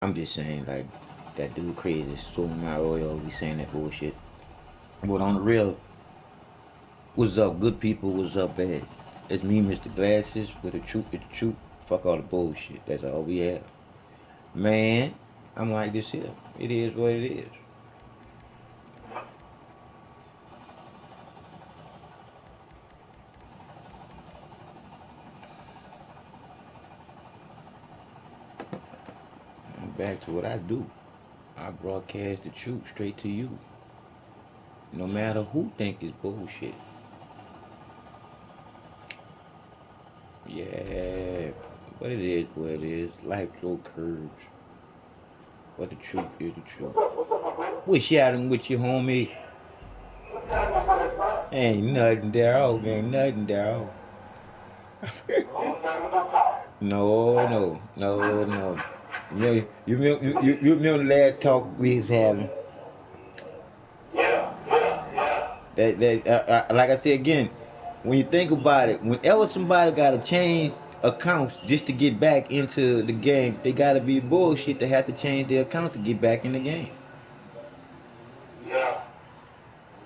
I'm just saying, like, that dude crazy. So my oil, be saying that bullshit. But on the real, what's up, good people? What's up, bad? It's me, Mr. Glasses, with the truth is the truth. Fuck all the bullshit. That's all we have. Man, I'm like this here. It is what it is. I'm back to what I do. I broadcast the truth straight to you. No matter who think it's bullshit. Yeah, but it is what it is. Life throw curves. But the truth is the truth. Wish you out and with your homie. Ain't nothing, Daryl. Ain't nothing, Daryl. No, no, no, no. You remember the last talk we was having? That like I said again, when you think about it, whenever somebody got to change accounts just to get back into the game, they got to be bullshit to have to change their account to get back in the game.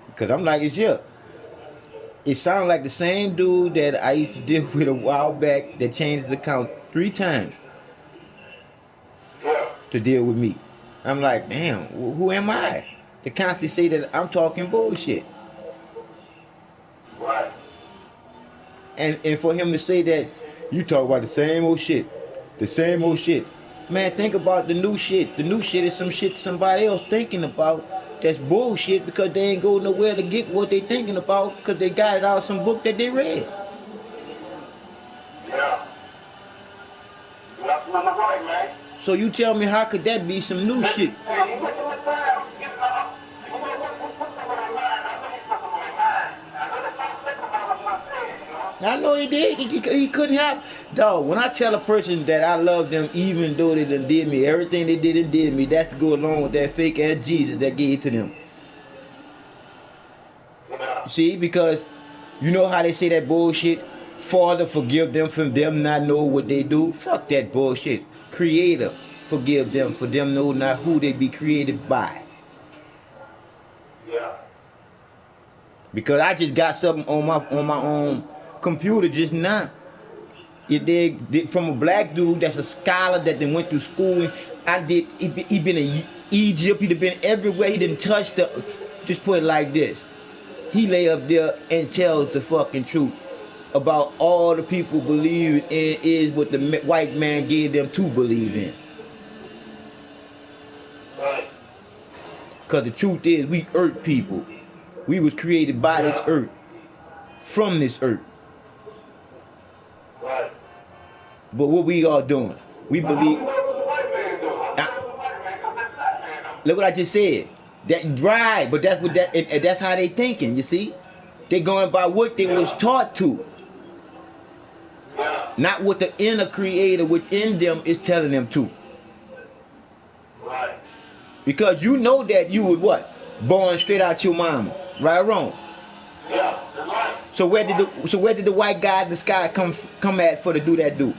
Because I'm like, it's yeah. It sounds like the same dude that I used to deal with a while back that changed his account 3 times to deal with me. I'm like, damn, who am I to constantly say that I'm talking bullshit? And for him to say that you talk about the same old shit. Man, think about the new shit. The new shit is some shit somebody else thinking about. That's bullshit because they ain't go nowhere to get what they thinking about because they got it out of some book that they read. So you tell me how could that be some new shit? I know he did. He couldn't have. Dog, when I tell a person that I love them even though they done did me, everything they did and did me, that's to go along with that fake ass Jesus that gave to them. See, because you know how they say that bullshit? Father, forgive them from them not know what they do. Fuck that bullshit. Creator, forgive them for them know not who they be created by. Because I just got something on my own computer just now. It did from a black dude that's a scholar that then went through school. I did. He been in Egypt. He been everywhere. He didn't touch the. Just put it like this. He lay up there and tells the fucking truth about all the people believe in is what the white man gave them to believe in. Cause the truth is, we earth people. We was created by this earth, from this earth. But what we are doing, we believe. Look what I just said. That right, but that's what and that's how they thinking. You see, they going by what they was taught to, not what the inner creator within them is telling them to. Because you know that you was what born straight out your mama, right or wrong. So where did the white guy in the sky come at for to do that do?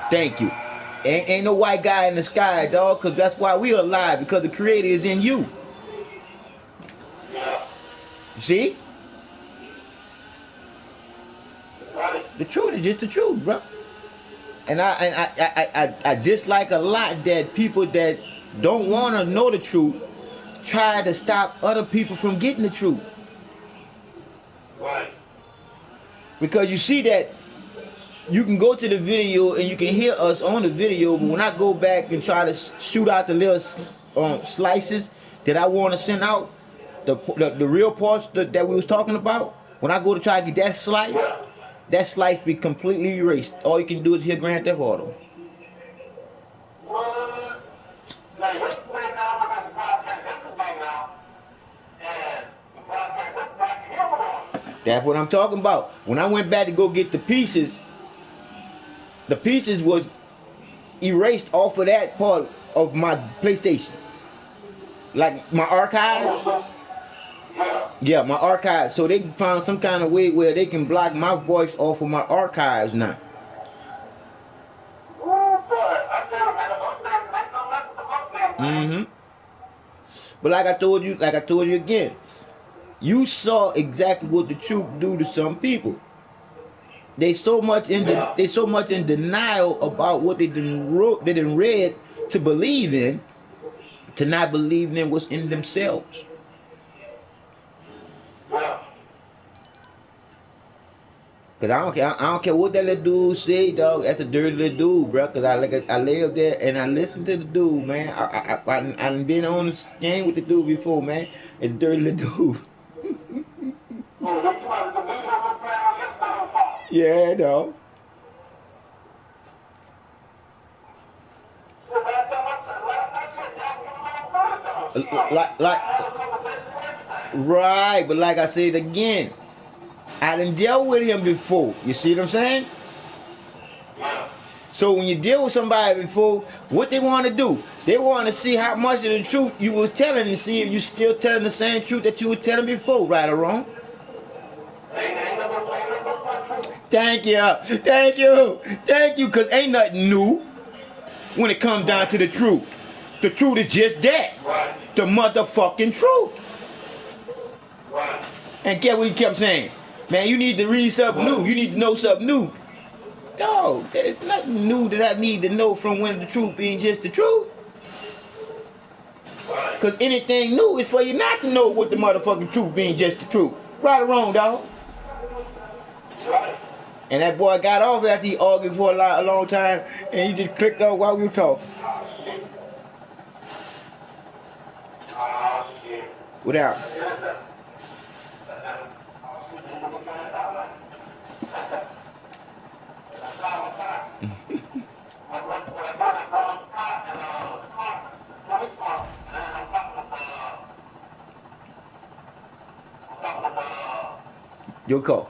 Thank you. Ain't no white guy in the sky, dog, because that's why we are alive, because the creator is in you. See? The truth is just the truth, bro. And I dislike a lot that people that don't want to know the truth try to stop other people from getting the truth. Because you see that you can go to the video and you can hear us on the video, but when I go back and try to shoot out the little slices that I want to send out, the real parts that we was talking about, when I go to try to get that slice be completely erased. All you can do is hear Grand Theft Auto. That's what I'm talking about. When I went back to go get the pieces was erased off of that part of my PlayStation. Like my archives. Yeah, my archives. So they found some kind of way where they can block my voice off of my archives now. Mm-hmm. But like I told you again, you saw exactly what the truth do to some people. They so much in they so much in denial about what they didn't read to believe in, to not believe in what's in themselves. Cause I don't care what that little dude say, dog. That's a dirty little dude, bro. Cause I lay up there and I listen to the dude, man. I've been on this game with the dude before, man. It's a dirty little dude. Yeah, dog. Like, right, but like I said again, I didn't deal with him before. You see what I'm saying? So when you deal with somebody before, what they want to do, they want to see how much of the truth you were telling and see if you still telling the same truth that you were telling before, right or wrong. Thank you, thank you, thank you, because ain't nothing new when it comes down to the truth. The truth is just that, the motherfucking truth. And get what he kept saying, man, you need to read something new, you need to know something new. No, there's nothing new that I need to know from when the truth being just the truth. Because anything new is for you not to know what the motherfucking truth being just the truth. Right or wrong, dog? And that boy got off after he argued for a long time, and he just clicked off while we were talking. Without. Your call.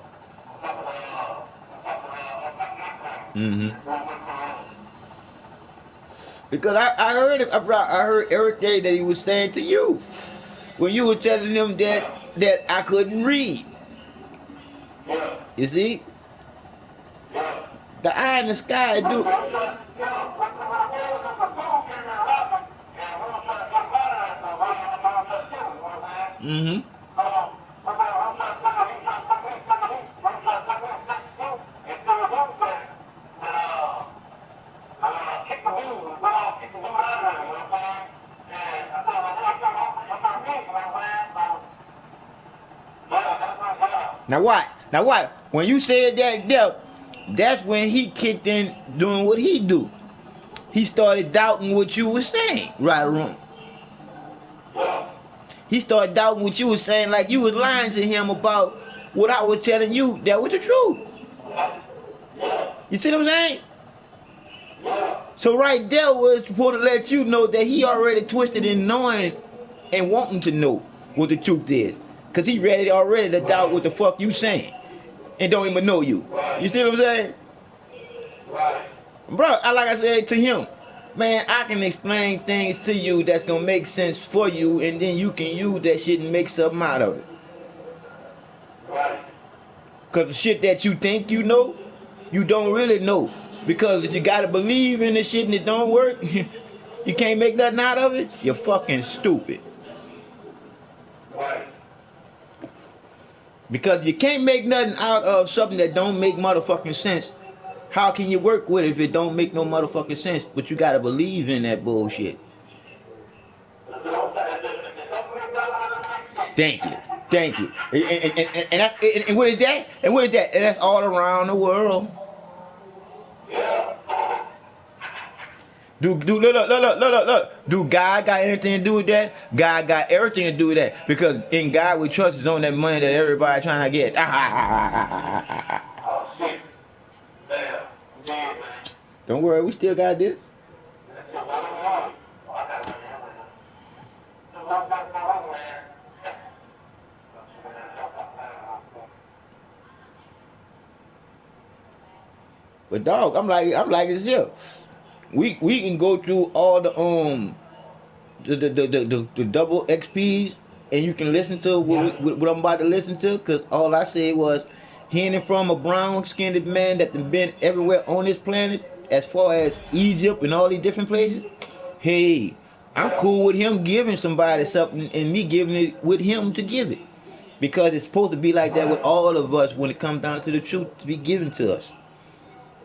Because I heard everything that he was saying to you when you were telling him that I couldn't read. You see, the eye in the sky do. Mm-hmm. Now watch. Now watch. When you said that, that's when he kicked in doing what he do. He started doubting what you were saying, right or wrong. He started doubting what you were saying, like you was lying to him about what I was telling you that was the truth. You see what I'm saying? So right there was supposed to let you know that he already twisted in knowing and wanting to know what the truth is. Because he ready already to doubt what the fuck you saying. And don't even know you. You see what I'm saying? Bro, like I said to him, man, I can explain things to you that's gonna make sense for you, and then you can use that shit and make something out of it. Cause the shit that you think you know, you don't really know. Because if you gotta believe in the shit and it don't work, you can't make nothing out of it, you're fucking stupid. Because you can't make nothing out of something that don't make motherfucking sense. How can you work with it if it don't make no motherfucking sense? But you gotta believe in that bullshit. Thank you. Thank you. And what is that? And what is that? And that's all around the world. Look. Do God got anything to do with that? God got everything to do with that. Because in God we trust is on that money that everybody trying to get. Don't worry, we still got this. But dog, I'm like this here. We can go through all the double XPs, and you can listen to what I'm about to listen to, because all I said was hearing from a brown skinned man that been everywhere on this planet, as far as Egypt and all these different places. Hey, I'm cool with him giving somebody something and me giving it with him to give it. Because it's supposed to be like that with all of us when it comes down to the truth to be given to us.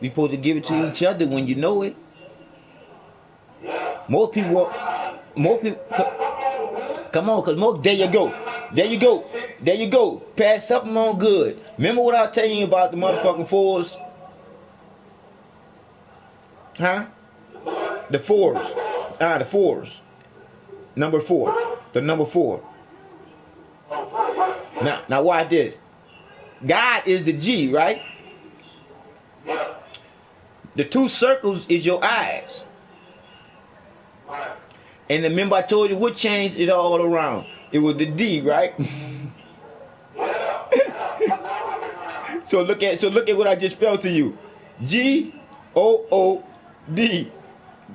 We supposed to give it to each other when you know it. Most people want, most people, come on, cause most, there you go. There you go. There you go. Pass something on good. Remember what I was telling you about the motherfucking fours? Huh? The fours. The fours. Number 4. The number 4. Now watch this. God is the G, right? The 2 circles is your eyes. And remember I told you what changed it all around. It was the D, right? So look at what I just spelled to you. G-O-O-D.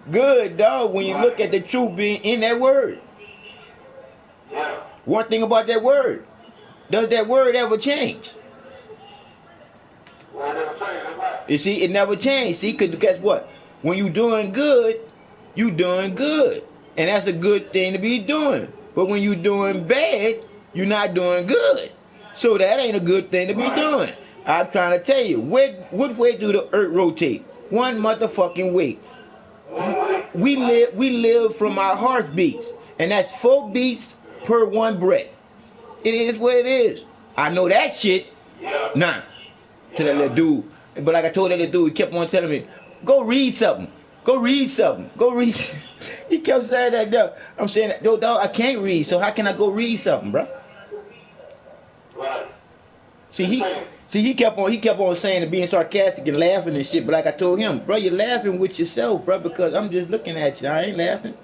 Good, dog, when you look at the truth being in that word. One thing about that word. Does that word ever change? You see, it never changed. See, because guess what? When you doing good, you doing good. And that's a good thing to be doing. But when you doing bad, you're not doing good. So that ain't a good thing to be doing. I'm trying to tell you, what way do the earth rotate? One motherfucking way. We live from our heartbeats. And that's 4 beats per 1 breath. It is what it is. I know that shit. Nah. To that little dude. But like I told that little dude, he kept on telling me, go read something. Go read something. Go read. He kept saying that, dog. I'm saying, yo, dog, I can't read. So how can I go read something, bro? See, he kept on saying and being sarcastic and laughing and shit. But like I told him, bro, you're laughing with yourself, bro, because I'm just looking at you. I ain't laughing.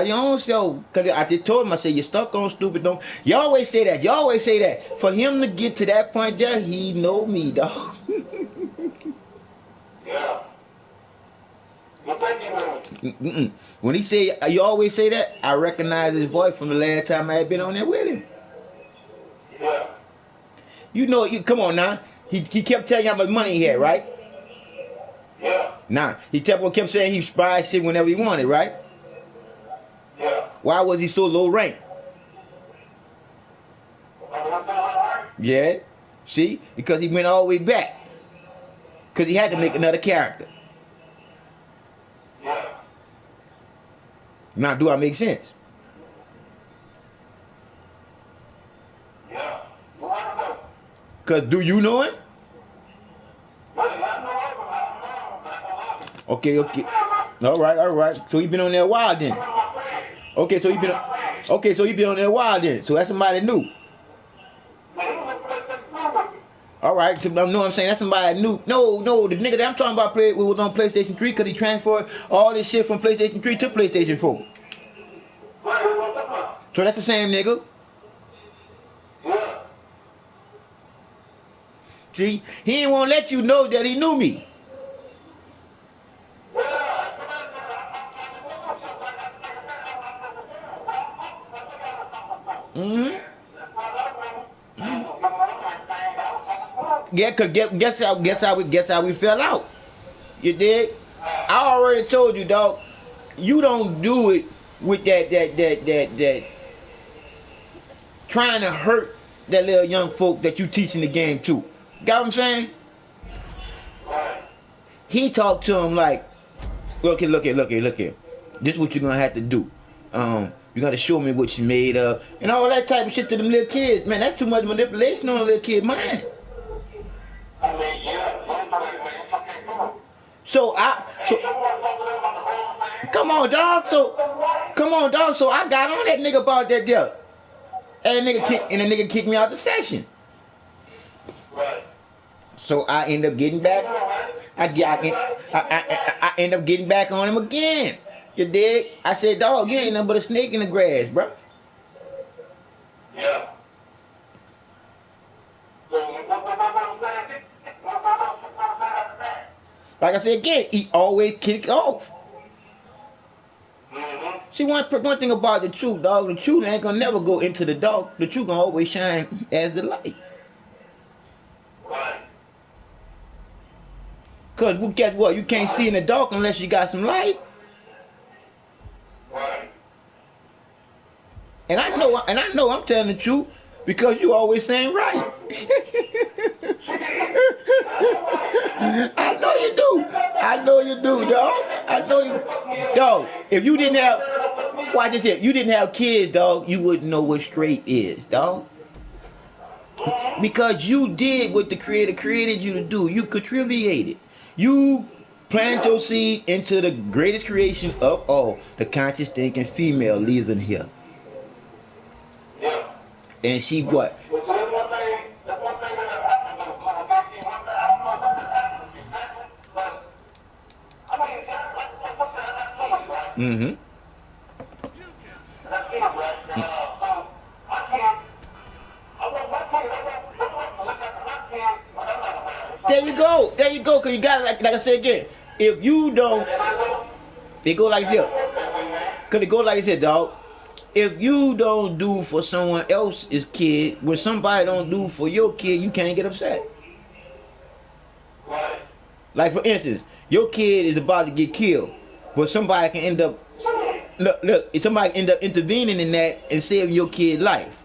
Your own self, because I just told him, I said, you're stuck on stupid. Don't you always say that? You always say that. For him to get to that point there, he know me, dog. When he say, you always say that, I recognize his voice from the last time I had been on there with him. You know, come on now. He kept telling you how much money he had, right? Nah, he kept saying he spied shit whenever he wanted, right? Why was he so low ranked? Yeah. See? Because he went all the way back. Because he had to make another character. Now, do I make sense? Because do you know him? Okay. All right. So he been on there a while then. Okay, so he been on there a while then. So that's somebody new. All right, so know what I'm saying? That's somebody new. No, the nigga that I'm talking about was on PlayStation 3 because he transferred all this shit from PlayStation 3 to PlayStation 4. So that's the same nigga. See, he ain't want to let you know that he knew me. Yeah, cause guess how we fell out. You dig? I already told you, dog. You don't do it with that trying to hurt that little young folk that you teaching the game to. Got what I'm saying? He talked to him like, look here. This is what you're gonna have to do. You gotta show me what you made of and all that type of shit to them little kids. Man, that's too much manipulation on a little kid mind. So come on, dog. So I got on that nigga about that deal. And the nigga kicked me out the session. So I end up getting back. I end up getting back on him again. You dig? I said, dog, you ain't nothing but a snake in the grass, bro. Yeah. Like I said again, he always kick off. See, one thing about the truth, dog, the truth ain't gonna never go into the dark. The truth gonna always shine as the light. Cause well, guess what? You can't see in the dark unless you got some light. And I know I'm telling the truth because you always saying right. I know you do. I know you do, dog. I know you, dog. If you didn't have, watch this here. You didn't have kids, dog. You wouldn't know what straight is, dog. Because you did what the Creator created you to do. You contributed. You plant your seed into the greatest creation of all, the conscious thinking female living here. And she what? Mm-hmm. There you go. There you go. Cause you got it like I said again. If you don't, it go like this. Cause it go like this, dog. If you don't do for someone else's kid, when somebody don't do for your kid, you can't get upset. Like for instance, your kid is about to get killed, but somebody can end up look, somebody end up intervening in that and saving your kid's life.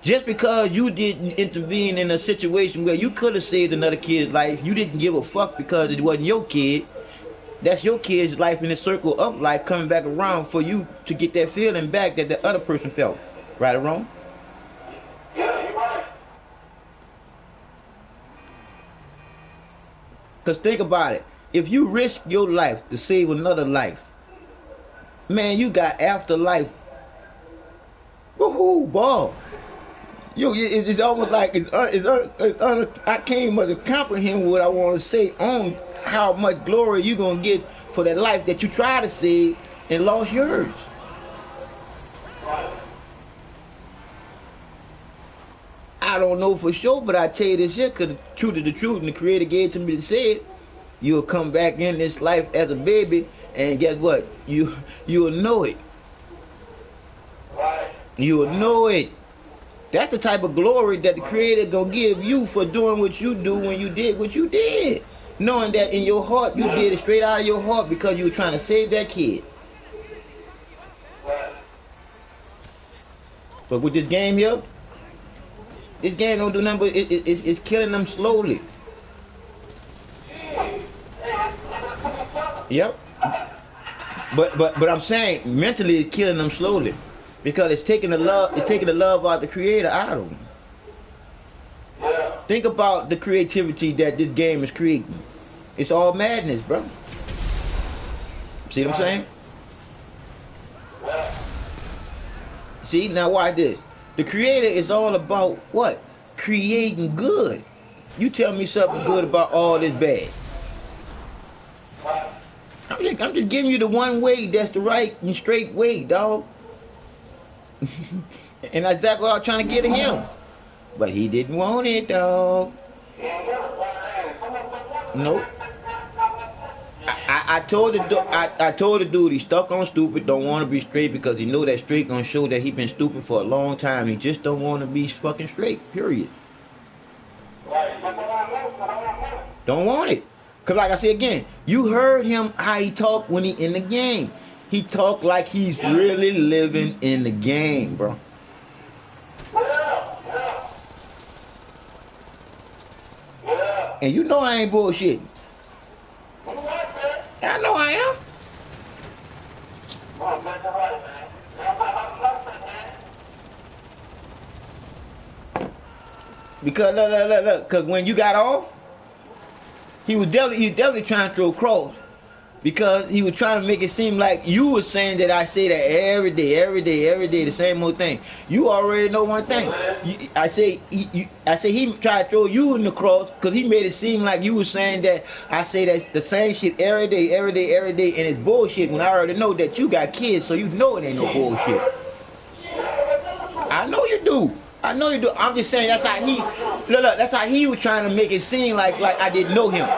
Just because you didn't intervene in a situation where you could have saved another kid's life, you didn't give a fuck because it wasn't your kid. That's your kid's life in the circle of life coming back around for you to get that feeling back that the other person felt. Right or wrong? Yeah, you're right. Because think about it. If you risk your life to save another life, man, you got afterlife. Woohoo, ball. It's almost like I can't even comprehend what I want to say on how much glory you gonna get for that life that you tried to save and lost yours. I don't know for sure, but I tell you this shit, because the truth is the truth, and the Creator gave it to me to say it. You'll come back in this life as a baby, and guess what? You'll know it. You'll know it. That's the type of glory that the Creator gonna give you for doing what you do when you did what you did. Knowing that in your heart, you did it straight out of your heart because you were trying to save that kid. But with this game here, this game don't do nothing but it's killing them slowly. Yep. But I'm saying mentally it's killing them slowly. Because it's taking the love out of the Creator out of them. Think about the creativity that this game is creating. It's all madness, bro. See what I'm saying? See, now watch this. The Creator is all about what? Creating good. You tell me something good about all this bad. I'm just giving you the one way that's the right and straight way, dog. And that's exactly what I was trying to get to him. But he didn't want it, dog. Nope. I told the dude he's stuck on stupid, don't want to be straight because he know that straight gonna show that he been stupid for a long time. He just don't want to be fucking straight, period. Don't want it. Cause like I said again, you heard him how he talked when he in the game. He talk like he's really living in the game, bro. And you know I ain't bullshitting. I know I am. Because look. Cause when you got off, he was definitely trying to throw cross. Because he was trying to make it seem like you were saying that I say that every day, the same old thing. You already know one thing. I say he tried to throw you in the cross because he made it seem like you were saying that I say that the same shit every day, and it's bullshit. When I already know that you got kids, so you know it ain't no bullshit. I know you do. I'm just saying that's how that's how he was trying to make it seem like I didn't know him.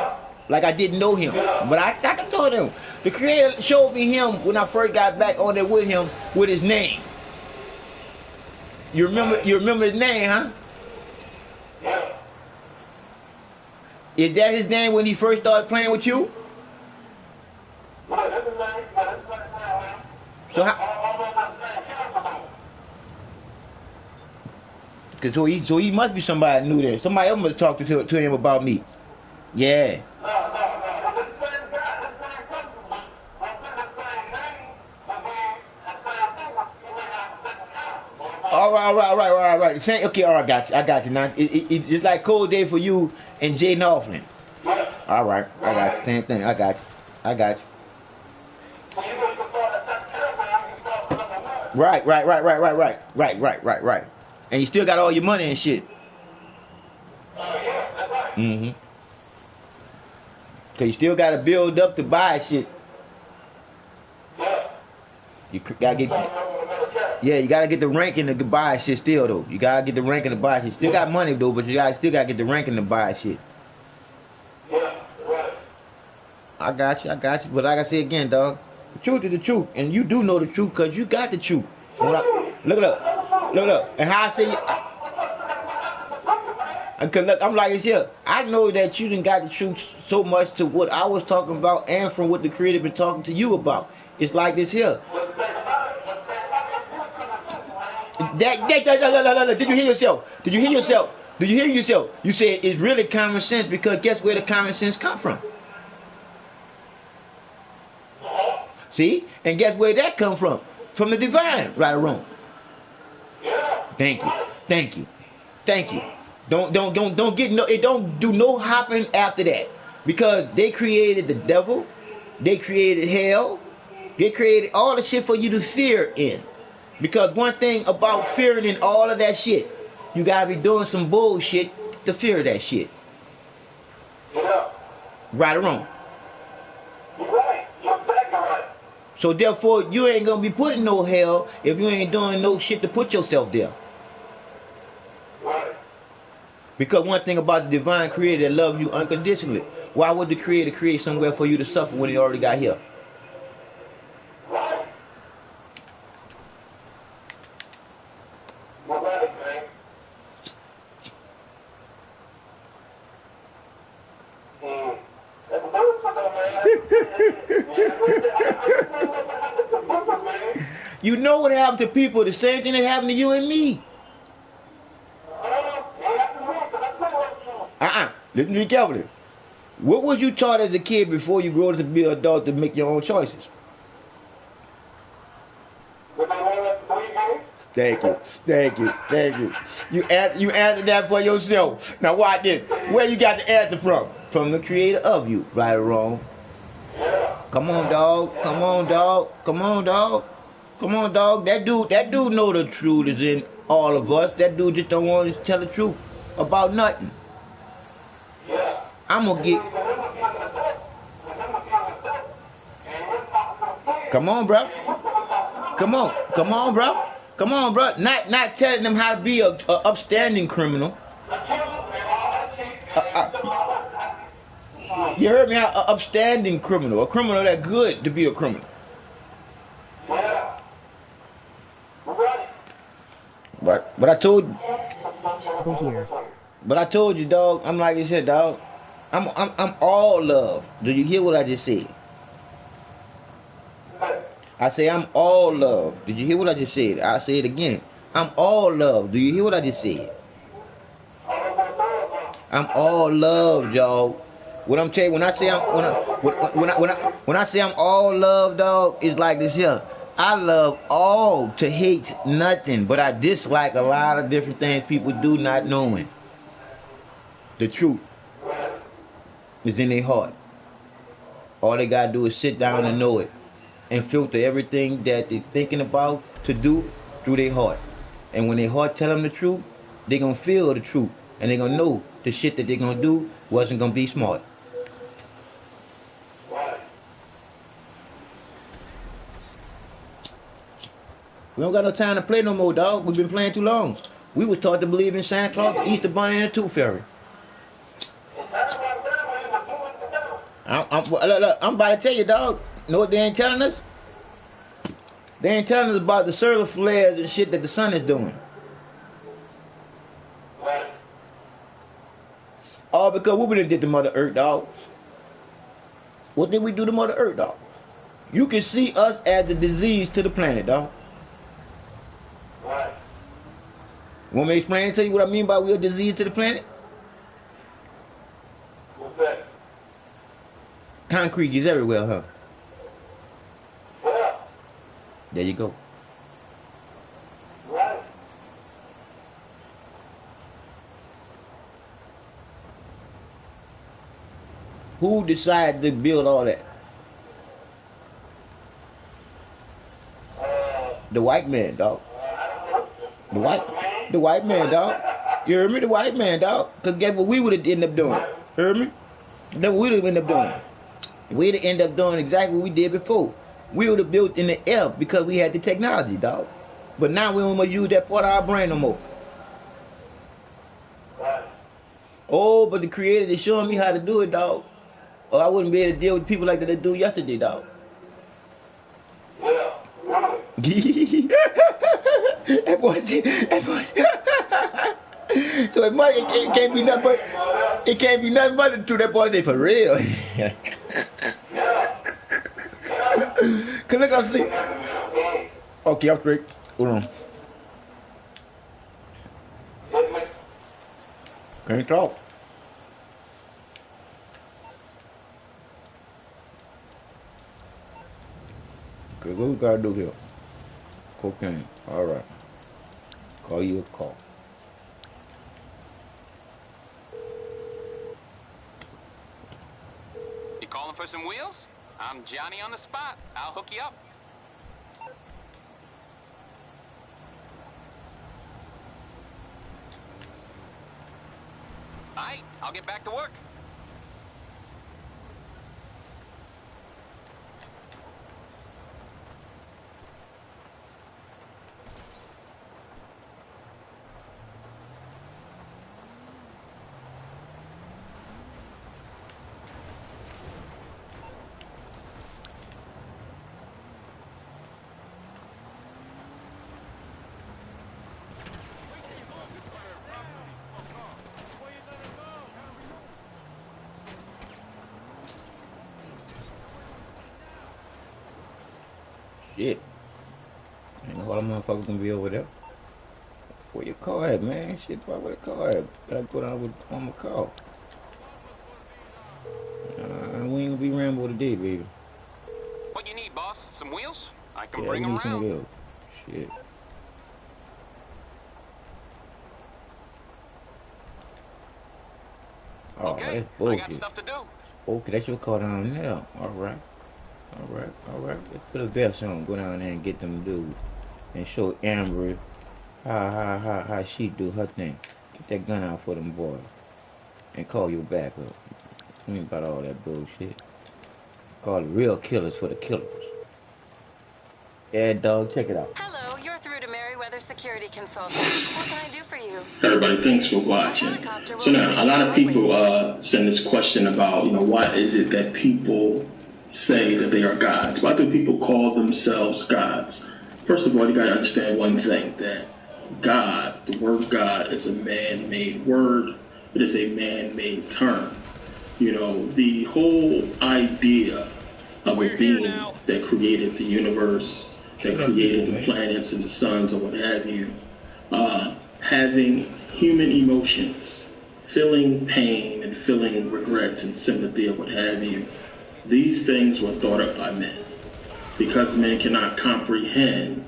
Like I didn't know him. But I told him. The Creator showed me him when I first got back on there with him with his name. You remember his name, huh? Is that his name when he first started playing with you? Yeah, that's his name. Yeah, that's his name, man. So how? Cause so he must be somebody that knew that. Somebody else must talk to him about me. Yeah. No, no, no. It's the same guy, the same customer. I'm saying the same name, and then the same thing. You may have a different account. All right. Same. Okay, all right, I got you. Now it's like Cold Day for you and Jay Northland. Yeah. All right, I got you. Same thing. I got you. So you know you can start at September, and you can start with number one. Right. And you still got all your money and shit. Yeah, that's right. Mm-hmm. Cause you still gotta build up to buy shit. Yeah. You gotta get. Start with another account. Yeah, you gotta get the ranking to buy shit still though. You gotta get the ranking to buy shit. Still got money though, but still gotta get the ranking to buy shit. Yeah, right. I got you. But like I said again, dog, the truth is the truth, and you do know the truth because you got the truth. Look it up. And how I say, cause look, I'm like this here. I know that you didn't got the truth so much to what I was talking about, and from what the Creator been talking to you about. It's like this here. Did you hear yourself? You said it's really common sense because guess where the common sense come from? See? And guess where that come from? From the divine, right or wrong? Thank you. Don't get no. It don't do no hopping after that because they created the devil, they created hell, they created all the shit for you to fear in. Because one thing about fearing in all of that shit, you gotta be doing some bullshit to fear that shit. Yeah. Right or wrong? You're right. You're exactly right. So therefore, you ain't gonna be put in no hell if you ain't doing no shit to put yourself there. Right. Because one thing about the divine creator that loves you unconditionally, why would the creator create somewhere for you to suffer when he already got here? Right. You're right, man. That's man. You know what happened to people, the same thing that happened to you and me. Listen to me carefully. What was you taught as a kid before you grew up to be an adult to make your own choices? Thank you. You answered that for yourself. Now watch this. Where you got the answer from? From the creator of you, right or wrong? Come on, dog. That dude know the truth is in all of us. That dude just don't want to tell the truth about nothing. I'm gonna get. Come on, bro. Not telling them how to be a upstanding criminal. You heard me? An upstanding criminal, a criminal that good to be a criminal. But I told you. But I told you, dog. I'm like you said, dog. I'm all love. Do you hear what I just said? I say I'm all love. Did you hear what I just said? I'll say it again. I'm all love. Do you hear what I just said? I'm all love, y'all. What I'm telling you, when I say I'm all love, dog, it's like this here. I love all to hate nothing, but I dislike a lot of different things people do not knowing. The truth is in their heart. All they gotta do is sit down and know it, and filter everything that they're thinking about to do through their heart. And when their heart tell them the truth, they're gonna feel the truth, and they're gonna know the shit that they're gonna do wasn't gonna be smart. We don't got no time to play no more, dog. We've been playing too long. We was taught to believe in Santa Claus, the Easter Bunny, and the Tooth Fairy. I'm about to tell you, dog. Know what they ain't telling us? They ain't telling us about the solar flares and shit that the sun is doing. All dog, because what we done did to Mother Earth, dog? What did we do to Mother Earth, dog? You can see us as the disease to the planet, dog. Right. Want me to explain to you what I mean by we're a disease to the planet? What's that? Concrete is everywhere, huh? Yeah. There you go. Right. Who decided to build all that? The white man, dog. The white man, dog. You heard me? The white man, dog. Because guess what we would have ended up doing? Heard me? That's what we would have ended up doing. We'd have ended up doing exactly what we did before. We would have built in the air because we had the technology, dog. But now we don't want to use that part of our brain no more. Right. Oh, but the creator is showing me how to do it, dog. Or I wouldn't be able to deal with people like that they do yesterday, dog. Yeah. Right. That boy said, so it can't be nothing but the truth. That boy said, for real. Cause look, I'm sleep. Okay, I'm straight. Hold on. Can't talk. Okay, what we gotta do here? Cocaine. All right. Call you a call. You calling for some wheels? I'm Johnny on the spot. I'll hook you up. All right, I'll get back to work. Shit. Ain't no other motherfucker gonna be over there. Where your car at, man? Shit, where the car at? Gotta go down on my car. We ain't gonna be Rambo today, baby. What you need, boss? Some wheels? I can Yeah, bring we them need some around. wheels. Shit. Oh, Okay, that's I got bullshit. stuff to do. Okay, that's your car down there. Alright. Let's put a vest on, go down there and get them dudes. And show Amber how she do her thing. Get that gun out for them boys. And call your back up. We ain't about all that bullshit. Call the real killers for the killers. Yeah, dog, check it out. Hello, you're through to Merriweather Security Consulting. What can I do for you? Everybody, thanks for watching. So now, a lot of people send this question about, why is it that people say that they are gods? Why do people call themselves gods? First of all, you got to understand one thing, that God, the word God, is a man-made word. It is a man-made term. The whole idea of a being that created the universe, that created the planets and the suns and what have you, having human emotions, feeling pain and feeling regret and sympathy and what have you, these things were thought up by men. Because men cannot comprehend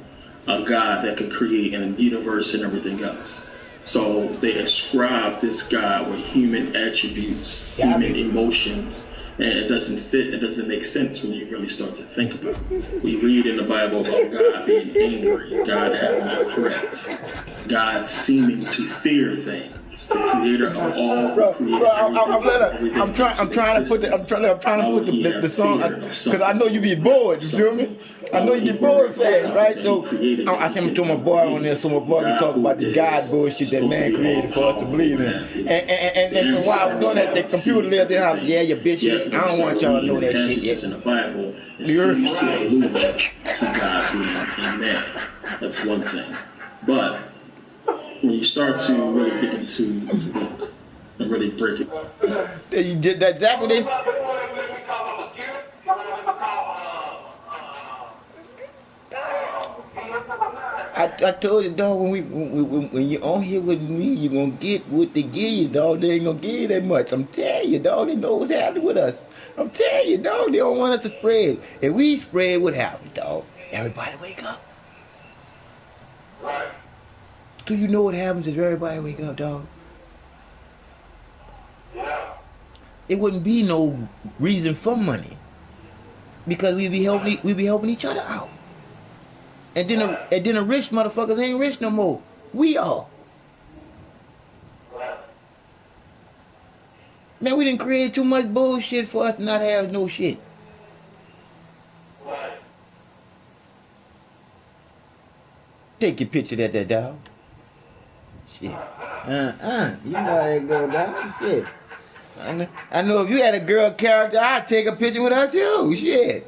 a God that could create a universe and everything else. So they ascribe this God with human attributes, human emotions, and it doesn't fit, it doesn't make sense when you really start to think about it. We read in the Bible about God being angry, God having regret, God seeming to fear things. The creator of all, I'm trying to put the song, because I know you be bored, you feel me? I know you get bored fast, right? So I sent him to my boy on there so my boy can talk about the God bullshit that man created for us to believe in. And while I was doing that, the computer left in the house, yeah, you bitch, I don't want y'all to know that shit yet. In the Bible, it seems to allude to God being a man. That's one thing. But when you start to really dig into the book, and really break it. You did that exactly this. I told you, dog, when you're on here with me, you're gonna get what they give you, dog. They ain't gonna give you that much. I'm telling you, dog, they know what's happening with us. I'm telling you, dog, they don't want us to spread. If we spread, what happens, dog? Everybody wake up. Right. Do you know what happens if everybody wake up, dog? Yeah. It wouldn't be no reason for money. Because we be helping each other out. And then the rich motherfuckers ain't rich no more. We are. Right. Man, we done created too much bullshit for us to not have no shit. Right. Take your picture of that dog. Shit. You know how that go, dog. Shit. I know if you had a girl character, I'd take a picture with her too. Shit.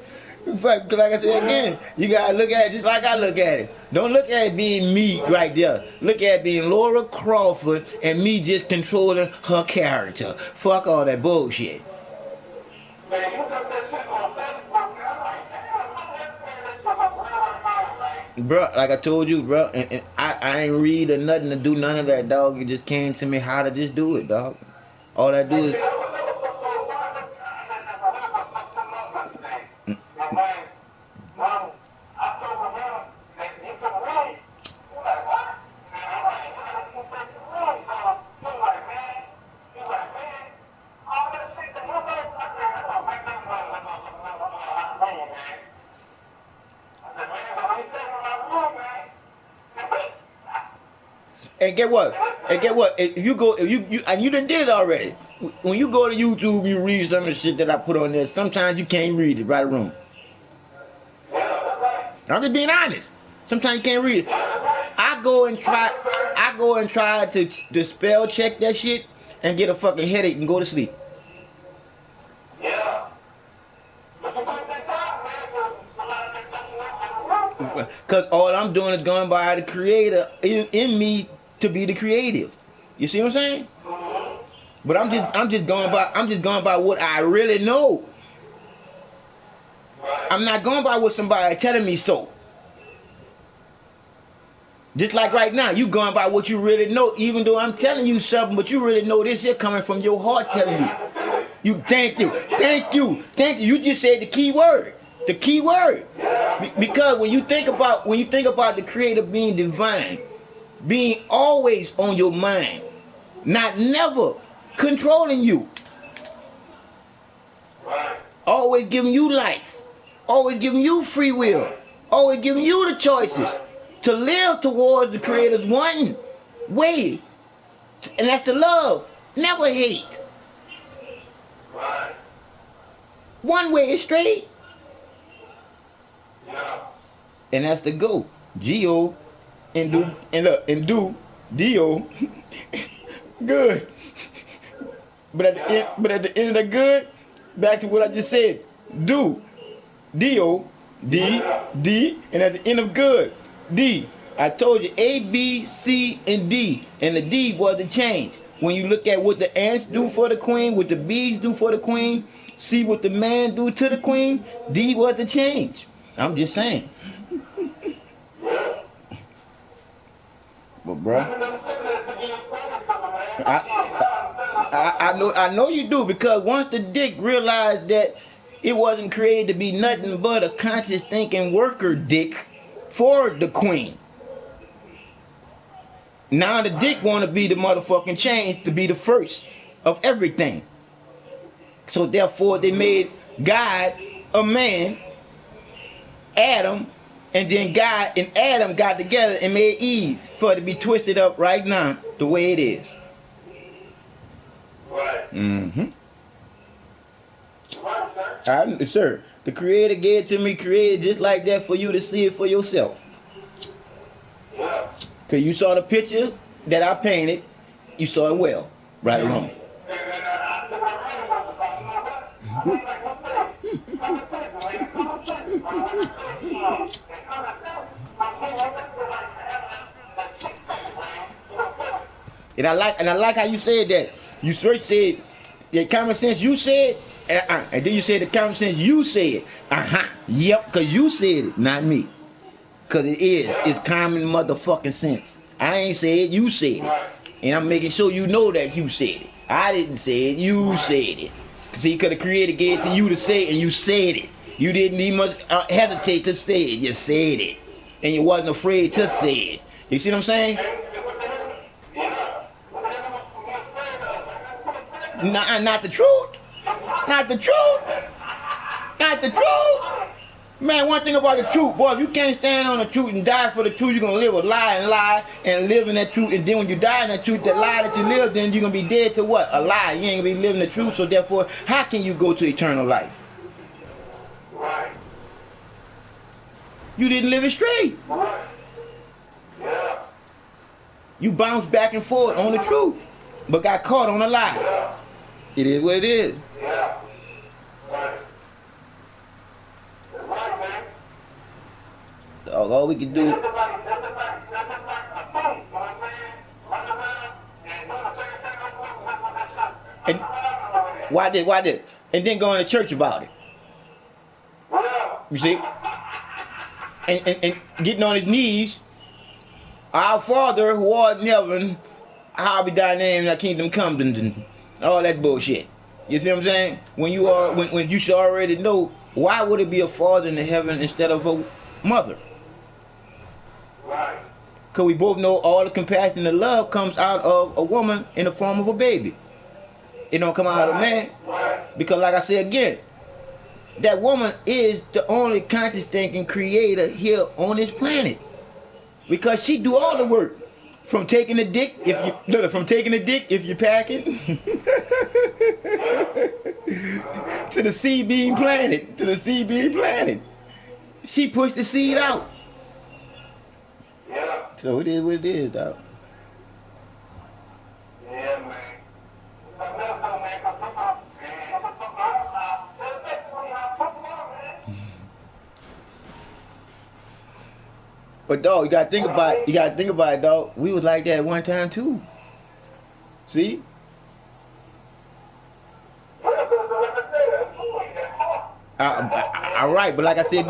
But like I said again, you gotta look at it just like I look at it. Don't look at it being me right there. Look at it being Laura Crawford and me just controlling her character. Fuck all that bullshit. Man, you got that shit on Facebook, man. I'm like, damn, I'm like, Bruh, like I told you, bruh, and I ain't read or nothing to do none of that, dog. It just came to me how to just do it, dog. All I do is... And get what? If you and you done did it already. When you go to YouTube, you read some of the shit that I put on there. Sometimes you can't read it, right or wrong. I'm just being honest. Sometimes you can't read it. I go and try to spell check that shit and get a fucking headache and go to sleep. yeah. Cause all I'm doing is going by the creator in me to be the creative. You see what I'm saying? But I'm just going by what I really know. I'm not going by what somebody telling me so. Just like right now, you going by what you really know, even though I'm telling you something, but you really know this shit coming from your heart telling you. Thank you. You just said the key word. The key word. Because when you think about the creator being divine, being always on your mind, not never controlling you, always giving you life, always giving you free will, always giving you the choices to live towards the creator's one way, and that's the love, never hate. One way is straight. And that's the go. G-O and do D-O good. But at the end of the good, back to what I just said. Do D-O D and at the end of good D. I told you A, B, C, and D. And the D was the change. When you look at what the ants do for the queen, what the bees do for the queen, see what the man do to the queen, D was the change. I'm just saying. But bruh, I know you do, because once the dick realized that it wasn't created to be nothing but a conscious thinking worker dick for the queen. Now the dick want to be the motherfucking change, to be the first of everything. So therefore they made God a man, Adam, and then God and Adam got together and made Eve for it to be twisted up right now the way it is. Right. Mm-hmm. Right, Sir, the creator gave it to me, created just like that for you to see it for yourself. yeah. Because you saw the picture that I painted, you saw it well, right or wrong. And I like how you said that. You first said the common sense you said, and then you said the common sense you said. Yep, because you said it, not me. Because it is. It's common motherfucking sense. I ain't said it, you said it. And I'm making sure you know that you said it. I didn't say it, you said it. See, because the Creator gave it to you to say it, and you said it. You didn't even hesitate to say it. You said it. And you wasn't afraid to say it. You see what I'm saying? Not the truth. Not the truth. Not the truth. Man, one thing about the truth, boy, if you can't stand on the truth and die for the truth, you're going to live a lie and live in that truth. And then when you die in that truth, that lie that you lived in, you're going to be dead to what? A lie. You ain't going to be living the truth. So therefore, how can you go to eternal life? Right. You didn't live it straight. Right. Yeah. You bounced back and forth on the truth, but got caught on a lie. Yeah. It is what it is. Yeah. Right. Right, man. All we can do. And why did? And then going to church about it. You see? And getting on his knees. Our Father who art in heaven, hallowed be thy name, thy kingdom come, all that bullshit. You see what I'm saying? When you should already know, why would it be a father in the heaven instead of a mother? Right. Because we both know all the compassion and love comes out of a woman in the form of a baby. It don't come out of a man. Because like I said again, that woman is the only conscious thinking creator here on this planet. Because she do all the work. From taking the dick if you're packing to the seed being planted. She pushed the seed out. Yeah. So it is what it is, dog. Yeah, man. But dog, you gotta think about it, dog. We was like that one time too. See? All right, but like I said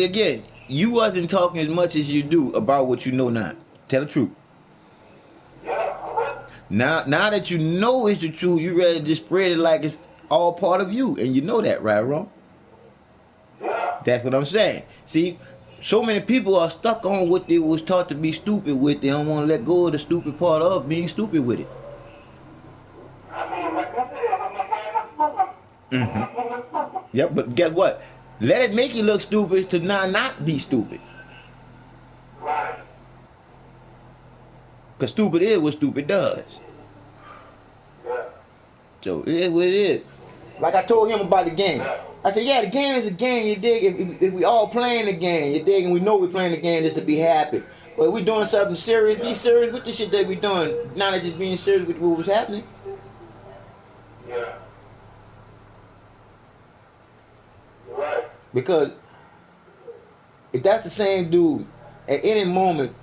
again, you wasn't talking as much as you do about what you know now. Tell the truth. Now that you know it's the truth, you ready to just spread it like it's all part of you, and you know that, right or wrong? That's what I'm saying. See? So many people are stuck on what they was taught to be stupid with. They don't want to let go of the stupid part of being stupid with it. Yep, but guess what? Let it make you look stupid to not be stupid. Right. Because stupid is what stupid does. Yeah. So it is what it is. Like I told him about the game. I said, yeah, the game is a game, you dig? If we all playing the game, you dig? And we know we're playing the game just to be happy. But if we doing something serious, be serious with the shit that we doing. Not just being serious with what was happening. Yeah. Right. Because if that's the same dude, at any moment,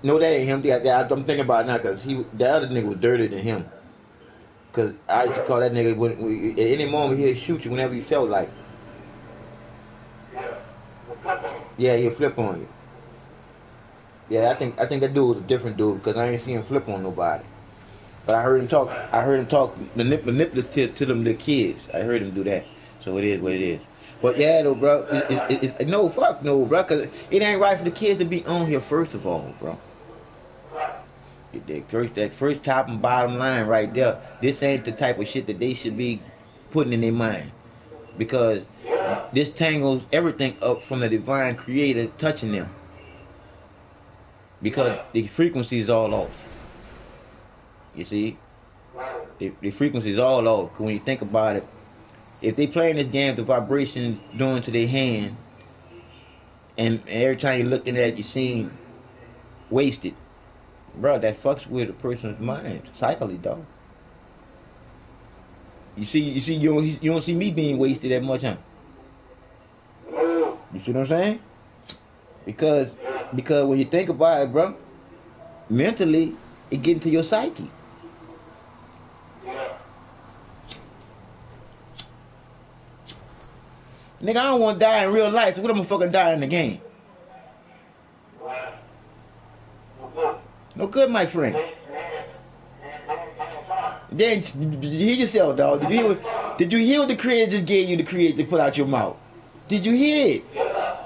no, that ain't him. I'm thinking about it now because the other nigga was dirtier than him. Because I used to call that nigga, at any moment he'll shoot you whenever he felt like. Yeah, he'll flip on you. Yeah, I think that dude was a different dude because I ain't seen him flip on nobody. But I heard him talk manipulative to them little kids. I heard him do that. So it is what it is. But yeah, though, bro, no, fuck no, bro, because it ain't right for the kids to be on here first of all, bro. That first top and bottom line right there. This ain't the type of shit that they should be putting in their mind. Because this tangles everything up from the divine creator touching them. Because the frequency is all off. You see? The frequency is all off. When you think about it, if they playing this game, the vibration doing to their hand, and every time you're looking at it, you're seeing wasted. Bro, that fucks with a person's mind, psychically, dog. You don't see me being wasted that much, huh? You see what I'm saying? Because when you think about it, bro, mentally, it get into your psyche. Nigga, I don't want to die in real life, so what am I fucking die in the game? Right. No good. No good, my friend. Then did you hear yourself, dog? Did you hear what the creator just gave you the creator to put out your mouth? Did you hear it?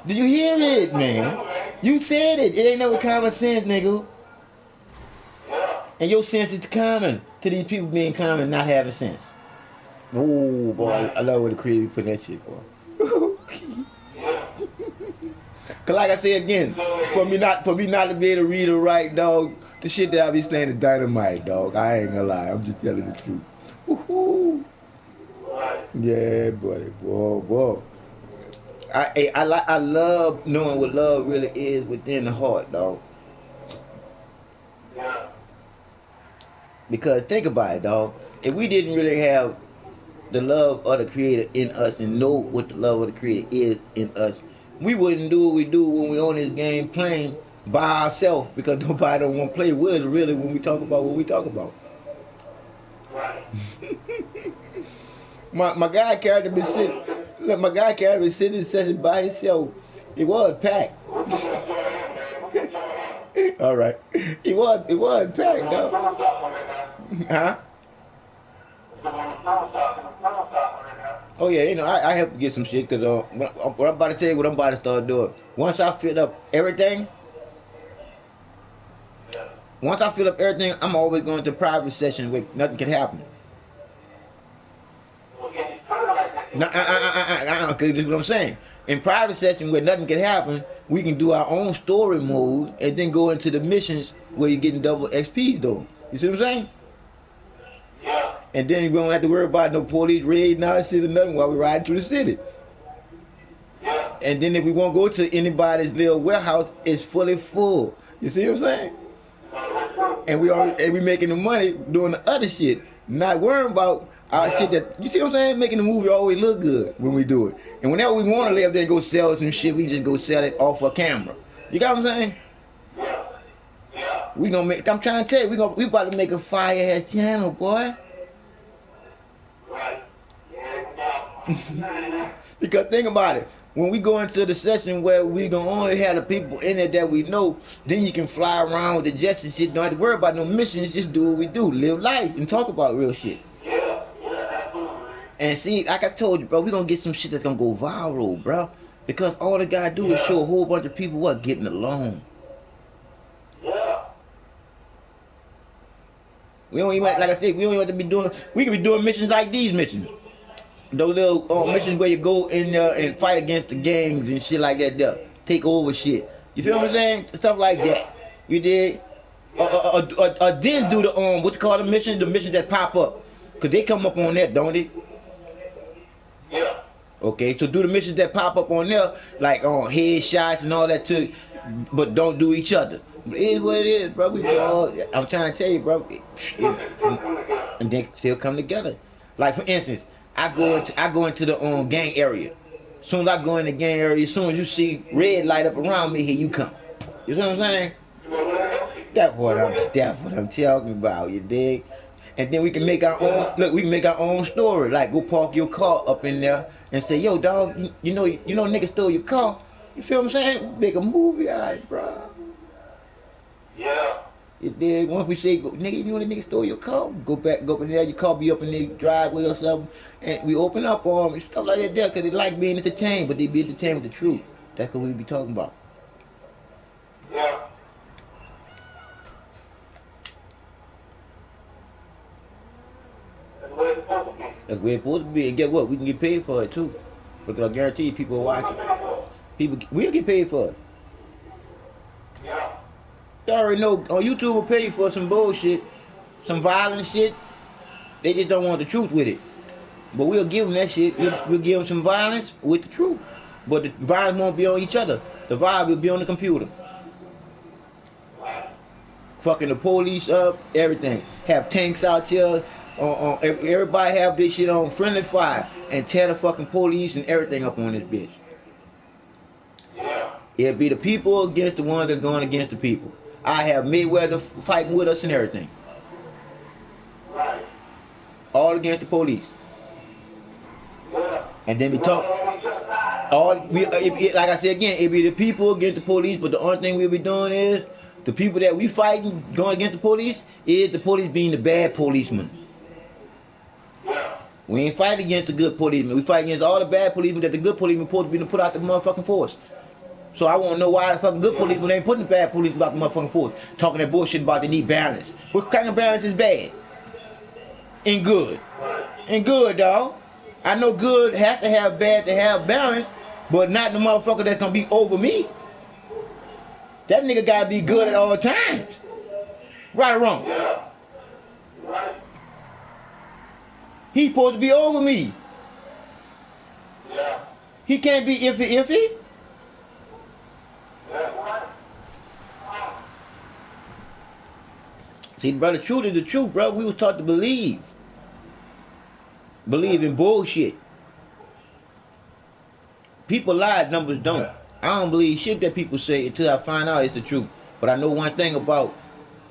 Did you hear it, man? You said it. It ain't no common sense, nigga. And your sense is common to these people being common and not having sense. Oh boy, I love where the creator put that shit, boy. Cause like I said again, for me not to be able to read or write, dog, the shit that I be saying is dynamite, dog. I ain't gonna lie, I'm just telling the truth. Woo-hoo. Yeah, buddy, boy. I love knowing what love really is within the heart, dog. Yeah. Because think about it, dog. If we didn't really have the love of the creator in us and know what the love of the creator is in us, we wouldn't do what we do when we on this game playing by ourselves, because nobody don't want to play with us really when we talk about what we talk about. Right. my guy carried me sitting. Look, my guy carried me sitting in session by himself. It was packed. All right. It was packed, dog. Huh? Oh yeah, you know, I have to get some shit, because what I'm about to tell you, what I'm about to start doing. Once I fill up everything, I'm always going to private sessions where nothing can happen. Cause this is what I'm saying. In private session where nothing can happen, we can do our own story mode and then go into the missions where you're getting double XP though. You see what I'm saying? Yeah. And then we don't have to worry about no police raid, now shit or nothing while we're riding through the city. Yeah. And then if we won't go to anybody's little warehouse, it's fully full. You see what I'm saying? And we making the money doing the other shit, not worrying about our shit that, you see what I'm saying? Making the movie always look good when we do it. And whenever we want to live there and go sell some shit, we just go sell it off a camera. You got what I'm saying? Yeah. Yeah. We gonna make, I'm trying to tell you, we about to make a fire ass channel, boy. Right. Yeah. Because think about it, when we go into the session where we gonna only have the people in it that we know, then you can fly around with the jets and shit. Don't have to worry about no missions. Just do what we do, live life, and talk about real shit. Yeah. Yeah. Absolutely. And see, like I told you, bro, we gonna get some shit that's gonna go viral, bro. Because all they gotta do is show a whole bunch of people what getting along. Yeah. We don't even, like I said, we don't even have to be doing. We can be doing missions like these missions. Those little missions where you go in there and fight against the gangs and shit like that there. Take over shit. You feel what I'm saying? Stuff like that. You did? Or then do the, what you call the mission that pop up. Cause they come up on that, don't they? Yeah. Okay, so do the missions that pop up on there, like headshots and all that too, but don't do each other. But it is what it is, bro. We all, I'm trying to tell you, bro. And they still come together. Like for instance, I go into the gang area. As soon as I go in the gang area, as soon as you see red light up around me, here you come. You see what I'm saying? That's what I'm talking about. You dig? And then we can make our own. Look, we can make our own story. Like go park your car up in there and say, "Yo, dog, you know, nigga stole your car." You feel what I'm saying? Make a movie out of it, bro. Yeah. You dig? Once we say, "Nigga, you know the nigga stole your car," go up in there. Your car be up in the driveway or something, and we open up on them and stuff like that there, because they like being entertained, but they be entertained with the truth. That's what we be talking about. Yeah. That's where it's supposed to be. And get what? We can get paid for it too. Because I guarantee you people are watching. We'll get paid for it. Yeah. You already know on YouTube will pay you for some bullshit, some violent shit. They just don't want the truth with it. But we'll give them that shit. We'll give them some violence with the truth. But the violence won't be on each other. The violence will be on the computer. Fucking the police up, everything. Have tanks out here. Everybody have this shit on friendly fire and tear the fucking police and everything up on this bitch. Yeah. It'll be the people against the ones that are going against the people. I have Mayweather fighting with us and everything. Right. All against the police. Yeah. And then we talk. Like I said again, it be the people against the police, but the only thing we be doing is the people that we fighting going against the police is the police being the bad policemen. We ain't fighting against the good policemen. We fight against all the bad policemen that the good policemen supposed to be to put out the motherfucking force. So I want to know why the fucking good policemen ain't putting the bad policemen out the motherfucking force, talking that bullshit about they need balance. What kind of balance is bad and good? And good, dog. I know good has to have bad to have balance, but not the motherfucker that's gonna be over me. That nigga gotta be good at all times. Right or wrong? He supposed to be over me. He can't be iffy. See, brother, truth is the truth, bro. We was taught to believe. Believe in bullshit. People lie, numbers don't. I don't believe shit that people say until I find out it's the truth. But I know one thing about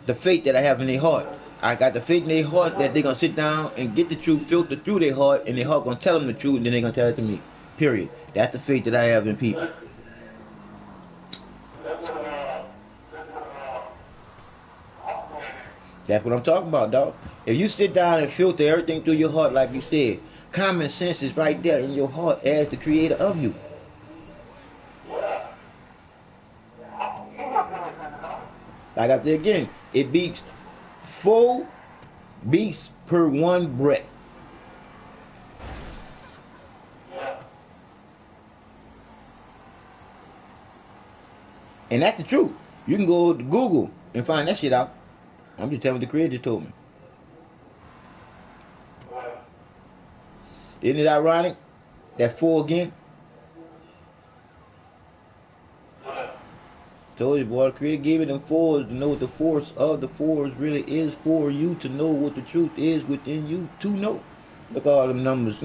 the faith that I have in their heart. I got the faith in their heart that they're going to sit down and get the truth filtered through their heart, and their heart going to tell them the truth, and then they're going to tell it to me. Period. That's the faith that I have in people. That's what I'm talking about, dog. If you sit down and filter everything through your heart, like you said, common sense is right there in your heart as the creator of you. Like I said again, it beats 4 beats per 1 breath. And that's the truth. You can go to Google and find that shit out. I'm just telling what the creator told me. Isn't it ironic? That 4 again? Told you, boy, the creator gave it them 4s to know what the force of the 4s really is for you, to know what the truth is within you to know. Look at all them numbers.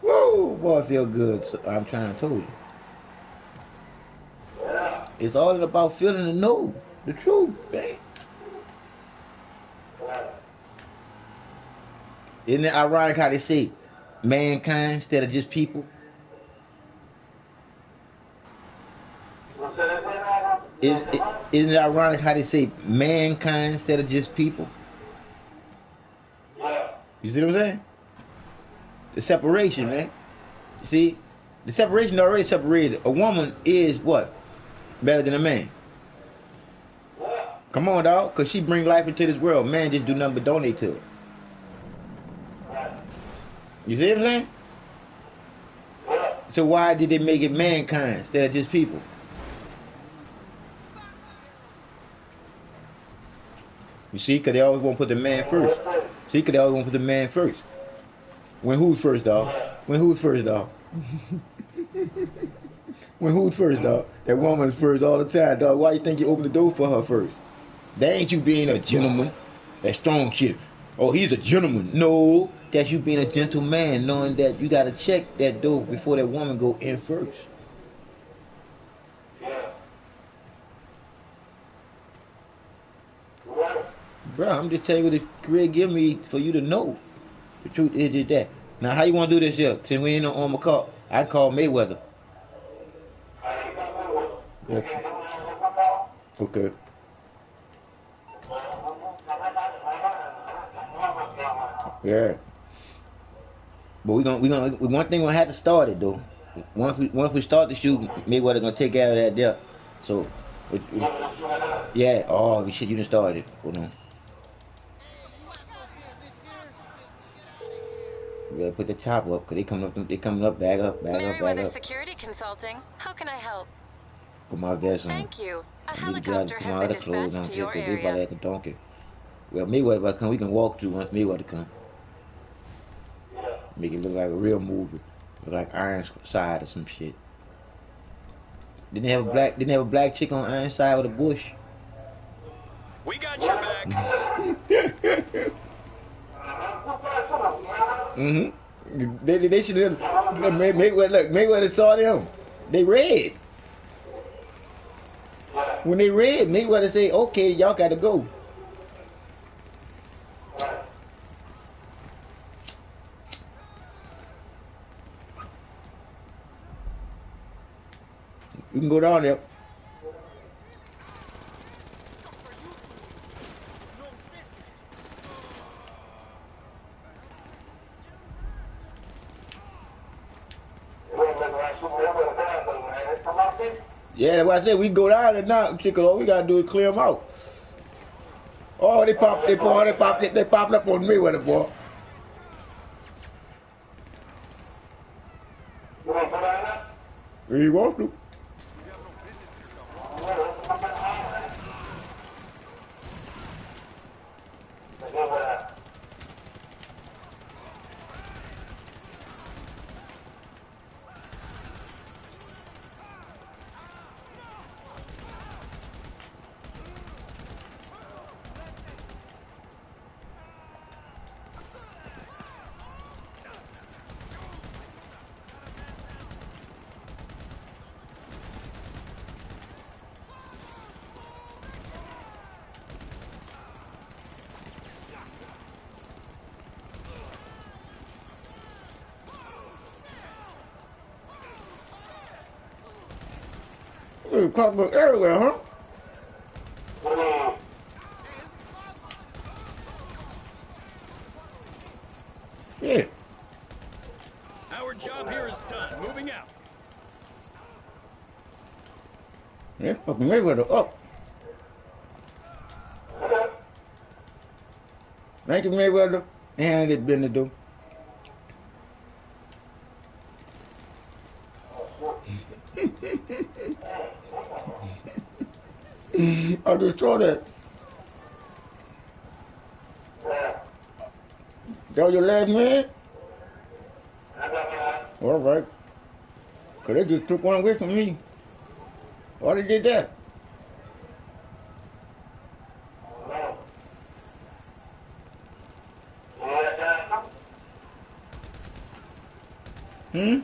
Whoa, boy, I feel good. So I'm trying to tell you. It's all about feeling to know the truth, man. Isn't it ironic how they say mankind instead of just people? Isn't it ironic how they say mankind instead of just people? You see what I'm saying? The separation, man. You see? The separation already separated. A woman is what? Better than a man. Come on, dog. Because she bring life into this world. Man just do nothing but donate to it. You see what I'm saying? So why did they make it mankind instead of just people? You see? Because they always want to put the man first. See? Because they always want to put the man first. When who's first, dog? When who's first, dog? When who's first, dog? That woman's first all the time, dog. Why you think you open the door for her first? That ain't you being a gentleman. That strong shit. Oh, he's a gentleman. No, that's you being a gentleman, knowing that you gotta check that door before that woman go in first. Bro, I'm just telling you what the Creator give me for you to know. The truth is that. Now, how you want to do this here? Since we ain't on my call, I call Mayweather. Okay. Okay. Yeah. But we gonna one thing gonna have to start it though. Once we start the shoot, Mayweather gonna take care of that there. So, yeah. Oh shit, you done started. Hold on. We gotta put the chopper up, cause they coming up, bag up. Meriwether Security Consulting. How can I help? Put my vest on. Thank you. A I need to get out helicopter and put my has other been clothes on, dispatched to your cause they about area. at the donkey. Well, Mayweather about to come, we can walk through once Mayweather come. Make it look like a real movie, look like Ironside or some shit. Didn't they have a black chick on Ironside with a bush? We got your back. They should have Mayweather. Look, Mayweather saw them. They red. When they red, Mayweather say, okay, y'all got to go. You can go down there. Yeah, that's why I said we go down there now. All we gotta do is clear them out. Oh, they popped up on Mayweather, boy. Where you want to? Cockbook everywhere, huh? Yeah. Our job here is done. Moving out. Yeah, fucking Mayweather up. Thank you, Mayweather. And it's been to do. I just saw that. That was your last man? All right. Because they just took one away from me. Why they did that? I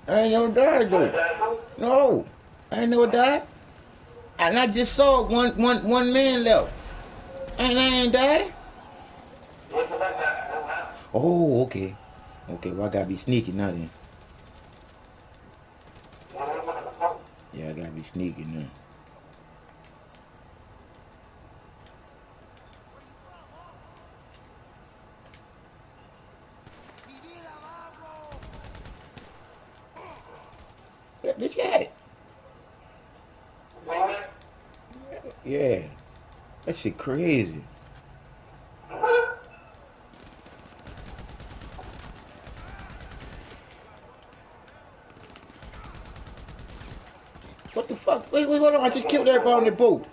ain't never died though. No, I ain't never died. And I just saw one man left. And I ain't died. Oh, okay. Okay, well I gotta be sneaky now then. Yeah, I gotta be sneaky now. That bitch got it. Yeah. That shit crazy. What the fuck? Wait, hold on. I just killed everybody on the boat.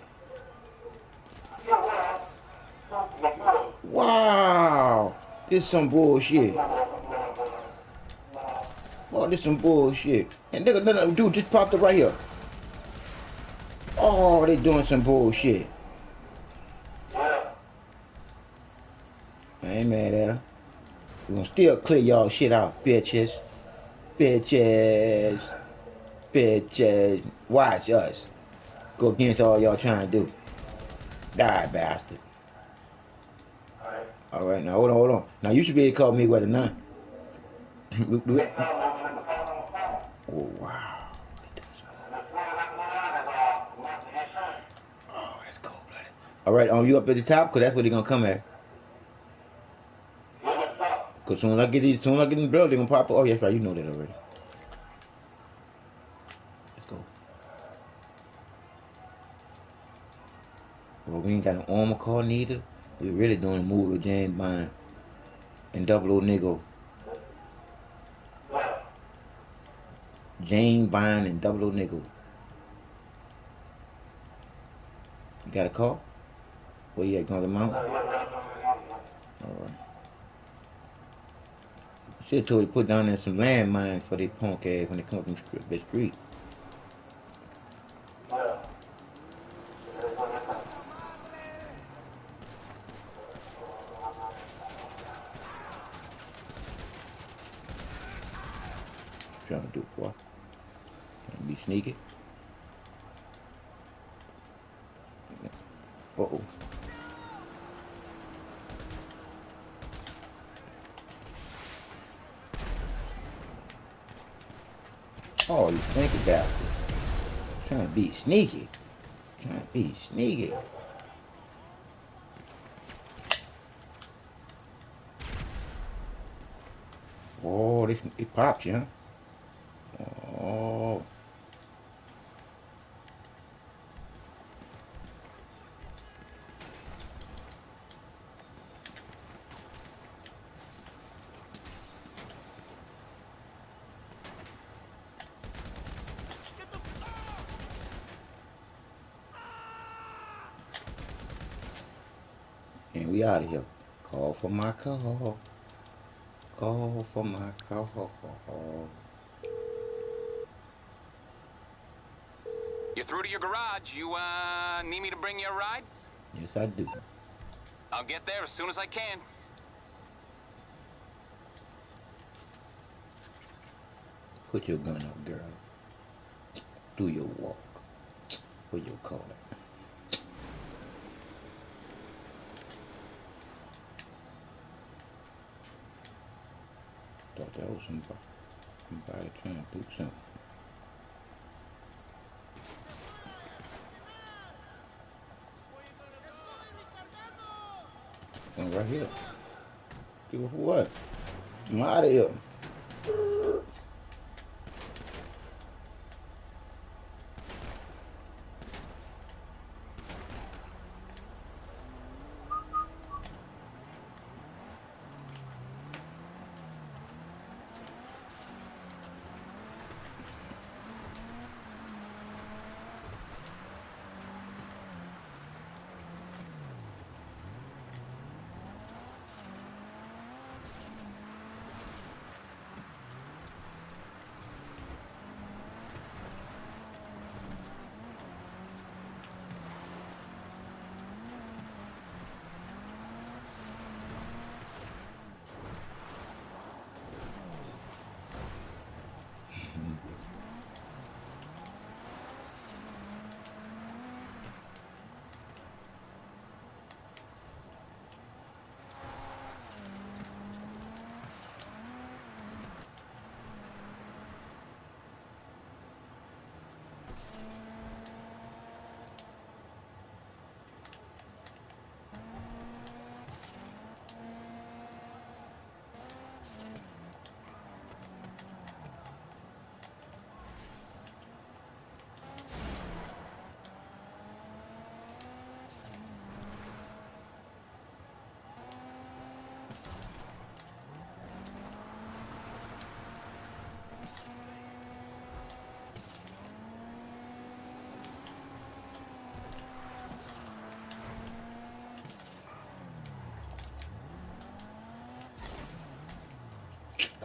Wow. This some bullshit. Oh, this some bullshit. And nigga, dude just popped up right here. Oh, they doing some bullshit. I ain't mad at her. We gonna still clear y'all shit out, bitches. Bitches. Bitches. Watch us. Go against all y'all trying to do. Die, bastard. Alright, now hold on. Now you should be able to call me whether or not. Oh, wow. Oh, that's cold blooded. Alright, you up at the top? Because that's where they're going to come at. Because soon as I get in the building, they're going to pop up. Oh, yes, right. You know that already. Let's go. Well, we ain't got an armor car neither. We really doing a move with James Bond and Double O Nigga. James Bond and Double O Nigga. You got a call? Where you at, going to the mount? Alright. Should have told you to put down there some landmines for they punk ass when they come up the street. Trying to do it, boy. Trying to be sneaky. Uh-oh. Oh, you think about it. Trying to be sneaky. Trying to be sneaky. Oh, this it popped you, huh? Oh, and we out of here. Call for my call. Call for my call. You're through to your garage. You, need me to bring you a ride? Yes, I do. I'll get there as soon as I can. Put your gun up, girl. Do your walk. What you call it? Thought that was somebody trying to do something. One right here. Do it for what? I'm out of here.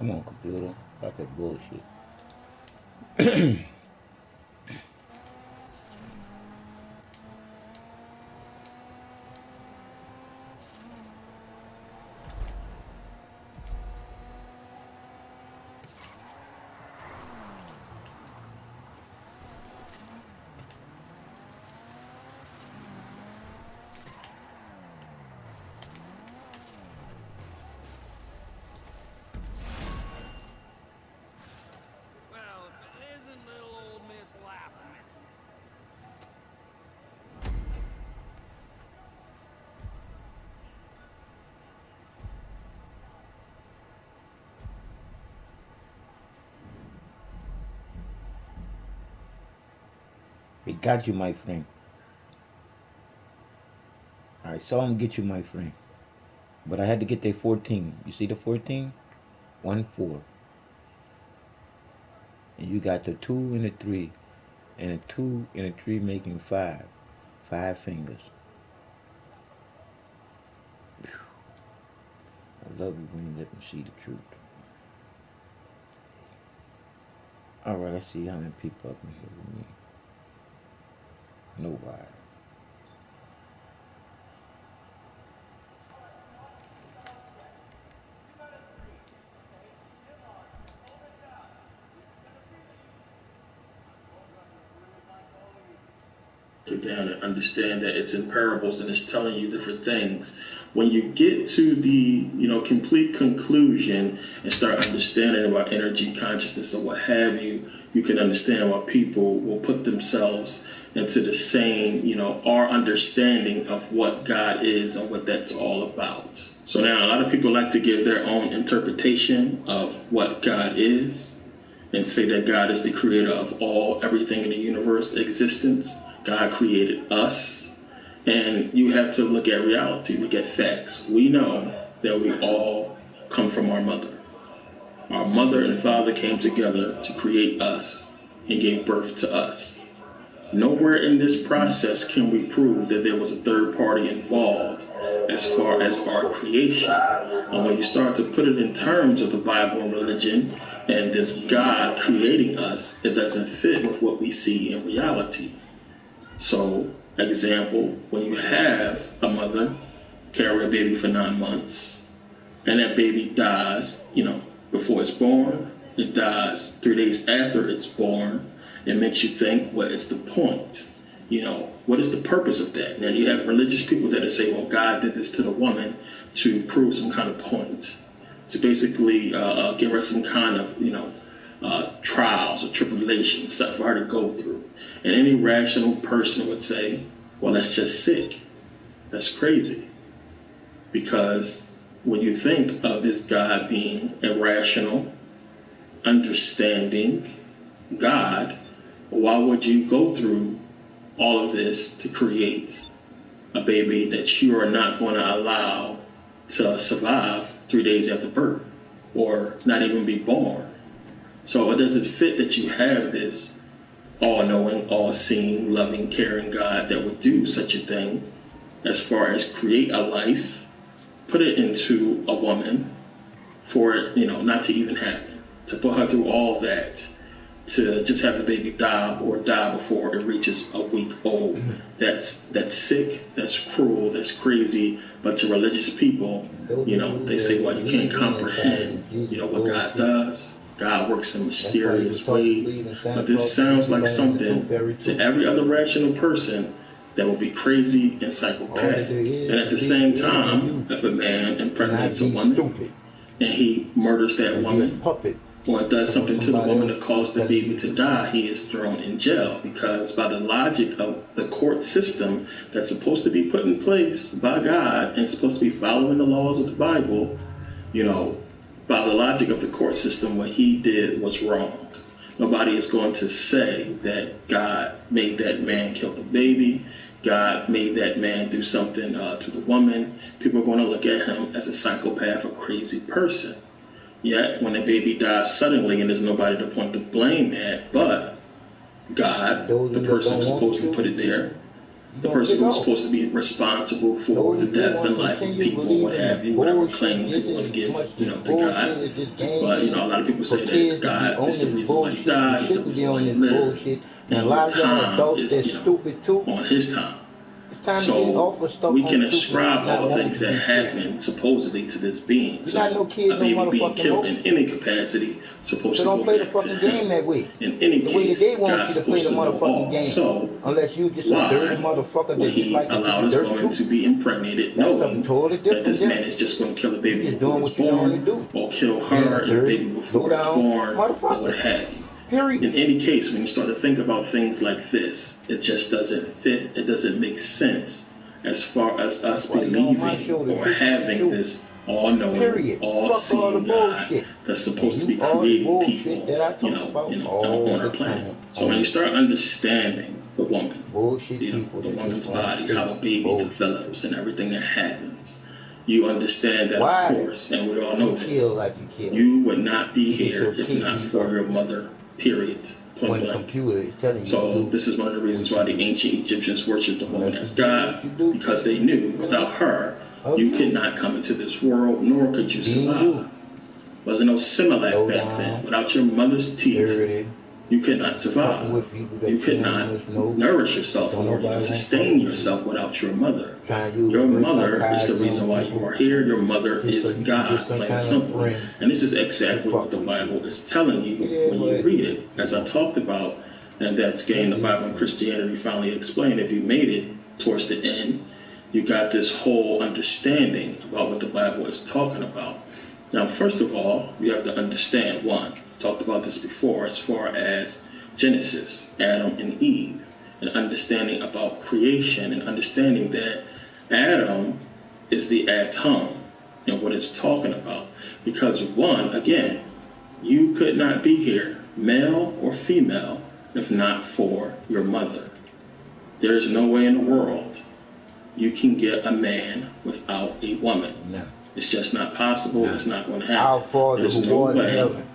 Come on, computer. Stop that bullshit. Well, isn't little old Miss laughing? They got you, my friend. I saw him get you, my friend. But I had to get that 14. You see the 14? 1 4. And you got the 2 and the 3. And a 2 and a 3 making 5. 5 fingers. I love you when you let me see the truth. Alright, let's see how many people up in here with me. Nobody. it down and understand that it's in parables and it's telling you different things. When you get to the complete conclusion and start understanding about energy, consciousness, or what have you, you can understand why people will put themselves into the same, our understanding of what God is and what that's all about. So now a lot of people like to give their own interpretation of what God is and say that God is the creator of everything in the universe, existence. God created us. And you have to look at reality, look at facts. We know that we all come from our mother. Our mother and father came together to create us and gave birth to us. Nowhere in this process can we prove that there was a third party involved as far as our creation. And when you start to put it in terms of the Bible and religion and this God creating us, it doesn't fit with what we see in reality. So, example, when you have a mother carry a baby for 9 months and that baby dies, before it's born, it dies 3 days after it's born, it makes you think, what is the point? What is the purpose of that? Now you have religious people that say, well, God did this to the woman to prove some kind of point, to basically give her some kind of, trials or tribulations, stuff for her to go through. And any rational person would say, well, that's just sick. That's crazy. Because when you think of this God being a rational, understanding God, why would you go through all of this to create a baby that you are not going to allow to survive 3 days after birth or not even be born? So it doesn't fit that you have this all-knowing, all-seeing, loving, caring God that would do such a thing as far as create a life, put it into a woman for it, not to even happen, to put her through all that, to just have the baby die or die before it reaches a week old. That's sick, that's cruel, that's crazy. But to religious people, they say, well, you can't comprehend, what God does. God works in mysterious ways. But this sounds like something to every other rational person that would be crazy and psychopathic. And at the same time, if a man impregnates a woman and he murders that woman, or does something to the woman that caused the baby to die, he is thrown in jail. Because by the logic of the court system that's supposed to be put in place by God and supposed to be following the laws of the Bible, by the logic of the court system, what he did was wrong. Nobody is going to say that God made that man kill the baby, God made that man do something to the woman. People are going to look at him as a psychopath or crazy person. Yet, when a baby dies suddenly and there's nobody to point the blame at but God, the person who's supposed to put it there, the person who's supposed to be responsible for the death and life of people, what have you, whatever claims people want to give, to God. But, a lot of people say that it's God is the reason why you died, he's the reason why you live. And your time is, on his time. So we can ascribe all the things that happen supposedly to this being. So a baby being killed in any capacity supposed to go back to him. In any case, God's supposed to know all. So why would he allow this woman to be impregnated knowing that this man is just going to kill a baby before it's born, or kill her and the baby before it's born, or what have you? In any case, when you start to think about things like this, it just doesn't fit. It doesn't make sense as far as us believing or having this all-knowing, all-seeing God that's supposed to be creating people, on our planet. So when you start understanding the woman, the woman's body, how a baby develops and everything that happens, you understand that, of course, and we all know this, you would not be here if not for your mother. Period. Point blank. So this is one of the reasons why the ancient Egyptians worshipped the woman as God, because they knew without her, you could not come into this world, nor could you survive. Wasn't no Similac back then. Without your mother's teeth, you could not survive. You could not nourish yourself or sustain yourself without your mother. Your mother is the reason why you are here. Your mother is God, plain and simple. And this is exactly what the Bible is telling you when you read it. As I talked about, And that's getting the Bible and Christianity finally explained. If you made it towards the end, you got this whole understanding about what the Bible is talking about. Now, first of all, you have to understand, one, talked about this before, as far as Genesis, Adam and Eve, and understanding about creation, and understanding that Adam is the atom and what it's talking about. Because one, again, you could not be here, male or female, if not for your mother. There is no way in the world you can get a man without a woman. No. It's just not possible. No. It's not going to happen. Our Father There's who no was in way heaven.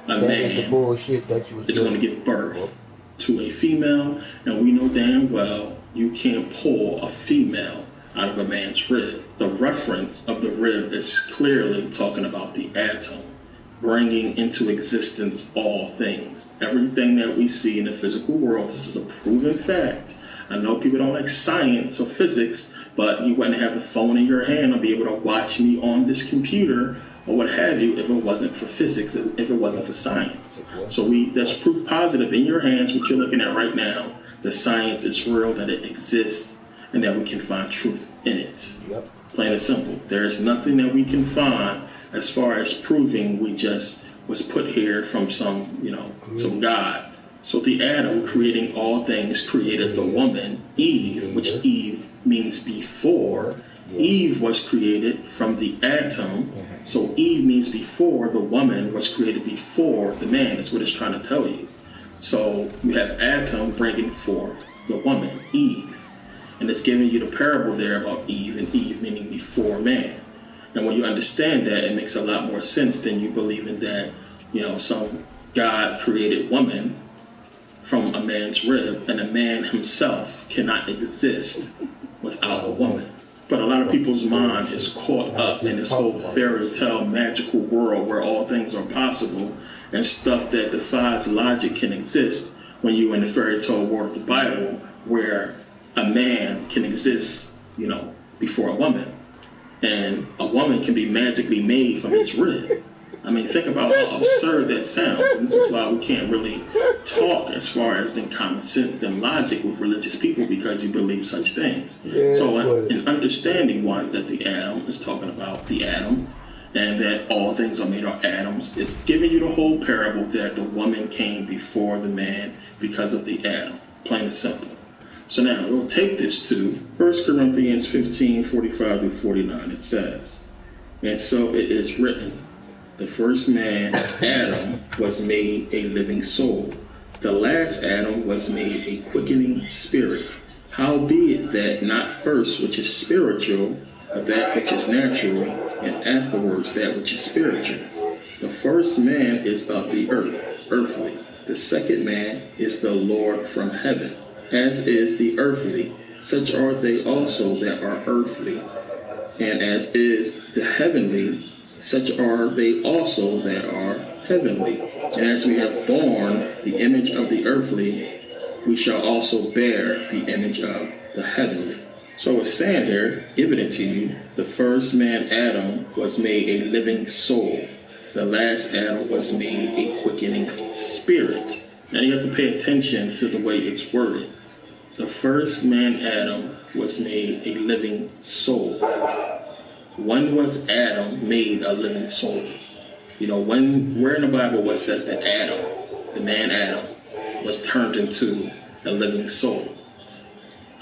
a That man is the bullshit that you was is going to give birth to a female, and we know damn well you can't pull a female out of a man's rib. The reference of the rib is clearly talking about the atom, bringing into existence all things. Everything that we see in the physical world, this is a proven fact. I know people don't like science or physics, but you wouldn't have the phone in your hand or be able to watch me on this computer or what have you if it wasn't for physics, if it wasn't for science. So that's proof positive in your hands, what you're looking at right now. The science is real, that it exists, and that we can find truth in it. Yep. Plain and simple. There is nothing that we can find as far as proving we just was put here from some God. So the Adam, creating all things, created the woman, Eve, which Eve means before. Eve was created from the atom. So Eve means before. The woman was created before the man. That's what it's trying to tell you. So you have Adam bringing forth the woman, Eve. And it's giving you the parable there about Eve, and Eve meaning before man. And when you understand that, it makes a lot more sense than you believing that, some God created woman from a man's rib, and a man himself cannot exist without a woman. But a lot of people's mind is caught up in this whole fairy tale magical world where all things are possible, and stuff that defies logic can exist when you're in the fairy tale world of the Bible, where a man can exist, before a woman, and a woman can be magically made from his rib. I mean, think about how absurd that sounds. And this is why we can't really talk as far as in common sense and logic with religious people, because you believe such things. Yeah, so in understanding one, that the atom is talking about the atom, and that all things are made of atoms, it's giving you the whole parable that the woman came before the man because of the atom. Plain and simple. So now we'll take this to 1 Corinthians 15:45 through 49. It says, "And so it is written, the first man, Adam, was made a living soul. The last Adam was made a quickening spirit. Howbeit that not first which is spiritual, but that which is natural, and afterwards that which is spiritual. The first man is of the earth, earthly. The second man is the Lord from heaven. As is the earthly, such are they also that are earthly. And as is the heavenly, such are they also that are heavenly. And as we have borne the image of the earthly, we shall also bear the image of the heavenly." So it's saying here, giving it to you, the first man, Adam, was made a living soul. The last Adam was made a quickening spirit. Now you have to pay attention to the way it's worded. The first man, Adam, was made a living soul. When was Adam made a living soul? Where in the Bible it says that Adam, the man Adam, was turned into a living soul?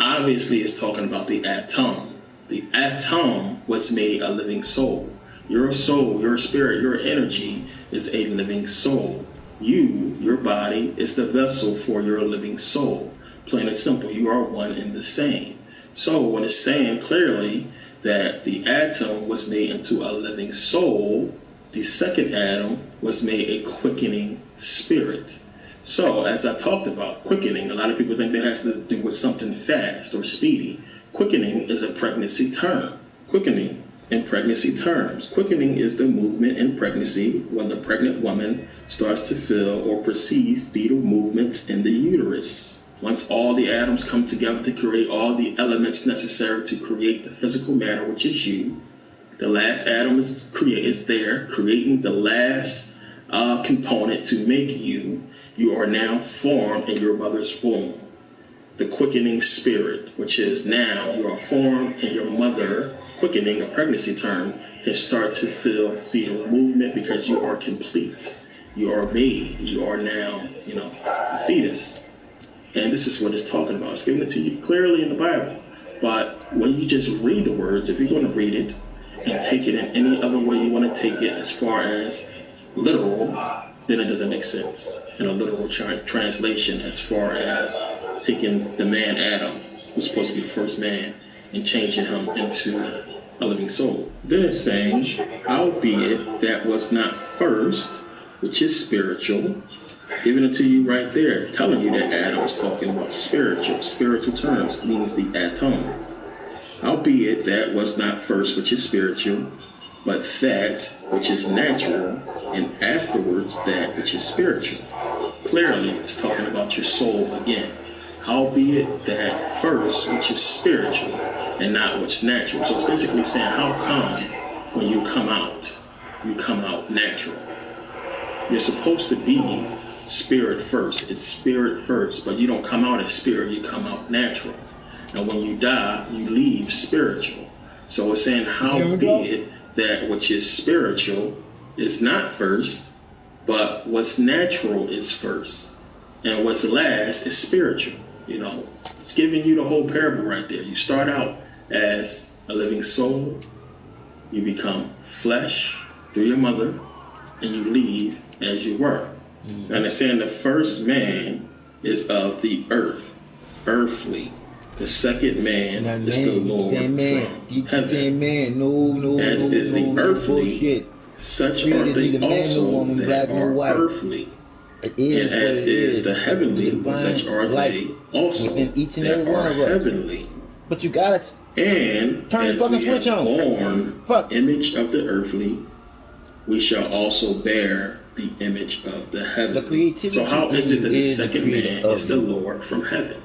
Obviously, it's talking about the atom. The atom was made a living soul. Your soul, your spirit, your energy is a living soul. Your body, is the vessel for your living soul. Plain and simple, you are one and the same. So when it's saying clearly that the atom was made into a living soul, the second Adam was made a quickening spirit. So as I talked about quickening, a lot of people think that has to do with something fast or speedy. Quickening is a pregnancy term. Quickening in pregnancy terms. Quickening is the movement in pregnancy when the pregnant woman starts to feel or perceive fetal movements in the uterus. Once all the atoms come together to create all the elements necessary to create the physical matter, which is you, the last atom is there, creating the last component to make you. You are now formed in your mother's womb. The quickening spirit, which is now you are formed in your mother, quickening, a pregnancy term, can start to feel fetal movement because you are complete. You are made. You are now, a fetus. And this is what it's talking about. It's giving it to you clearly in the Bible. But when you just read the words, if you're going to read it and take it in any other way you want to take it as far as literal, then it doesn't make sense. In a literal translation, as far as taking the man Adam, who's supposed to be the first man, and changing him into a living soul. Then it's saying, howbeit that was not first, which is spiritual, giving it to you right there. It's telling you that Adam was talking about spiritual terms, means the atom. Howbeit that was not first, which is spiritual, but that which is natural, and afterwards that which is spiritual. Clearly, it's talking about your soul again. Howbeit that first, which is spiritual, and not what's natural. So it's basically saying, how come when you come out natural? You're supposed to be spirit first. It's spirit first, but you don't come out as spirit, you come out natural. And when you die, you leave spiritual. So it's saying, howbeit that which is spiritual is not first, but what's natural is first. And what's last is spiritual. It's giving you the whole parable right there. You start out as a living soul, you become flesh through your mother, and you leave as you were. And it's saying the first man is of the earth, earthly. The second man is the Lord from heaven. No, as is the earthly, such are they also that are earthly. And as is the heavenly, such are they also that are heavenly. But you gotta and turn the fucking switch on. Born image of the earthly, we shall also bear the image of the heavenly. So how is it that the second man is the Lord from heaven?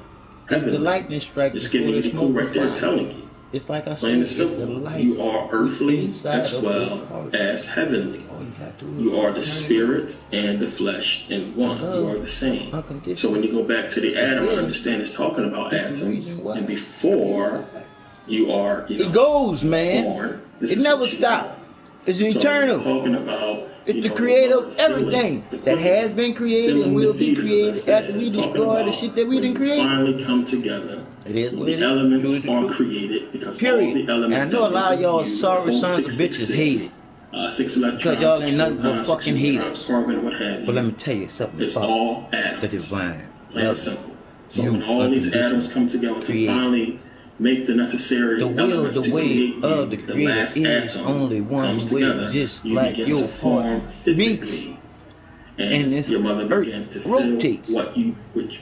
The lightning strike. It's giving you the clue right there, telling you. It's like I said, plain and simple. You are earthly as well as heavenly. You are the spirit and the flesh in one. You are the same. So when you go back to the Adam, I understand it's talking about atoms. And before you are, it goes, man. Born, it never stops. It's eternal. Talking about, it's the creator of everything that has been created and will be created after we destroy the shit that we didn't create. Finally come together. It is what the elements are created because period. All the elements. And I know a lot of y'all sorry sons of bitches hate it. 6 electrons. Because y'all ain't nothing but fucking haters. Carbon, what have you. But let me tell you something. It's all atoms. The divine. Plain and simple. So when all these atoms come together to finally make the necessary elements to create of the creator last is atom only one comes way, together, just you like begin your to form physically. beats. And your mother begins to rotates. feel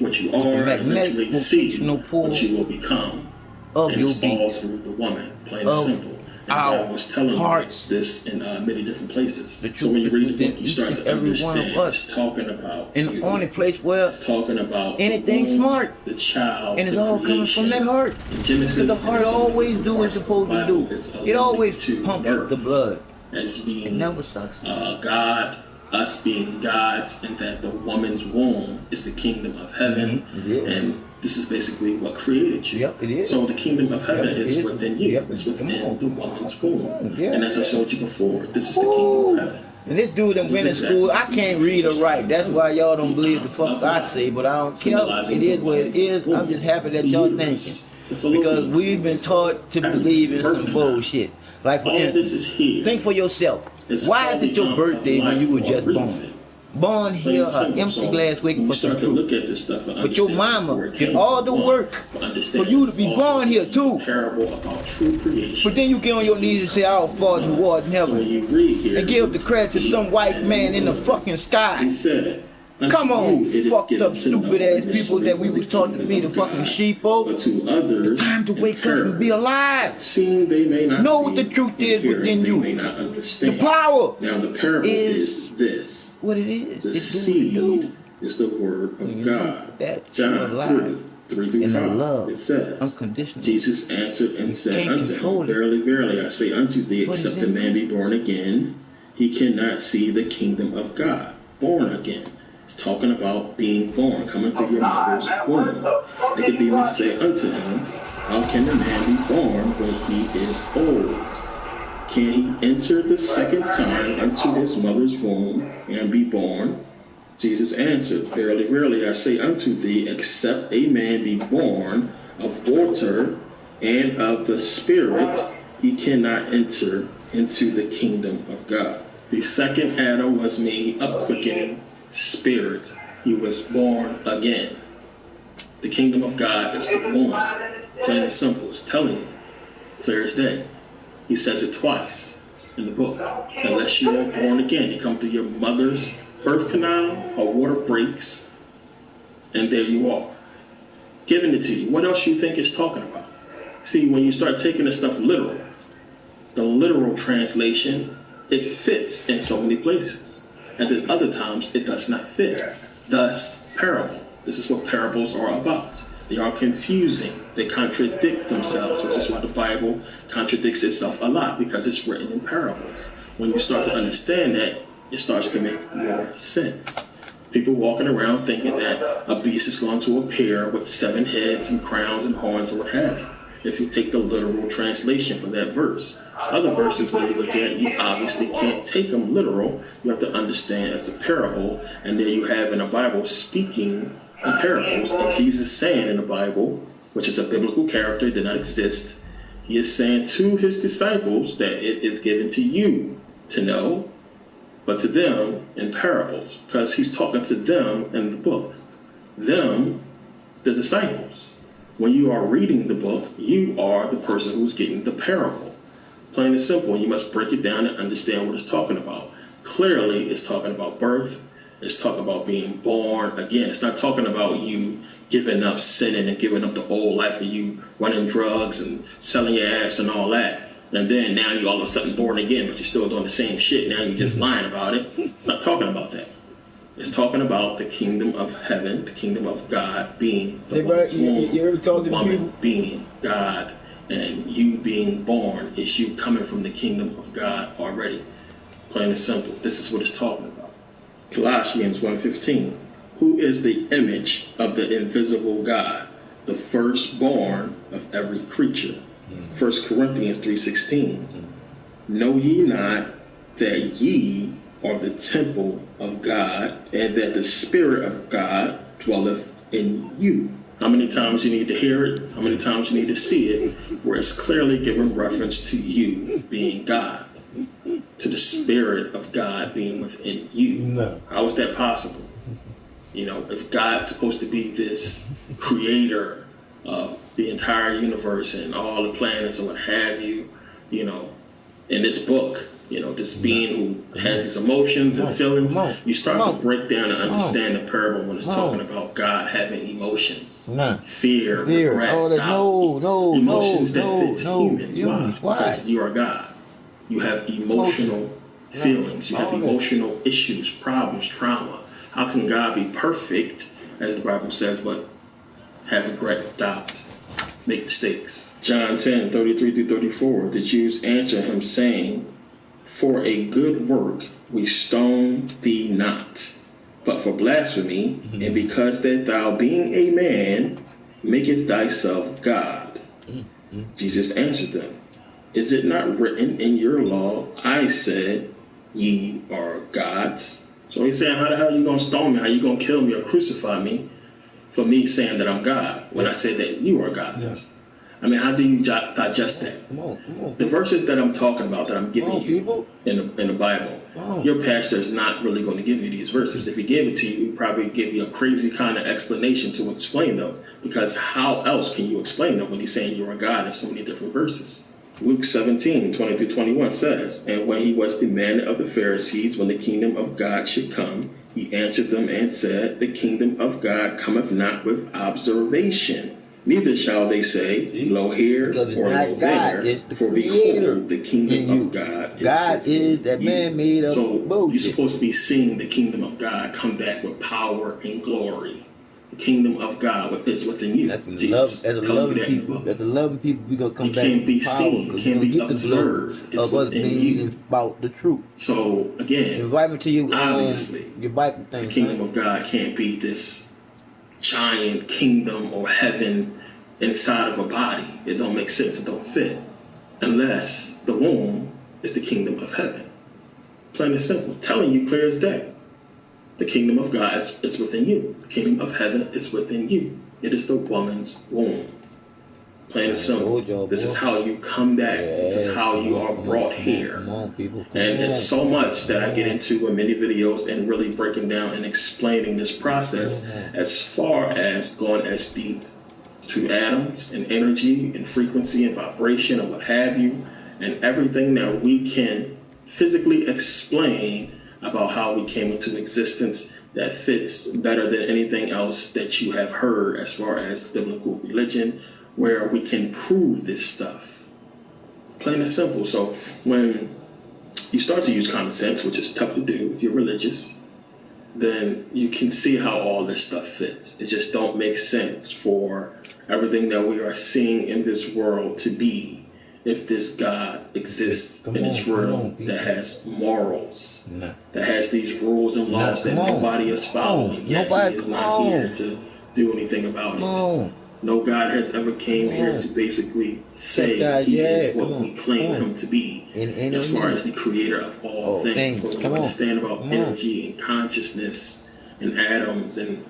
what you are, and eventually see what you will become. And it's all through the woman, plain and simple. And God was telling you this in many different places. So when you read the book, you start to understand it's talking about in the only place where it's talking about anything smart, the child, and it's all coming from that heart. Because the heart always do what it's supposed to do. It always pumps the blood. As being it never sucks. God, us being gods, and that the woman's womb is the kingdom of heaven, and this is basically what created you. Yep, it is. So the kingdom of heaven is within you. It's within the woman's womb. And as I showed you before, this is the kingdom of heaven. And this dude that went in school, I can't read or write. That's why y'all don't believe the fuck I say, but I don't care. It is what it is. I'm just happy that y'all thinking. Because we've been taught to believe in some bullshit. Like for instance, think for yourself. Why is it your birthday when you were just born? Born here, an empty glass waiting for some truth. But your mama did all the work for you to be born here too. But then you get on your knees and say, "Our Father who art in heaven," and give the credit to some white man in the fucking sky. Come on, fucked up, stupid ass people that we was taught to be the fucking sheepo. It's time to wake up and be alive. Know what the truth is within you. The power is this. What it is. The seed is the word of God. John 3:3-5. It says, unconditional. Jesus answered and said unto him, Verily, verily, I say unto thee, except a man be born again, he cannot see the kingdom of God. Born again. It's talking about being born, coming through your mother's womb. Nicodemus said unto him, how can a man be born when he is old? Can he enter the second time into his mother's womb and be born? Jesus answered, verily, verily, I say unto thee, except a man be born of water and of the Spirit, he cannot enter into the kingdom of God. The second Adam was made a quickening spirit. He was born again. The kingdom of God is the born. Plain and simple. It's telling you. Clear as day. He says it twice in the book. Unless you are born again, you come through your mother's birth canal, or water breaks, and there you are. Giving it to you. What else you think it's talking about? See, when you start taking this stuff literal, the literal translation, it fits in so many places. And then other times, it does not fit. Thus, parable. This is what parables are about. They are confusing. They contradict themselves, which is why the Bible contradicts itself a lot, because it's written in parables. When you start to understand that, it starts to make more sense. People walking around thinking that a beast is going to appear with 7 heads and crowns and horns or what have you. If you take the literal translation from that verse. Other verses, when you look at, you obviously can't take them literal. You have to understand it's a parable, and there you have in the Bible speaking in parables, and Jesus saying in the Bible, which is a biblical character, did not exist, he is saying to his disciples that it is given to you to know, but to them in parables, because he's talking to them in the book. Them, the disciples. When you are reading the book, you are the person who's getting the parable. Plain and simple, you must break it down and understand what it's talking about. Clearly, it's talking about birth. It's talking about being born again. It's not talking about you giving up sinning and giving up the old life of you running drugs and selling your ass and all that. And then now you all of a sudden born again, but you're still doing the same shit. Now you're just lying about it. It's not talking about that. It's talking about the kingdom of heaven, the kingdom of God being the you ever talk to woman people? being God, and you being born is you coming from the kingdom of God already. Plain and simple. This is what it's talking about. Colossians 1:15. Who is the image of the invisible God, the firstborn of every creature? 1 Corinthians 3:16. Know ye not that ye are the temple of God, and that the Spirit of God dwelleth in you? How many times you need to hear it? How many times you need to see it? Where it's clearly giving reference to you being God, to the Spirit of God being within you. No. How is that possible? You know, if God's supposed to be this creator of the entire universe and all the planets and what have you, you know, in this book, you know, this being who has these emotions and feelings, you start to break down and understand the parable when it's talking about God having emotions, fear, regret, doubt, emotions that fit humans. Why? Because you are God. You have emotional feelings. You have emotional issues, problems, trauma. How can God be perfect, as the Bible says, but have regret, doubt, make mistakes? John 10:33-34. The Jews answered him, saying, for a good work we stone thee not, but for blasphemy, and because that thou being a man maketh thyself God. Jesus answered them, is it not written in your law, I said, ye are gods? So he's saying, how the hell are you going to stone me? How you going to kill me or crucify me for me saying that I'm God when I said that you are gods? Yeah. I mean, how do you digest that? Come on. The verses that I'm talking about, that I'm giving you in the Bible, your pastor is not really going to give you these verses. If he gave it to you, he'd probably give you a crazy kind of explanation to explain them. Because how else can you explain them when he's saying you're a God in so many different verses? Luke 17:20-21 says, and when he was demanded of the Pharisees when the kingdom of God should come, he answered them and said, the kingdom of God cometh not with observation. Neither shall they say, lo here or lo there, for behold, the kingdom of God is God is that man made up. So you're supposed to be seeing the kingdom of God come back with power and glory. The kingdom of God is within you. That's Jesus as a telling you loving that in the people. book. As a loving people, we gonna come It back can't be with power seen, because can't we be gonna get the glory observed. It's of us within being you. about the truth. So again, Invite me to your obviously, your Bible the thing. kingdom of God can't be this giant kingdom or heaven inside of a body. It don't make sense. It don't fit. Unless the womb is the kingdom of heaven. Plain and simple. Telling you clear as day. The kingdom of God is within you. The kingdom of heaven is within you. It is the woman's womb. Plain and simple. This is how you come back. This is how you are brought here. Come on, people. And there's so much that I get into in many videos and really breaking down and explaining this process as far as going as deep to atoms and energy and frequency and vibration and what have you, and everything that we can physically explain about how we came into existence that fits better than anything else that you have heard as far as biblical religion, where we can prove this stuff. Plain and simple. So when you start to use common sense, which is tough to do if you're religious, then you can see how all this stuff fits. It just don't make sense for everything that we are seeing in this world to be if this God exists in this world that has morals, that has these rules and laws that nobody is following, yet he is not here to do anything about it. No God has ever came here to basically say he is what we claim him to be as far as the creator of all things. But when you understand about energy and consciousness and atoms and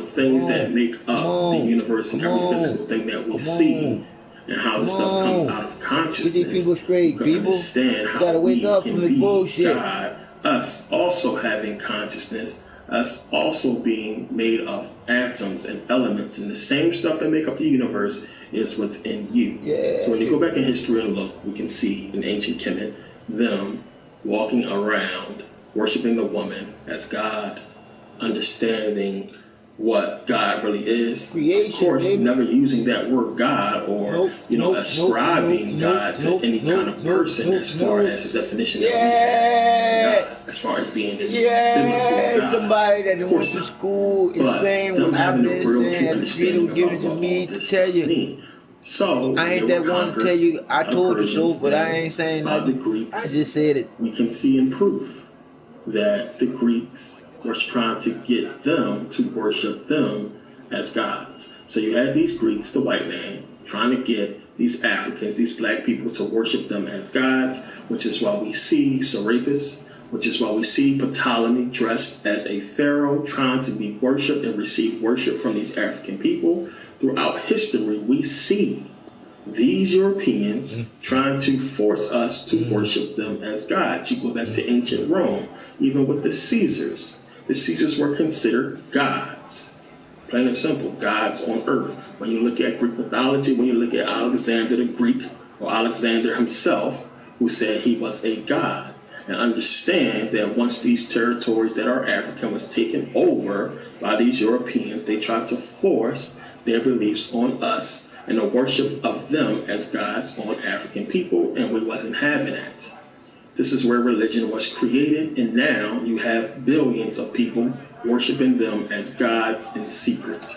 things that make up the universe and every physical thing that we see and how this stuff comes out of consciousness, people straight, you can understand how we can be God, us also having consciousness, us also being made of atoms and elements, and the same stuff that make up the universe is within you. So when you go back in history and look, we can see in ancient Kemet them walking around worshiping the woman as God, understanding what God really is. Creation, of course, baby. Never using that word God or ascribing God to any kind of person as far as the definition that we have, as far as being this biblical God. Somebody that went to school is saying what I'm saying, Peter was giving it to me to tell you. So I ain't that one to tell you I told you so, but I ain't saying nothing. I just said it. We can see in proof that the Greeks was trying to get them to worship them as gods. So you had these Greeks, the white man, trying to get these Africans, these black people to worship them as gods, which is why we see Serapis, which is why we see Ptolemy dressed as a pharaoh trying to be worshipped and receive worship from these African people. Throughout history, we see these Europeans trying to force us to worship them as gods. You go back to ancient Rome, even with the Caesars. The Caesars were considered gods. Plain and simple, gods on earth. When you look at Greek mythology, when you look at Alexander the Greek, or Alexander himself, who said he was a god, and understand that once these territories that are African was taken over by these Europeans, they tried to force their beliefs on us and the worship of them as gods on African people, and we wasn't having that. This is where religion was created, and now you have billions of people worshiping them as gods in secret.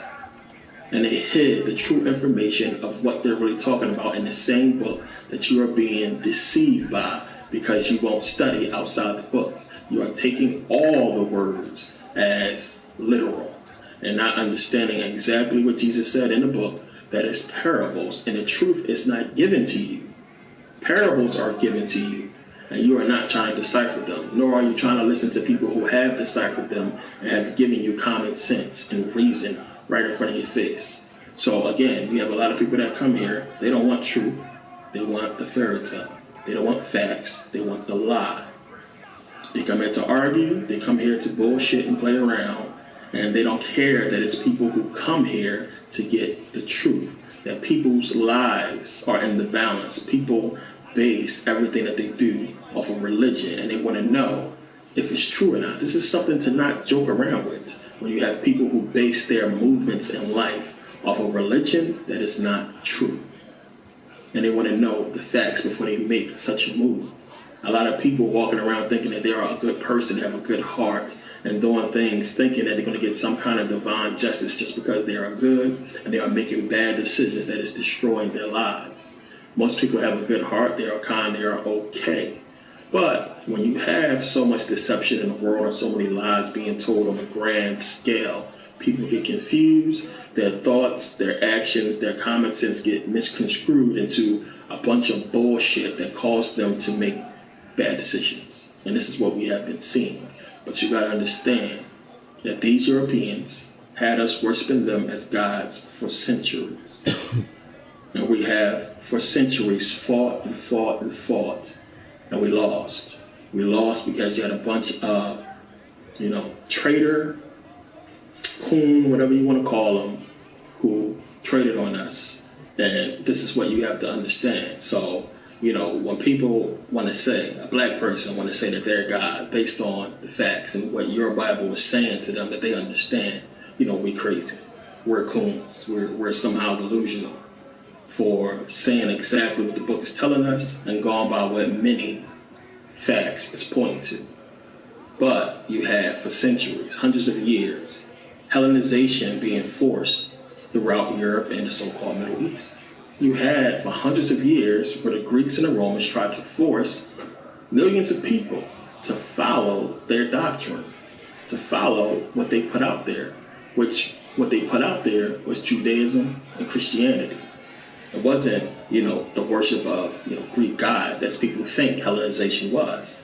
And they hid the true information of what they're really talking about in the same book that you are being deceived by because you won't study outside the book. You are taking all the words as literal and not understanding exactly what Jesus said in the book, that is parables, and the truth is not given to you. Parables are given to you, and you are not trying to decipher them, nor are you trying to listen to people who have deciphered them and have given you common sense and reason right in front of your face. So again, we have a lot of people that come here, they don't want truth, they want the fairy tale. They don't want facts, they want the lie. They come here to argue, they come here to bullshit and play around, and they don't care that it's people who come here to get the truth, that people's lives are in the balance. People base everything that they do off of religion, and they want to know if it's true or not. This is something to not joke around with. When you have people who base their movements in life off of religion that is not true, and they want to know the facts before they make such a move. A lot of people walking around thinking that they are a good person, have a good heart, and doing things thinking that they're going to get some kind of divine justice just because they are good and they are making bad decisions that is destroying their lives. Most people have a good heart, they are kind, they are okay. But when you have so much deception in the world and so many lies being told on a grand scale, people get confused, their thoughts, their actions, their common sense get misconstrued into a bunch of bullshit that causes them to make bad decisions. And this is what we have been seeing. But you got to understand that these Europeans had us worshiping them as gods for centuries. And we have for centuries fought and fought and fought, and we lost. We lost because you had a bunch of, traitor, coon, whatever you want to call them, who traded on us. And this is what you have to understand. So, when people want to say, a black person want to say that they're God based on the facts and what your Bible was saying to them that they understand, we crazy. We're coons. We're somehow delusional for saying exactly what the book is telling us and going by what many facts is pointing to. But you had for centuries, hundreds of years, Hellenization being forced throughout Europe and the so-called Middle East. You had for hundreds of years where the Greeks and the Romans tried to force millions of people to follow their doctrine, to follow what they put out there, which what they put out there was Judaism and Christianity. It wasn't, the worship of, Greek gods, as people think Hellenization was.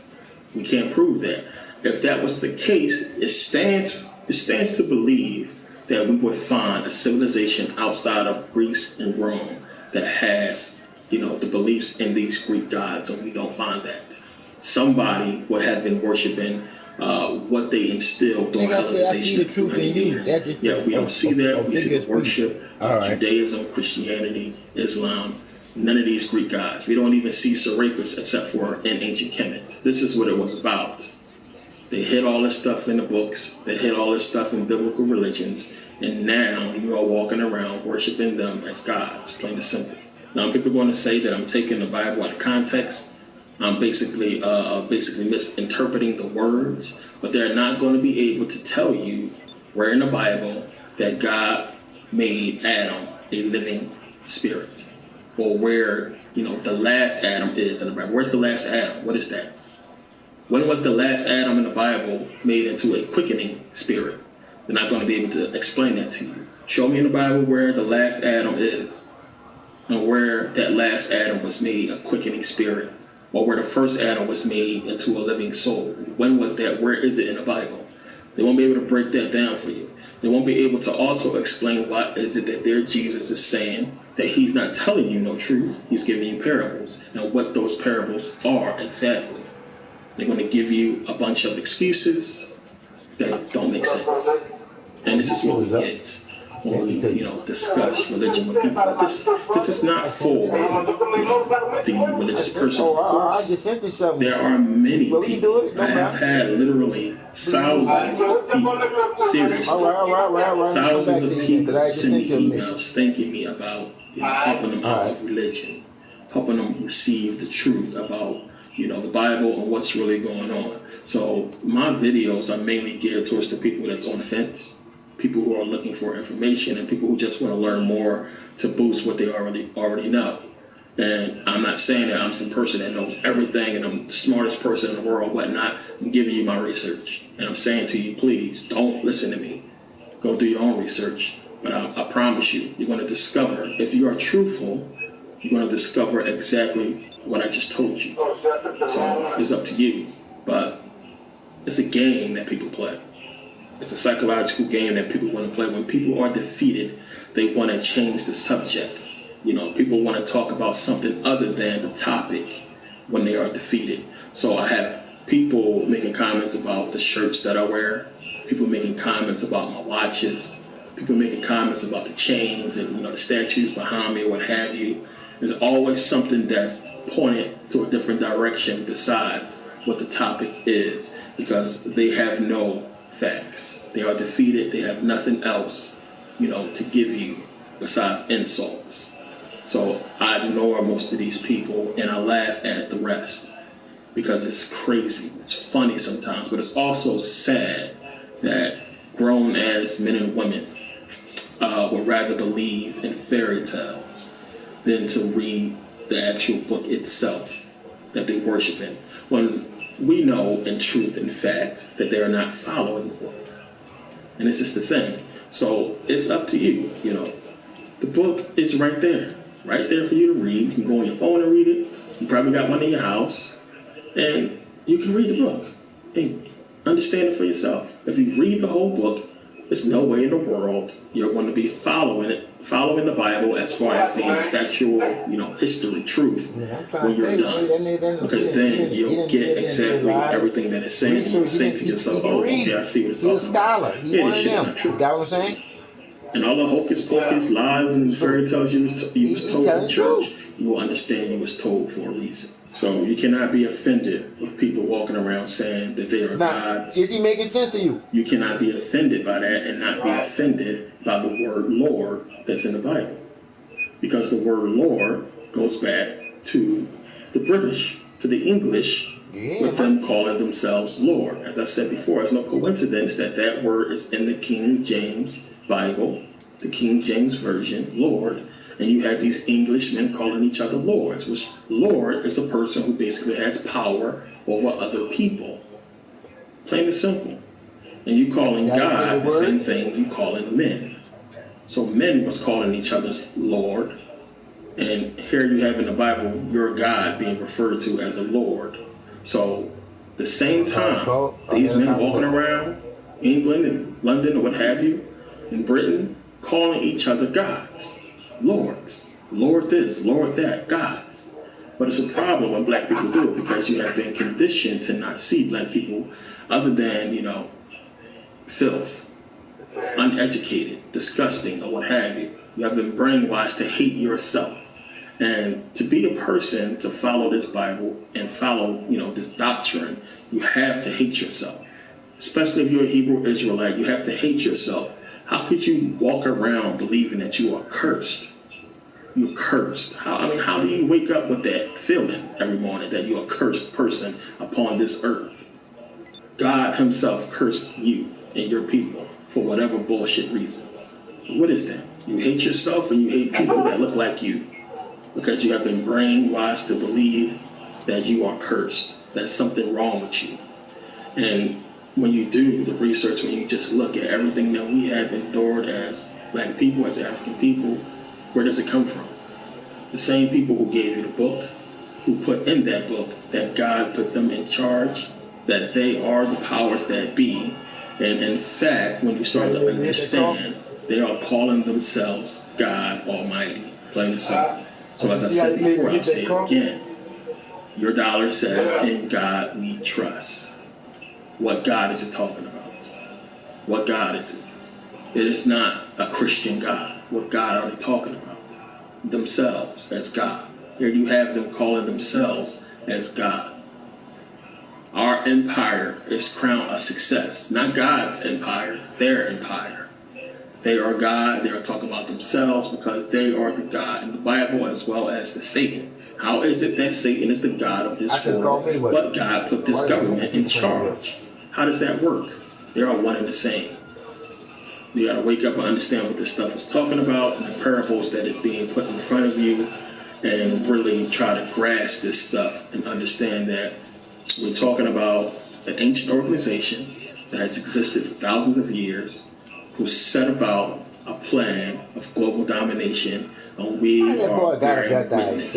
We can't prove that. If that was the case, it stands to believe that we would find a civilization outside of Greece and Rome that has, the beliefs in these Greek gods, and we don't find that. Somebody would have been worshiping what they instilled on Hellenization for 100 years. Yeah, we don't see that. We see the worship of Judaism, Christianity, Islam, none of these Greek gods. We don't even see Serapis except for in ancient Kemet. This is what it was about. They hid all this stuff in the books. They hid all this stuff in biblical religions. And now you are walking around worshiping them as gods, plain and simple. Now people are going to say that I'm taking the Bible out of context. I'm basically misinterpreting the words, but they're not going to be able to tell you where in the Bible that God made Adam a living spirit, or where the last Adam is in the Bible. Where's the last Adam? What is that? When was the last Adam in the Bible made into a quickening spirit? They're not going to be able to explain that to you. Show me in the Bible where the last Adam is, and where that last Adam was made a quickening spirit, or where the first Adam was made into a living soul. When was that? Where is it in the Bible? They won't be able to break that down for you. They won't be able to also explain why is it that their Jesus is saying that he's not telling you no truth. He's giving you parables, and what those parables are exactly. They're going to give you a bunch of excuses that don't make sense. And this is what we get when we, discuss religion with people. This is not for the religious person, of course. There are many people. I have had literally thousands of people, seriously, thousands of people send me emails thanking me about helping them out with religion, helping them receive the truth about the Bible and what's really going on. So my videos are mainly geared towards the people that's on the fence, people who are looking for information, and people who just want to learn more to boost what they already know. And I'm not saying that I'm some person that knows everything and I'm the smartest person in the world, whatnot. I'm giving you my research. And I'm saying to you, please don't listen to me. Go do your own research. But I promise you, you're going to discover, if you are truthful, you're going to discover exactly what I just told you. So it's up to you. But it's a game that people play. It's a psychological game that people want to play. When people are defeated, they want to change the subject. People want to talk about something other than the topic when they are defeated. So I have people making comments about the shirts that I wear, people making comments about my watches, people making comments about the chains and the statues behind me or what have you. There's always something that's pointed to a different direction besides what the topic is, because they have no facts. They are defeated. They have nothing else, to give you besides insults. So I ignore most of these people and I laugh at the rest, because it's crazy. It's funny sometimes, but it's also sad that grown as men and women would rather believe in fairy tales than to read the actual book itself that they worship in. When we know in truth and fact that they are not following the book. And it's just the thing. So it's up to you. You know, the book is right there for you to read. You can go on your phone and read it. You probably got one in your house, and you can read the book and understand it for yourself. If you read the whole book, there's no way in the world you're going to be following the Bible as far as being factual, history, truth, when you're done. Because then you'll get exactly everything that it's saying, and you'll say to yourself, oh, okay, I see what it's talking about. Yeah, this shit's not true. You got what I'm saying? And all the hocus pocus, lies, and fairy tales you was told in church, you will understand you was told for a reason. So you cannot be offended with people walking around saying that they are gods. Is he making sense to you? You cannot be offended by that and not be offended by the word Lord that's in the Bible. Because the word Lord goes back to the British, to the English, with them calling themselves Lord. As I said before, it's no coincidence that word is in the King James Bible, the King James Version, Lord. And you have these Englishmen calling each other lords, which Lord is the person who basically has power over other people. Plain and simple. And you calling God the same thing you calling men. So men was calling each other's Lord. And here you have in the Bible your God being referred to as a Lord. So the same time, these men walking around England and London or what have you, in Britain, calling each other gods. Lords, Lord this, Lord that, gods. But it's a problem when black people do it because you have been conditioned to not see black people other than, filth, uneducated, disgusting, or what have you. You have been brainwashed to hate yourself. And to be a person to follow this Bible and follow, this doctrine, you have to hate yourself. Especially if you're a Hebrew Israelite, you have to hate yourself. How could you walk around believing that you are cursed? You're cursed. How do you wake up with that feeling every morning that you're a cursed person upon this earth? God himself cursed you and your people for whatever bullshit reason. What is that? You hate yourself and you hate people that look like you because you have been brainwashed to believe that you are cursed. There's something wrong with you. And when you do the research, when you just look at everything that we have endured as black people, as African people, where does it come from? The same people who gave you the book, who put in that book that God put them in charge, that they are the powers that be. And in fact, when you start to understand, they are calling themselves God Almighty, plain and simple. So as I said before, I'll say it again. Your dollar says, in God we trust. What God is it talking about? What God is it? It is not a Christian God. What God are they talking about? Themselves as God. Here you have them calling themselves as God. Our empire is crowned a success. Not God's empire, their empire. They are God. They are talking about themselves because they are the God in the Bible as well as the Satan. How is it that Satan is the God of this world, but God put this government in charge? How does that work? They're all one and the same. You got to wake up and understand what this stuff is talking about and the parables that is being put in front of you and really try to grasp this stuff and understand that we're talking about an ancient organization that has existed for thousands of years who set about a plan of global domination, and we are bearing witness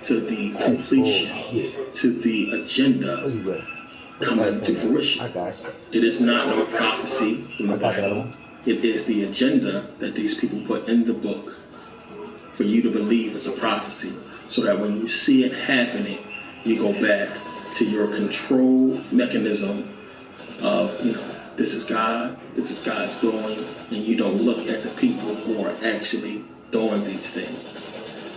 to the completion, to the agenda coming to fruition. It is not no prophecy from the Bible. It is the agenda that these people put in the book for you to believe is a prophecy, so that when you see it happening, you go back to your control mechanism of, this is God's doing, and you don't look at the people who are actually doing these things.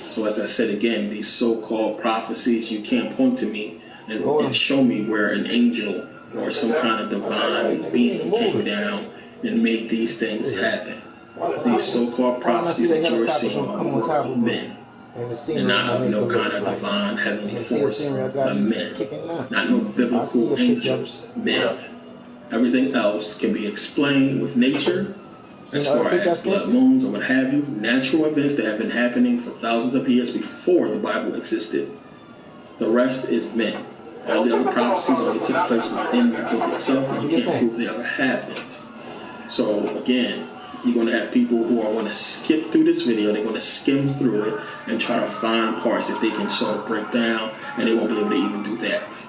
So as I said again, these so-called prophecies, you can't point to me and show me where an angel or some kind of divine being came down and made these things happen. These so-called prophecies that you are seeing are men. And the and scenery not gonna of make no it kind look of like. divine heavenly You see the force, scenery I got but men. kicking now? Not no I see biblical a picture. angels, men. Everything else can be explained with nature, as You know, far the picture I as sent blood you? moons or what have you, natural events that have been happening for thousands of years before the Bible existed. The rest is men. All the other prophecies only took place within the book itself, and you can't prove they ever happened. So again, you're going to have people who are going to skip through this video. They're going to skim through it and try to find parts that they can sort of break down, and they won't be able to even do that.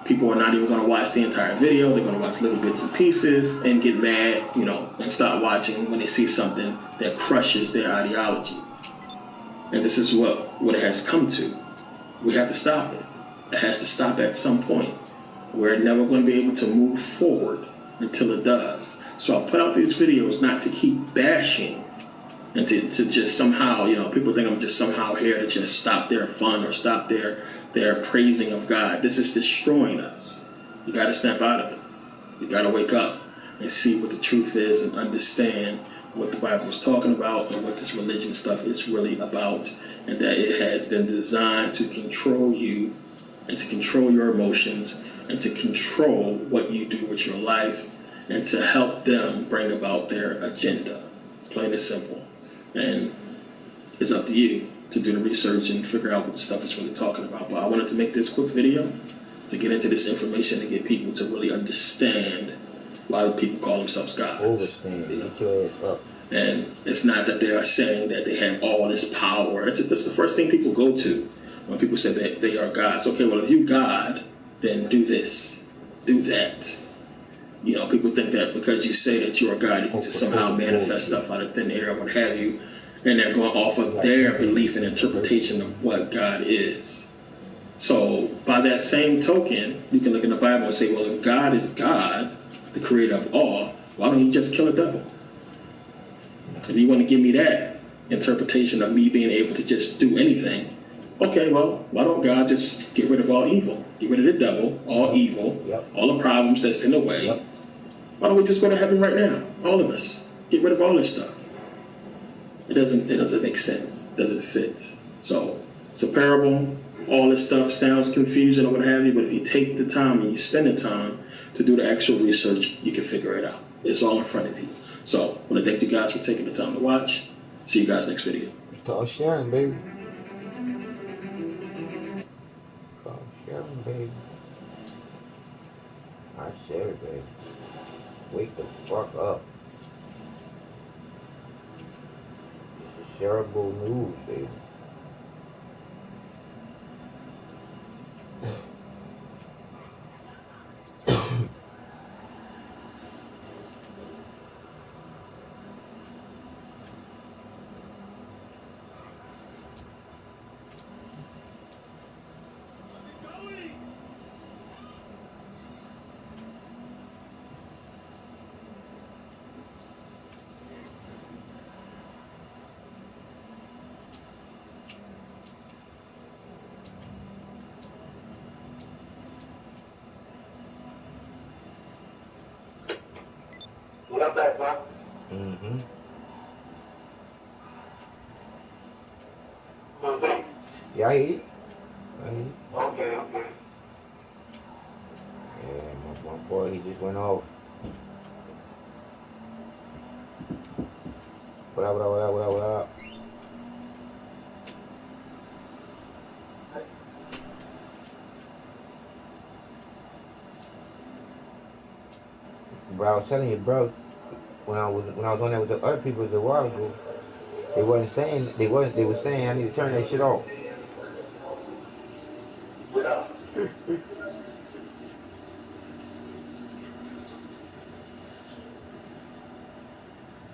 People are not even going to watch the entire video. They're going to watch little bits and pieces and get mad, and stop watching when they see something that crushes their ideology. And this is what it has come to. We have to stop it. It has to stop at some point. We're never going to be able to move forward until it does. So I put out these videos not to keep bashing and to just somehow, people think I'm just somehow here to just stop their fun or stop their praising of God. This is destroying us. You got to snap out of it. You got to wake up and see what the truth is and understand what the Bible is talking about and what this religion stuff is really about, and that it has been designed to control you and to control your emotions and to control what you do with your life and to help them bring about their agenda. Plain and simple. And it's up to you to do the research and figure out what the stuff is really talking about. But I wanted to make this quick video to get into this information and get people to really understand why people call themselves gods. Overstand. Get your ass up. And it's not that they are saying that they have all this power. That's the first thing people go to when people say that they are gods. Okay, well, if you God, then do this, do that. People think that because you say that you are God, you can just somehow manifest stuff out of thin air or what have you, and they're going off of their belief and interpretation of what God is. So by that same token, you can look in the Bible and say, well, if God is God, the creator of all, why don't he just kill a devil? If you want to give me that interpretation of me being able to just do anything, okay, well, why don't God just get rid of all evil? Get rid of the devil, all evil, all the problems that's in the way. Why don't we just go to heaven right now? All of us. Get rid of all this stuff. It doesn't make sense. It doesn't fit. So it's a parable. All this stuff sounds confusing or what have you, but if you take the time and you spend the time to do the actual research, you can figure it out. It's all in front of you. So I want to thank you guys for taking the time to watch. See you guys next video. Call Sharon, baby. Call Sharon, baby. I share it, baby. Wake the fuck up. It's a shareable news, baby. What's that, son? Mm-hmm. Okay. Yeah, I eat. Okay. Yeah, my boy, he just went off. What up? But I was telling you, bro, when I was on there with the other people a while ago, they were saying I need to turn that shit off. Yeah.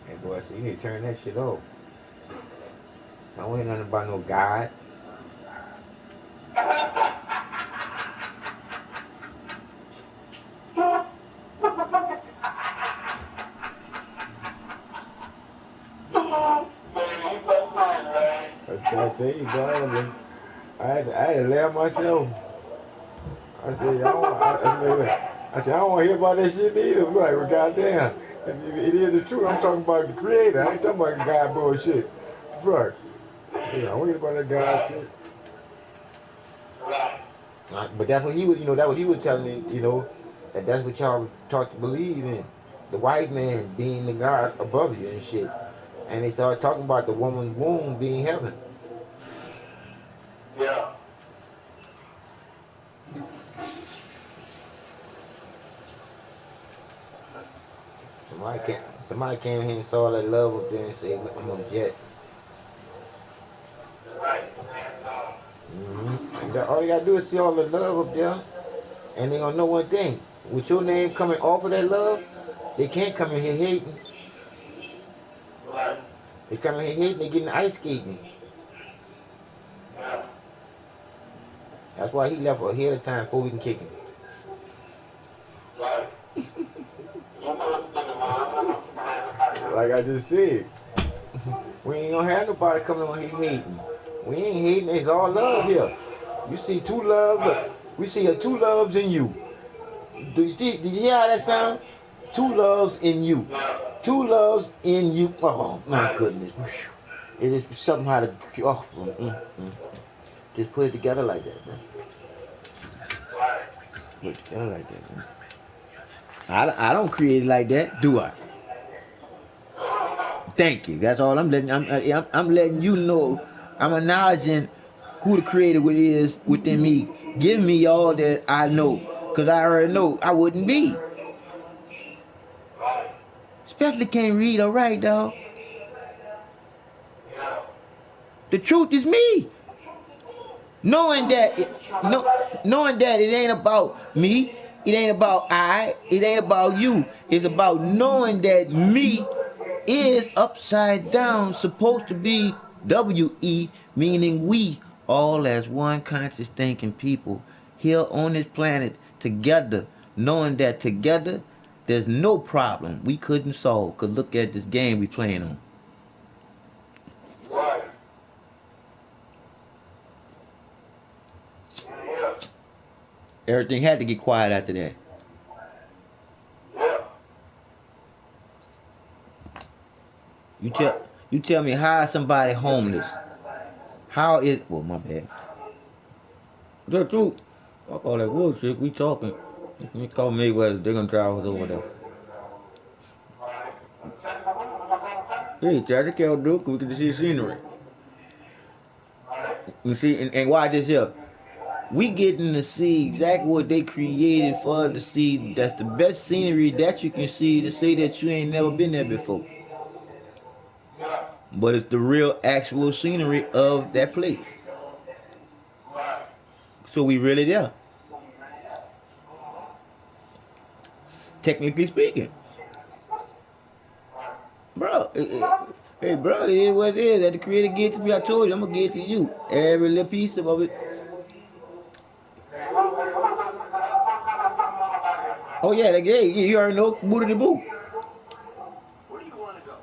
And boy, I said, you need to turn that shit off. I don't hear nothing about no God. I tell you, dog, I had to laugh myself. I said, I don't want to hear about that shit either. I'm like, well, goddamn, it is the truth. I'm talking about the creator. I ain't talking about God bullshit. Fuck. Yeah, I don't hear about that God shit. Right. But that's what he was, that what he was telling me, that's what y'all were taught to believe in. The white man being the God above you and shit. And they started talking about the woman's womb being heaven. Yeah. Somebody came here and saw that love up there and said, I'm on jet. Right. All you gotta do is see all the love up there, and they gonna know one thing. With your name coming off of that love, they can't come in here hating. Right. They come in here hating, they getting ice skating. Yeah. That's why he left ahead of time before we can kick him. Right. Like I just said, we ain't gonna have nobody coming on here hating. We ain't hating, it's all love here. You see two loves, look, we see two loves in you. Did you hear how that sound? Two loves in you. Two loves in you. Oh my goodness. It is something how to just put it together like that, bro. Put it together like that, man. I don't create it like that, do I? Thank you. That's all I'm letting. I'm letting you know. I'm acknowledging who the creator is within me. Give me all that I know, cause I already know I wouldn't be. Especially can't read or write, dog. The truth is me. Knowing that it ain't about me, it ain't about it ain't about you. It's about knowing that me is upside down, supposed to be WE, meaning we all as one conscious thinking people here on this planet together, knowing that together there's no problem we couldn't solve. Cause look at this game we playing on. Right. Yeah. Everything had to get quiet after that. Yeah. You tell me how is somebody homeless? How is my bad. The truth. Fuck all that bullshit. We talking. We call Mayweather. They're gonna drive us over there. Hey, Charlie Cal Duke. We can see scenery. You see, and why this here? We getting to see exactly what they created for us to see. That's the best scenery that you can see to say that you ain't never been there before. But it's the real actual scenery of that place. So we really there. Technically speaking. Bro, hey bro, it is what it is. That the creator gave to me, I told you, I'm gonna give it to you. Every little piece of it. Oh yeah, you already know, boot of the boot. Where do you want to go?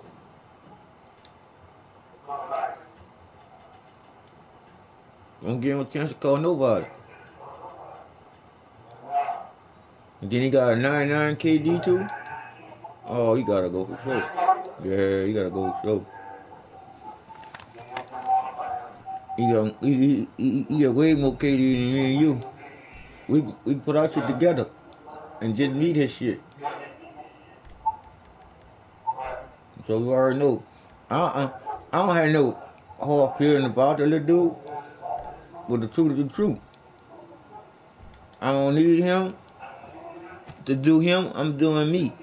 Don't give him a chance to call nobody. And then he got a 99 KD too. Oh, he gotta go for sure. Yeah, he gotta go for sure. He got way more KD than me and you. We put our shit together and just meet his shit. So we already know. I don't have no hard feeling about the little dude. But the truth is the truth. I don't need him to do him. I'm doing me.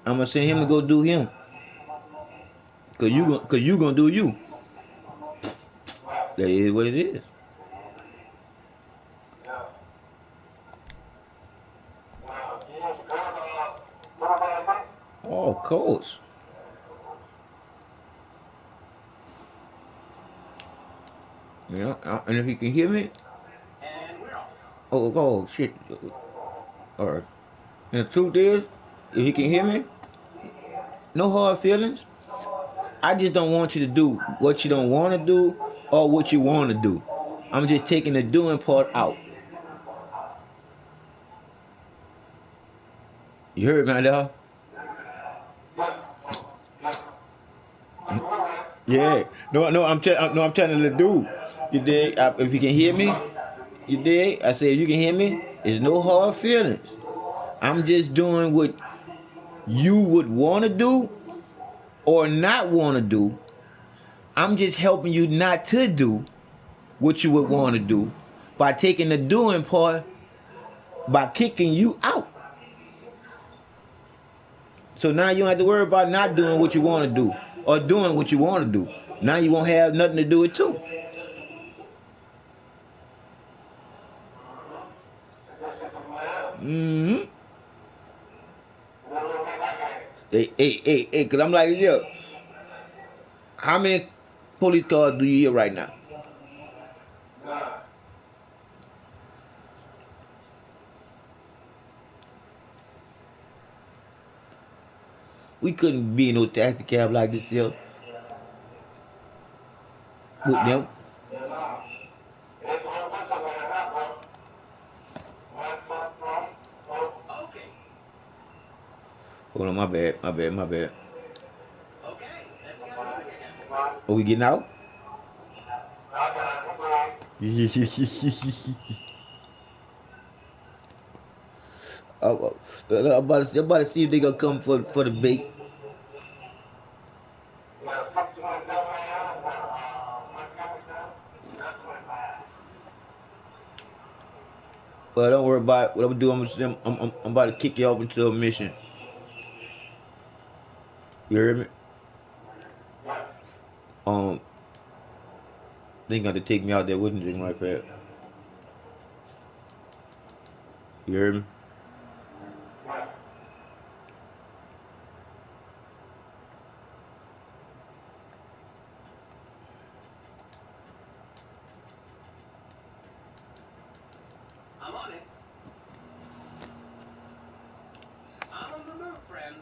I'm gonna send him to go do him. Cause you gonna do you. That is what it is. Oh, of course. Yeah, and if you can hear me. Oh, shit. All right. And the truth is, if you can hear me, no hard feelings. I just don't want you to do what you don't want to do or what you want to do. I'm just taking the doing part out. You heard me, dog? Yeah. No, I'm telling the dude. You dig? If you can hear me, you dig? I said, if you can hear me, there's no hard feelings. I'm just doing what you would want to do or not want to do. I'm just helping you not to do what you would want to do by taking the doing part, by kicking you out. So now you don't have to worry about not doing what you want to do or doing what you want to do. Now you won't have nothing to do with too. Mm-hmm. Hey, cause I'm like, yo, how many police cars do you hear right now? We couldn't be in no taxi cab like this here with them. Hold on, my bad. Are we getting out? I'm about to see if they gonna come for the bait. But don't worry about it. What I'm gonna do, I'm about to kick you off into a mission. You hear me? They got to take me out there with them right there. You hear me? I'm on it. I'm on the move, friend.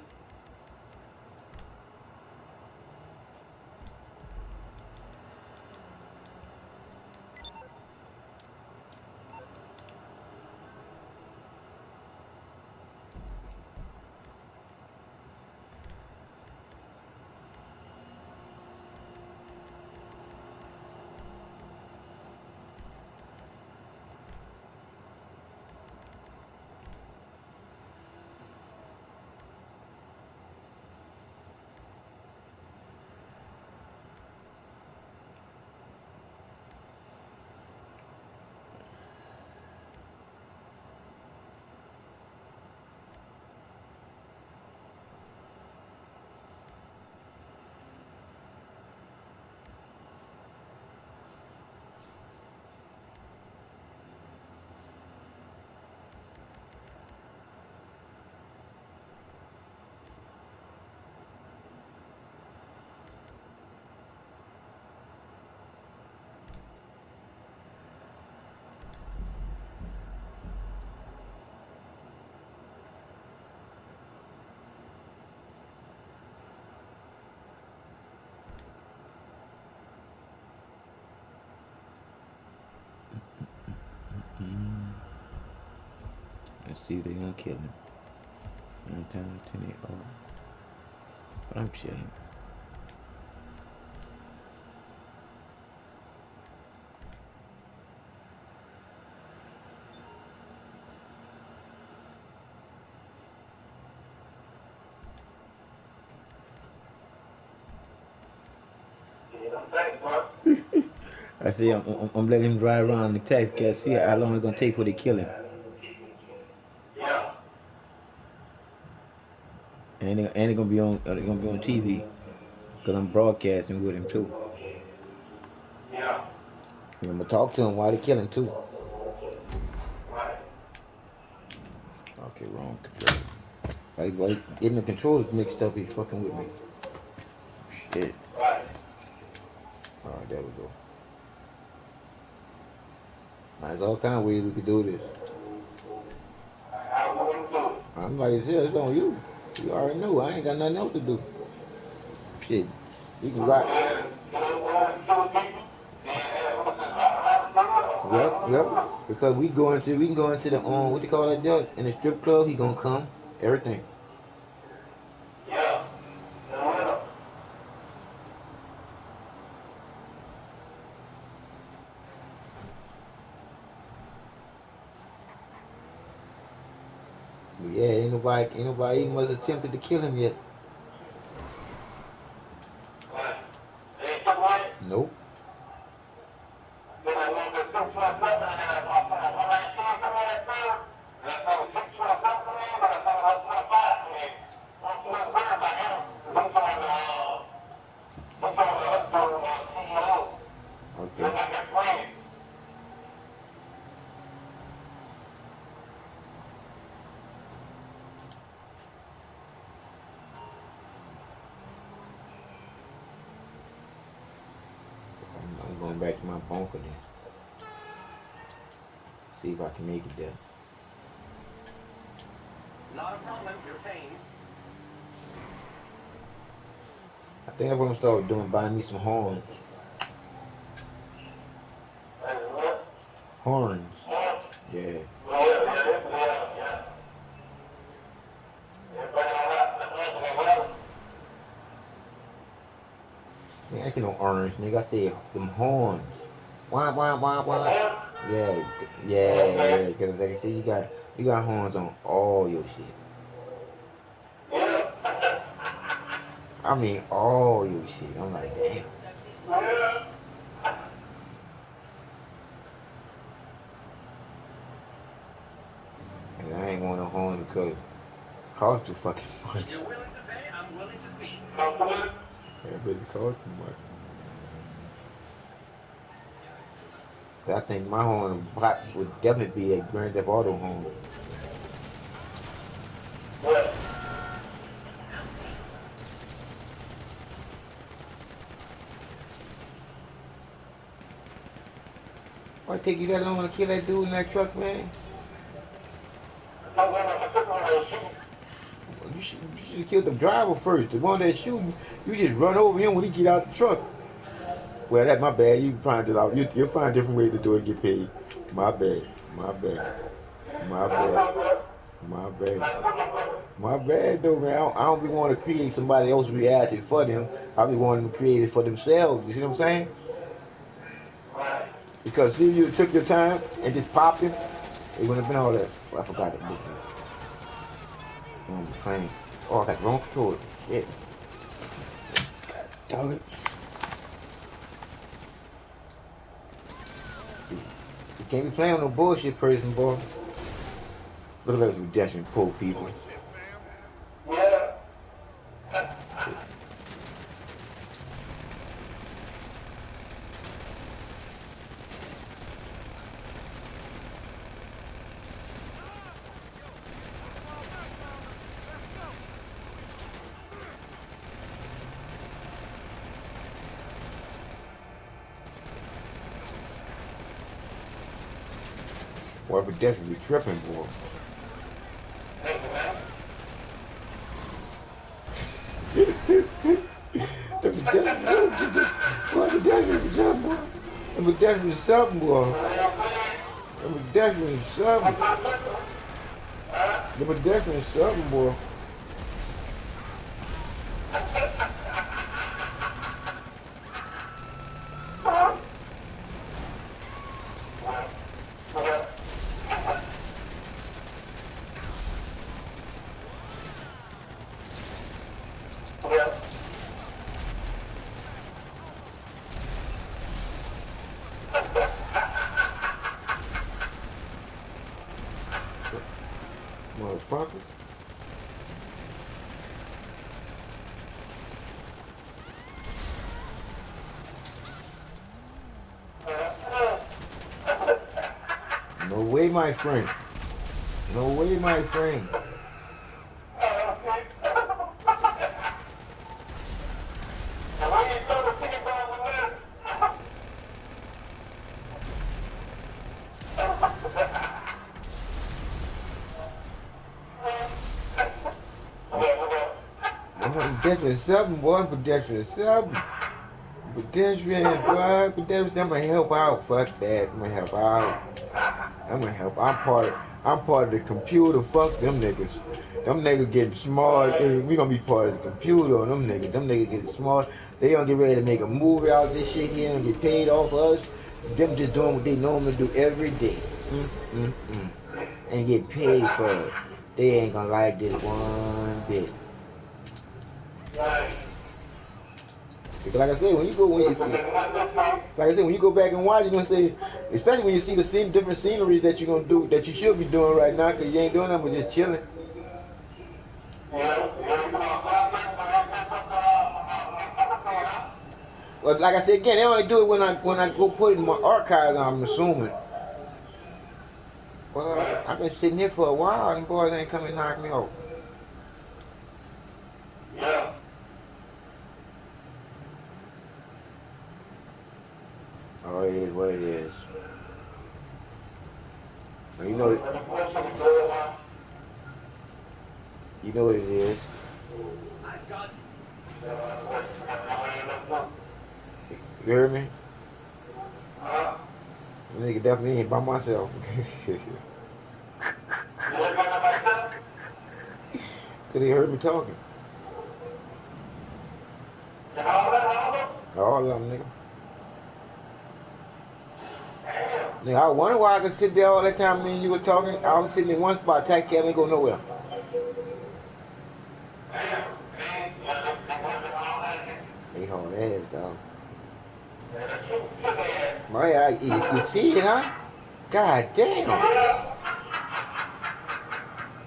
Let's see if they gonna kill him. 9 times 10 8. But I'm chilling. I see I'm letting him drive around the taxi cab, see how long it's gonna take for they kill him. And it's gonna be on TV, cause I'm broadcasting with him too. And I'm gonna talk to him while they kill him too. Okay, wrong control. Why getting the controllers mixed up? He's fucking with me. Shit. All right, there we go. There's all kind of ways we could do this. I'm like, it's on you. You already know. I ain't got nothing else to do. Shit. You can rock. Yep. Because we can go into the what you call that there in the strip club. He gonna come. Everything. Yeah, ain't nobody even was attempted to kill him yet. Nope. Okay. I'm going back to my bunker then. See if I can make it there. Not a problem, you're paying. I think I'm gonna start doing buying me some horns. Horns. Yeah. Man, I see no orange, nigga. I see them horns. Wah wah wah wah. Yeah, yeah. Cause like I said, you got horns on all your shit. I mean all your shit. I'm like, damn. And I ain't want no horns because it cost too fucking much. You're willing to pay, I'm willing to speak. Yeah, but it cost too much. So I think my horn would definitely be a Grand Theft Auto horn. Why it take you that long to kill that dude in that truck, man? You should have killed the driver first. The one that's shooting, you just run over him when he get out the truck. Well, that's my bad. You find it out. You'll find different ways to do it and get paid. My bad. My bad. My bad. My bad. My bad, though, man. I don't be wanting to create somebody else's reality for them. I be wanting to create it for themselves. You see what I'm saying? Because see, if you took your time and just popped him, it wouldn't have been all that. Oh, I forgot that book. On the plane. Oh, I got the wrong controller. Shit. Dog it. You can't be playing with no bullshit person, boy. Look at those rejection poor people. Boy, but definitely tripping, boy. But definitely something, boy. But definitely something. But definitely something, boy. Motherfuckers. No way, my friend. No way, my friend. Pedestrian something, boy. Pedestrian something. Pedestrian, boy. Pedestrian, I'm gonna help out. Fuck that. I'm gonna help out. I'm gonna help. I'm part of the computer. Fuck them niggas. Them niggas getting smart. We gonna be part of the computer on them niggas. Them niggas getting smart. They gonna get ready to make a movie out of this shit here and get paid off us. Them just doing what they normally do every day. And get paid for it. they ain't gonna like this one bit. Right. Because like I said, when you go back and watch, you're gonna say, especially when you see the different scenery that you're gonna do, that you should be doing right now, because you ain't doing nothing but just chilling. But like I said again, they only do it when I go put it in my archives. I'm assuming. Well, I've been sitting here for a while, and boys ain't come and knock me off. Yeah. Oh, it is what it is. Now, you know what it is. You heard me? The nigga definitely ain't by myself. Cause he heard me talking. All of them, nigga. Nigga, I wonder why I could sit there all that time me and you were talking. I was sitting in one spot, tack cat ain't go nowhere. He hard ass, dog. Right, you see it, huh? God damn.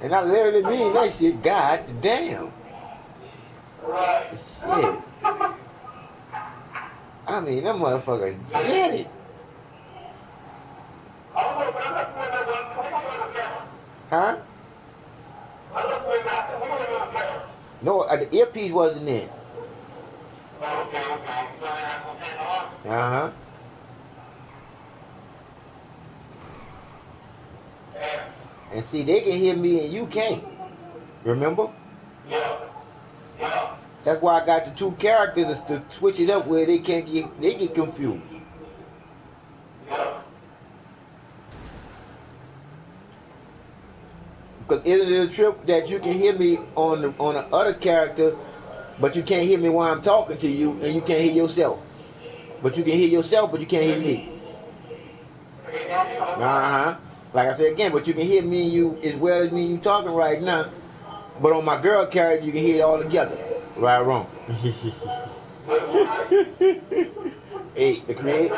And I literally mean that shit, God damn. Shit. I mean, that motherfucker get it. Huh? No, the earpiece wasn't in. Uh-huh. And see, they can hear me and you can't. Remember? That's why I got the two characters to switch it up where they get confused. Because isn't it a trip that you can hear me on the other character, but you can't hear me while I'm talking to you, and you can't hear yourself. But you can hear yourself, but you can't hear me. Uh-huh. Like I said again, but you can hear me and you as well as me and you talking right now. But on my girl character, you can hear it all together. Right or wrong? Hey, the creator.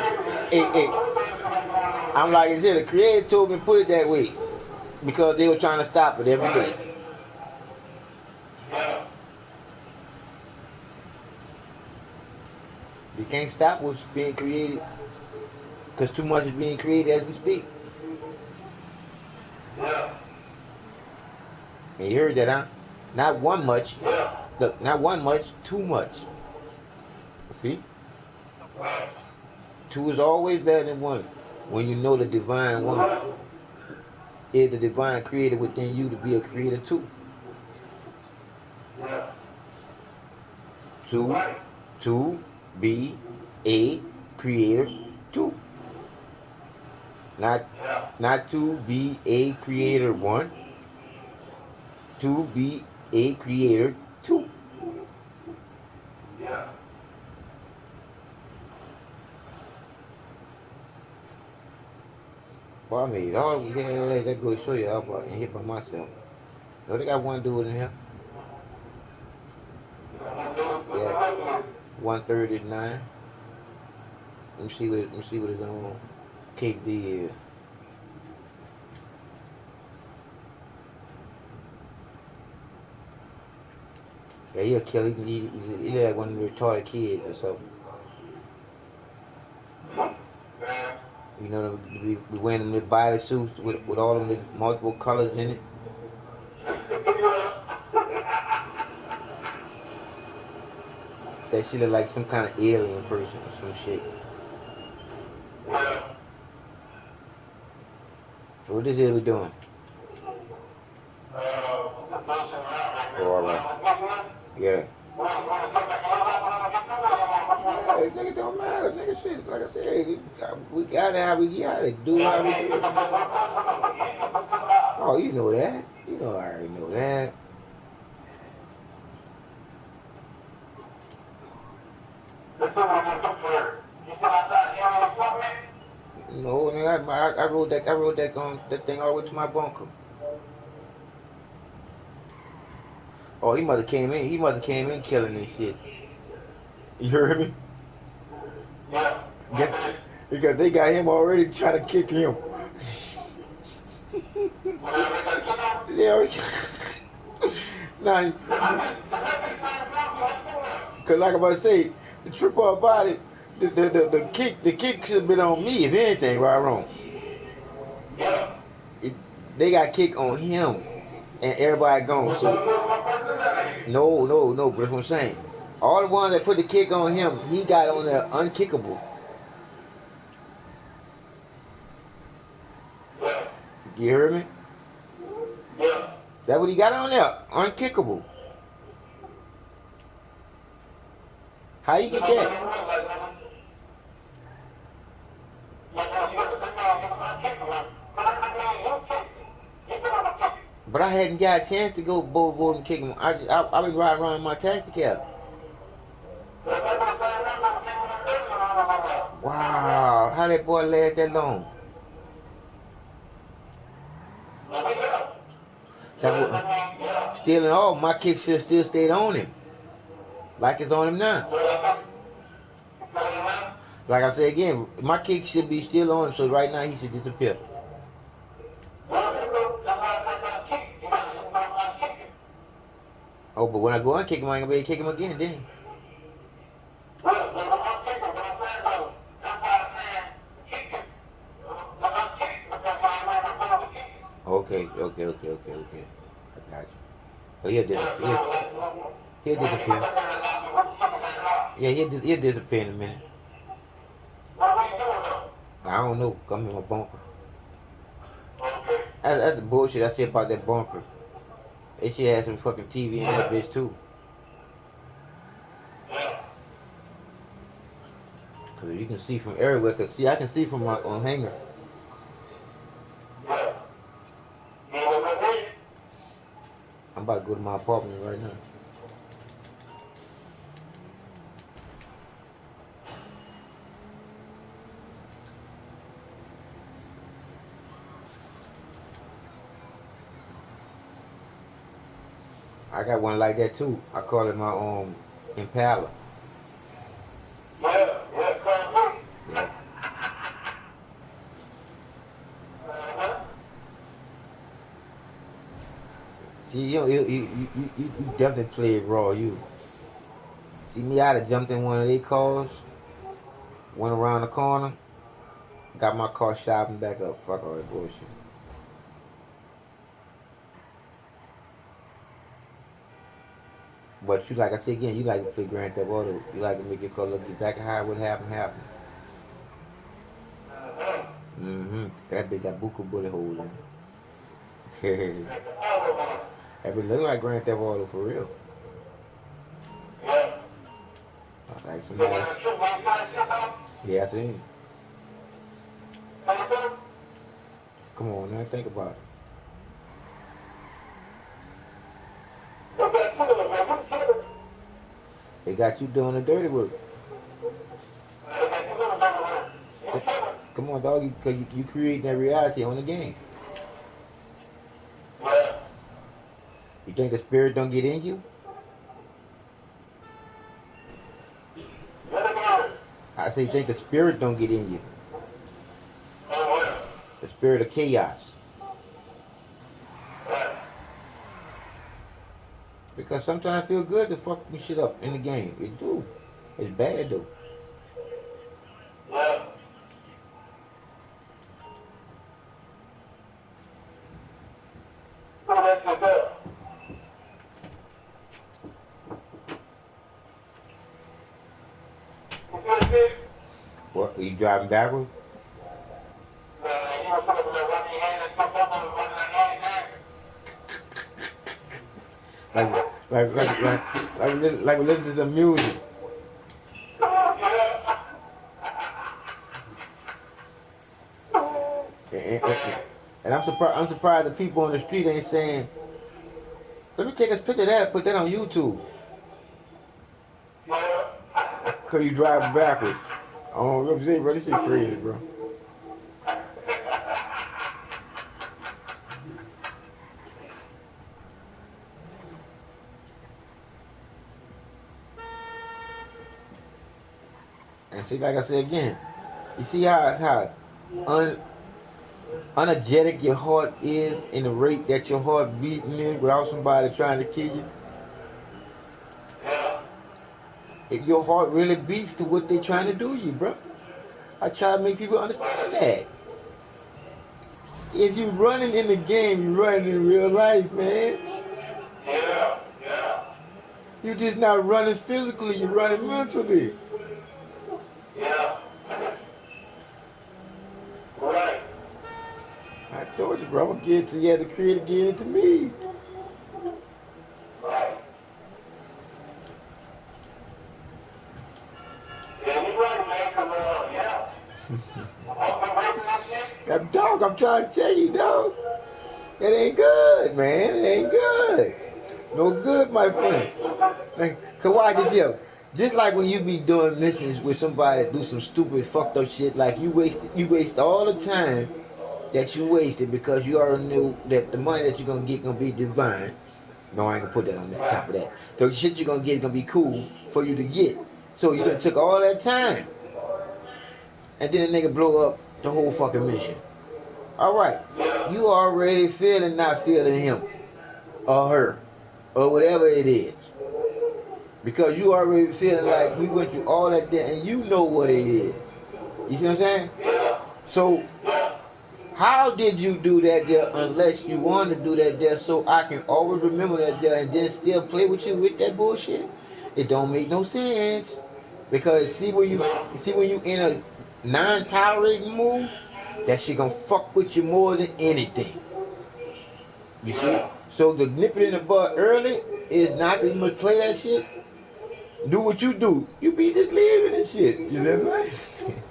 Hey. I'm like I said, the creator told me to put it that way. Because they were trying to stop it every day. You can't stop what's being created. Because too much is being created as we speak. And you heard that, huh? Not one much. Look, not one much, too much. See? Two is always better than one. When you know the divine one is the divine creator within you to be a creator too. To be a creator too. Not to be a creator one. To be a creator too. Well, I mean, all that goes to show you I'm hit by myself. No, they got one dude in here. Yeah, 139. Let me see what it's on. KD is. Yeah, he'll kill. He like one of the retarded kids or something. You know, we wearing them little body suits with all of them multiple colors in it. That shit look like some kind of alien person or some shit. So what this is we doing? Oh, all right. Yeah. Yeah, nigga don't matter, nigga shit. Like I said, we got it how we got it. Do how we do it. Oh, you know that. You know I already know that. No, nigga, I rode that thing all the way to my bunker. Oh, he must have came in. He must have came in killing this shit. You heard me? Yeah. Guess, because they got him already trying to kick him. Yeah. Now, cause like I'm about to say, the trip up about it, the kick should have been on me if anything, right or wrong. It, they got kick on him, and everybody gone. So no, but that's what I'm saying. All the ones that put the kick on him, he got on there unkickable. You heard me? That's what he got on there, unkickable. How you get that? But I hadn't got a chance to go vote and kick him. I been riding around in my taxi cab. Wow, how that boy last that long? Still in all, my kick should still stayed on him. Like it's on him now. Like I say again, my kick should be still on him, so right now he should disappear. Oh, but when I go unkick him, I ain't gonna be able to kick him again, then. Okay. I got you. Oh, he'll disappear. He'll disappear. Yeah, he'll disappear in a minute. I don't know. Come in my bunker. That's the bullshit I say about that bunker. They should have some fucking TV in that bitch too. Cause you can see from everywhere. Cause see, I can see from my hangar. I'm about to go to my apartment right now. I got one like that too. I call it my Impala. Yeah. See, you definitely played raw. You see me? I'd have jumped in one of their cars, went around the corner, got my car shot and back up. Fuck all that bullshit. But you, like I said again, you like to play Grand Theft Auto. You like to make your car look exactly how it would happen. That bitch got buku bullet holes in it. That bitch look like Grand Theft Auto for real. Like somebody. Yeah, I seen it. Come on, now think about it. They got you doing the dirty work. Come on, dog, because you create that reality on the game. You think the spirit don't get in you? I say you think the spirit don't get in you. The spirit of chaos. Because sometimes I feel good to fuck me shit up in the game. It do. It's bad though. What? Are you driving backwards? Like we listen to some music. And I'm surprised the people on the street ain't saying, let me take a picture of that and put that on YouTube. Cause you driving backwards. Oh, let me see, bro. This shit crazy, bro. See, like I said again, you see how energetic your heart is in the rate that your heart beating in without somebody trying to kill you. Yeah. If your heart really beats to what they're trying to do to you, bro. I try to make people understand that. If you're running in the game, you're running in real life, man. Yeah. Yeah. You're just not running physically, you're running mentally. Yeah. Right. I told you, bro, I'm gonna get it to you, the creator get it to me. Right. Yeah, you're right, man. 'Cause, yeah. I'm dog, I'm trying to tell you, dog. It ain't good, man. It ain't good. No good, my friend. Like, cause watch this here. Just like when you be doing missions with somebody that do some stupid fucked up shit, like you waste all the time that you wasted because you already knew that the money that you're gonna get gonna be divine. No, I ain't gonna put that on that top of that. So the shit you're gonna get is gonna be cool for you to get. So you done took all that time. And then the nigga blow up the whole fucking mission. Alright. You already feeling not feeling him or her or whatever it is. Because you already feeling like we went through all that there and you know what it is. You see what I'm saying? So how did you do that there unless you want to do that there so I can always remember that there and then still play with you with that bullshit? It don't make no sense. Because see when you in a non-tolerating mood, that shit gonna fuck with you more than anything. You see? So the nip it in the bud early is not that you must play that shit. Do what you do. You be just living and shit. You know what I'm saying?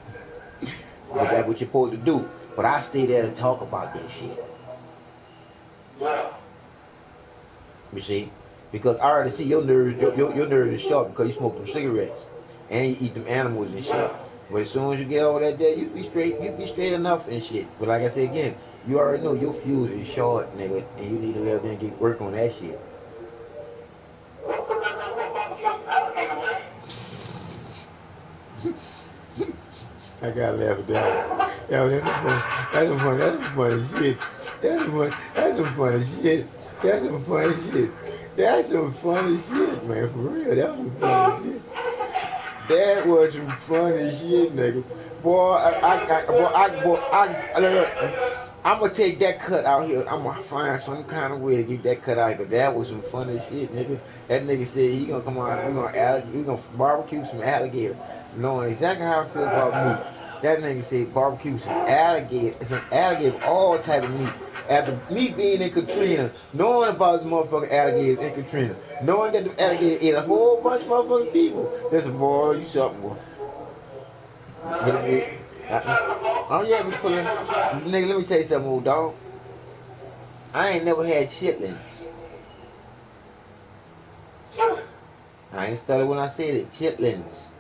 But that's what you're supposed to do. But I stay there to talk about that shit. Yeah. You see? Because I already see your nerves is sharp because you smoke them cigarettes. And you eat them animals and shit. But as soon as you get all that there, you be straight enough and shit. But like I said again, you already know your fuse is short, nigga, and you need to let them get work on that shit. I gotta laugh at that. Yo, that's some funny shit. That's some funny shit. That's some funny shit. That's some funny shit, man. For real, that was some funny shit. That was some funny shit, nigga. Boy, I'm gonna take that cut out here. I'm gonna find some kind of way to get that cut out here. But that was some funny shit, nigga. That nigga said he gonna come out, we gonna barbecue some alligator. Knowing exactly how I feel about meat. That nigga said barbecue some alligator, all type of meat. After me being in Katrina, knowing about the motherfucking alligators in Katrina, knowing that the alligator ate a whole bunch of motherfucking people. That's boy, you something, boy. Oh yeah, we put in. Nigga, let me tell you something, old dog. I ain't never had chitlins. I ain't started when I said it. Chitlins.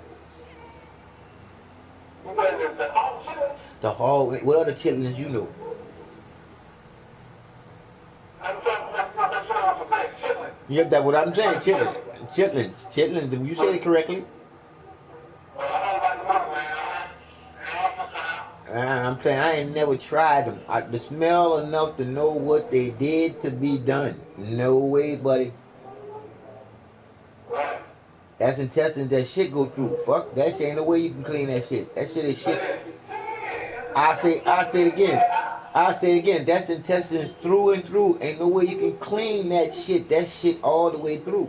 The hog. What other chitlins you know? Yep, that's what I'm saying. Chitlins. Chitlins. You said it correctly. I'm saying I ain't never tried them. The smell enough to know what they did to be done. No way, buddy. That's intestines that shit go through. Fuck, that shit ain't no way you can clean that shit. That shit is shit. I say it again. That's intestines through and through. Ain't no way you can clean that shit. That shit all the way through.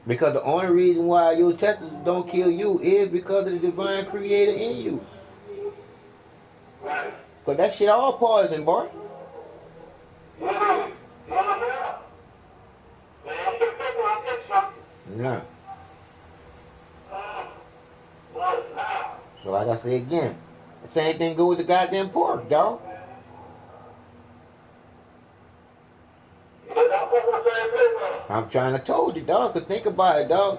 Because the only reason why your intestines don't kill you is because of the divine creator in you. Because that shit all poison, boy. Yeah. So like I say again, the same thing go with the goddamn pork, dog. I'm trying to told you, dog, cause think about it, dog.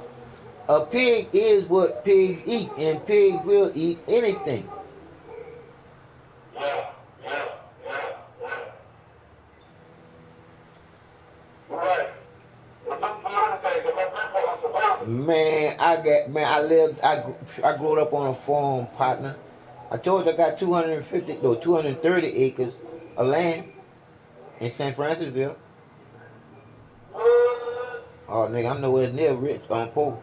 A pig is what pigs eat, and pigs will eat anything. Right. Man, I grew up on a farm, partner. I told you I got 230 acres of land in San Francisville. Oh, nigga, I'm nowhere near rich, I'm poor.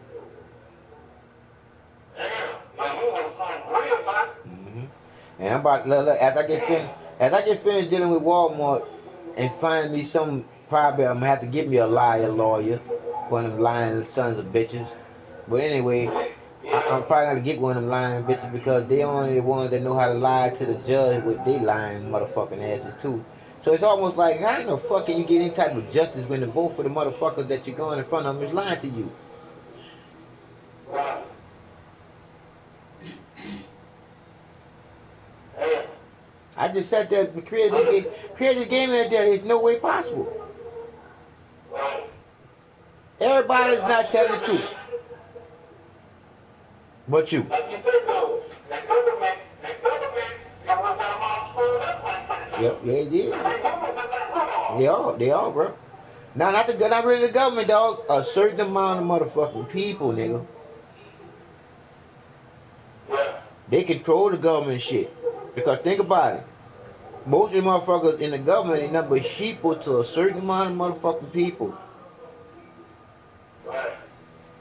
And I'm about look, as I get finished dealing with Walmart and find me some, probably I'm gonna have to get me a lawyer, one of them lying sons of bitches. But anyway, I'm probably gonna get one of them lying bitches because they only the ones that know how to lie to the judge with they lying motherfucking asses too. So it's almost like how in the fuck can you get any type of justice when the both of the motherfuckers that you're going in front of them is lying to you? I just sat there and created this game and there. It's no way possible. Everybody's not telling the truth. But you. Yep, yeah, they did. They all, bro. Now, not really the government, dog. A certain amount of motherfucking people, nigga. They control the government shit. Because think about it. Most of the motherfuckers in the government ain't nothing but sheeple to a certain amount of motherfucking people.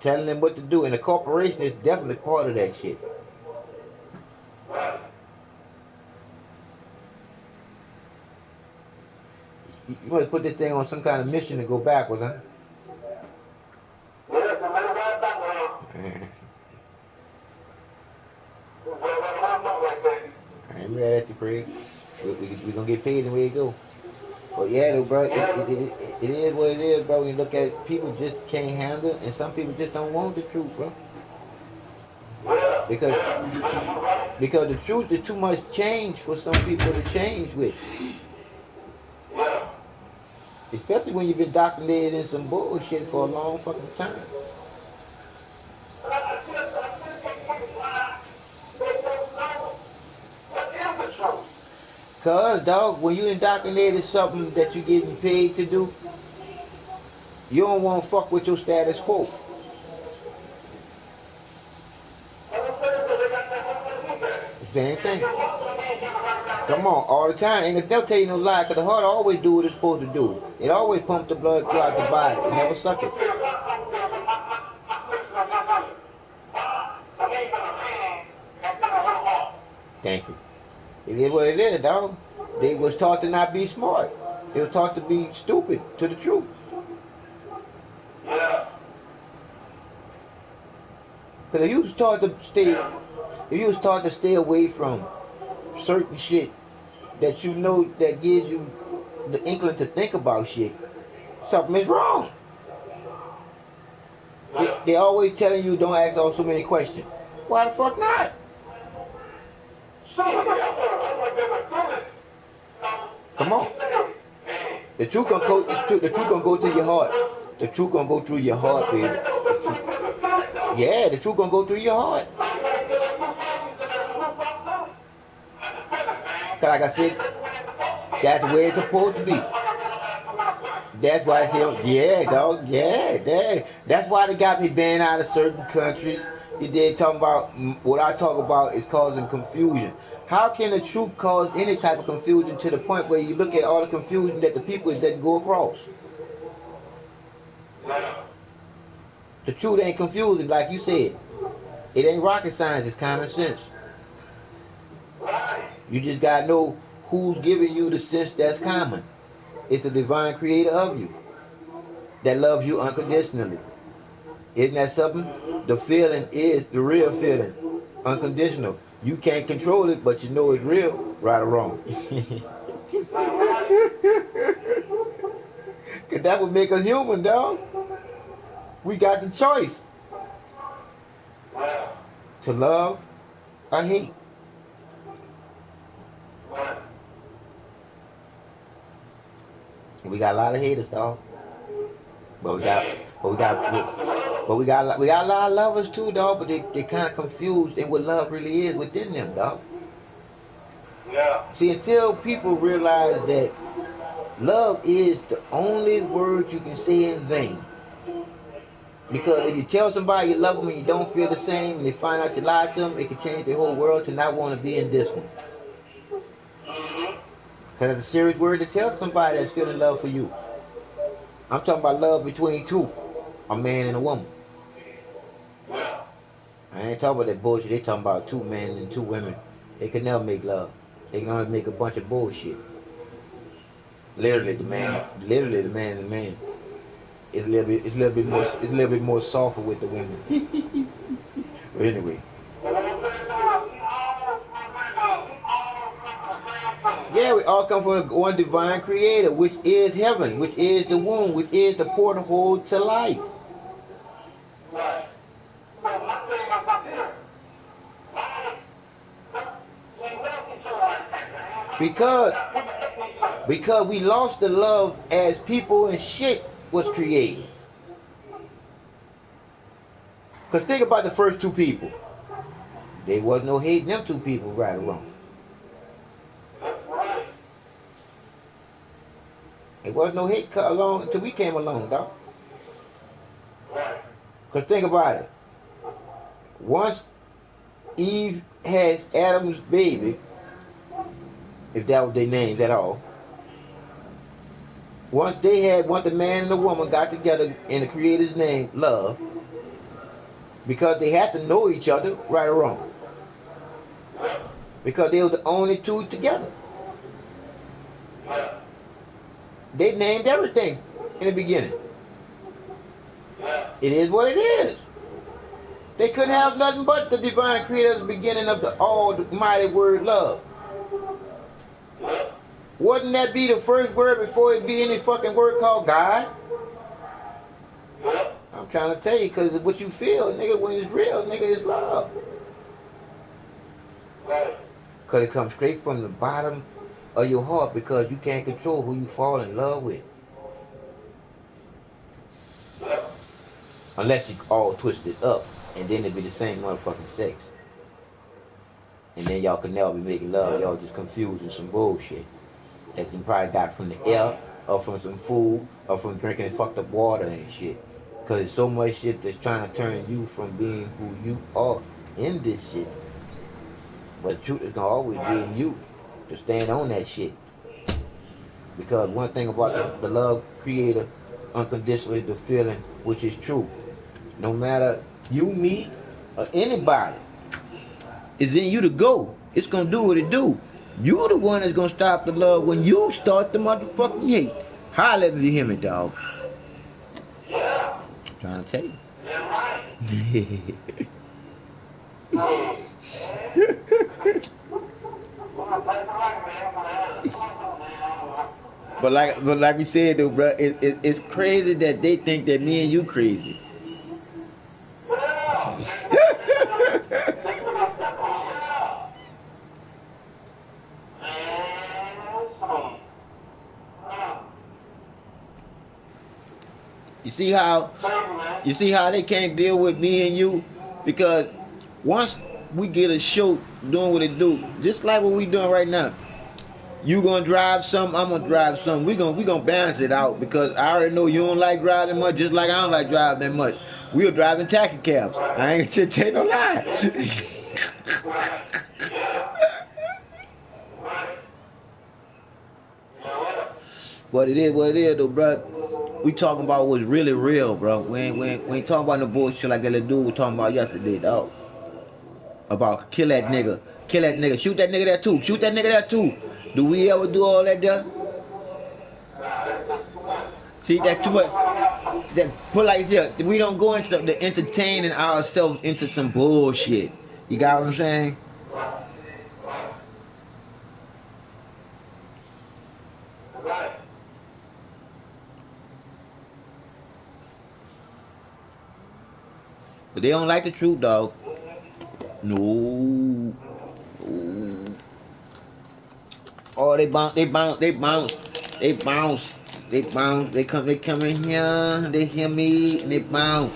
Telling them what to do. And the corporation is definitely part of that shit. You must put this thing on some kind of mission to go backwards, huh? I ain't mad at you, Craig. We gonna get paid the way it go. But yeah, though, bro, it is what it is, bro. When you look at it, people just can't handle it, and some people just don't want the truth, bro. Because the truth is too much change for some people to change with. Especially when you've been indoctrinated in some bullshit for a long fucking time. Cause, dog, when you indoctrinated something that you're getting paid to do, you don't want to fuck with your status quo. Same thing. Come on, all the time. And they'll tell you no lie, because the heart always do what it's supposed to do. It always pumps the blood throughout the body. It never suck it. Thank you. It is what it is, dog. They was taught to not be smart. They was taught to be stupid to the truth. Because if you was taught to stay away from certain shit that you know that gives you the inkling to think about shit, something is wrong. They always telling you don't ask all so many questions. Why the fuck not? Come on. The truth gonna go through your heart. The truth gonna go through your heart, baby. Yeah, the truth gonna go through your heart. Cause like I said, that's the way it's supposed to be. That's why I say, yeah, dog, yeah. That's why they got me banned out of certain countries. They talking about what I talk about is causing confusion. How can the truth cause any type of confusion to the point where you look at all the confusion that the people is letting go across? The truth ain't confusing, like you said. It ain't rocket science, it's common sense. You just gotta know who's giving you the sense that's common. It's the divine creator of you that loves you unconditionally. Isn't that something? The feeling is the real feeling. Unconditional. You can't control it, but you know it's real, right or wrong. Cause that would make us human, dog. We got the choice to love or hate. We got a lot of haters, dog. But we got a lot of lovers too, dog. But they kind of confused in what love really is within them, dog. Yeah. See, until people realize that love is the only word you can say in vain. Because if you tell somebody you love them and you don't feel the same, and they find out you lied to them, it can change the whole world to not want to be in this one. Because it's a serious word to tell somebody that's feeling love for you. I'm talking about love between two, a man and a woman. I ain't talking about that bullshit. They talking about two men and two women. They can never make love. They can only make a bunch of bullshit. Literally the man and the man. It's a little bit more softer with the women. But anyway. Yeah, we all come from one divine creator, which is heaven, which is the womb, which is the portal to life. Because we lost the love as people and shit was created. Because think about the first two people. There was no hate in them two people, right or wrong. It wasn't no hate along until we came along, dog. Because think about it. Once Eve has Adam's baby, if that was their names at all, once the man and the woman got together in the Creator's name, love, because they had to know each other, right or wrong. Because they were the only two together. They named everything in the beginning. It is what it is. They couldn't have nothing but the divine creator at the beginning of the almighty word love. Wouldn't that be the first word before it be any fucking word called God? I'm trying to tell you, because what you feel, nigga, when it's real, nigga, is love. Because it comes straight from the bottom of your heart, because you can't control who you fall in love with. Unless you all twist it up, and then it'd be the same motherfucking sex. And then y'all could never be making love, y'all just confusing some bullshit that you probably got from the air, or from some food, or from drinking fucked up water and shit. Because there's so much shit that's trying to turn you from being who you are in this shit. But the truth is going to always be in you, to stand on that shit. Because one thing about the love creator, unconditionally the feeling, which is true. No matter you, me, or anybody, it's in you to go. It's going to do what it do. You the one that's going to stop the love when you start the motherfucking hate. Holla at me, hear me, dog. I'm trying to tell you. But like we said though, bro, it's crazy that they think that me and you crazy. You see how they can't deal with me and you? Because once we get a show doing what it do, just like what we doing right now, you gonna drive something, I'm gonna drive something. We gonna balance it out, because I already know you don't like driving much, just like I don't like driving that much. We were driving taxi cabs. I ain't gonna tell you no lie. But it is what it is though, bro. We talking about what's really real, bro. We ain't talking about no bullshit like that little dude we talking about yesterday, dog. About kill that nigga, shoot that nigga there too, shoot that nigga there too. Do we ever do all that there? See, that too much. That put like this, we don't go into the entertaining ourselves into some bullshit. You got what I'm saying? But they don't like the truth, dog. No. Oh, they bounce. They come in here, they hear me, and they bounce.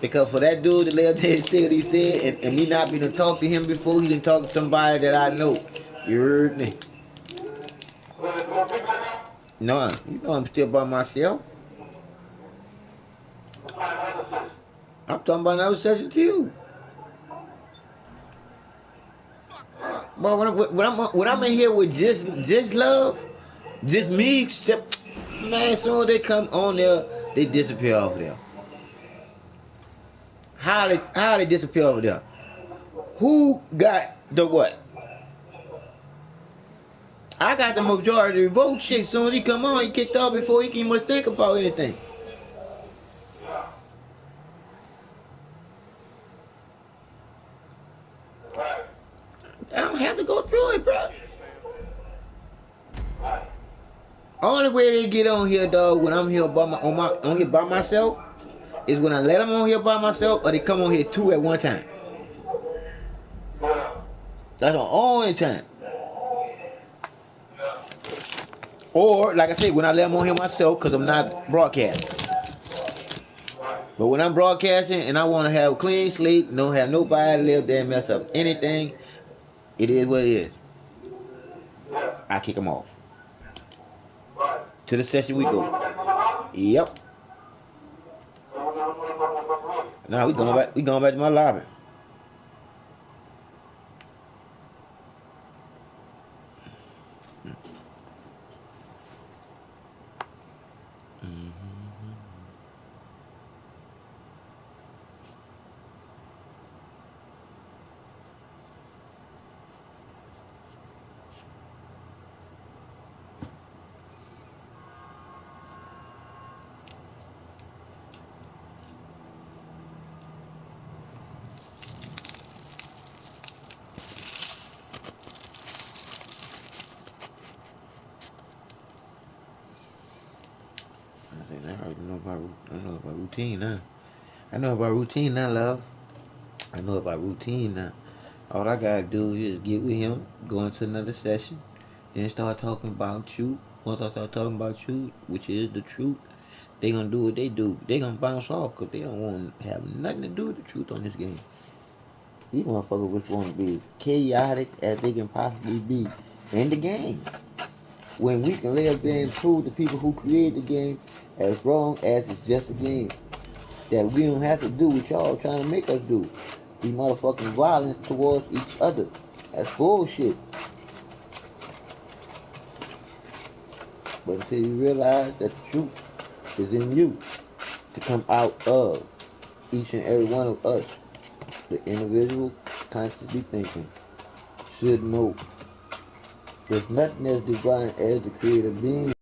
Because for that dude to lay up there and say what he said, and me not being to talk to him before, he didn't talk to somebody that I know. You heard me? No, you know I'm still by myself. I'm talking about another session too. But when I'm in here with just love, just me, man, as soon as they come on there, they disappear off there. How they disappear over there? Who got the what? I got the majority of the vote. Shit, soon as he come on, he kicked off before he can even think about anything. I don't have to go through it, bro. Only way they get on here, dog, when I'm here on here by myself, is when I let them on here by myself, or they come on here two at one time. That's the only time. Or, like I said, when I let them on here myself, because I'm not broadcasting. But when I'm broadcasting and I want to have a clean slate, don't have nobody live there and mess up anything, it is what it is. I kick them off. To the session we go. Yep. Now we going back to my lobby. I know about routine now. I know about routine now, love. I know about routine now. All I gotta do is get with him, go into another session, then start talking about you. Once I start talking about you, which is the truth, they gonna do what they do. They gonna bounce off because they don't want to have nothing to do with the truth on this game. These motherfuckers just want to be as chaotic as they can possibly be in the game. When we can lay up there and prove to people who created the game as wrong as it's just a game. That we don't have to do what y'all trying to make us do. These motherfucking violence towards each other. That's bullshit. But until you realize that the truth is in you, to come out of each and every one of us, the individual constantly thinking, should know there's nothing as divine as the creator being.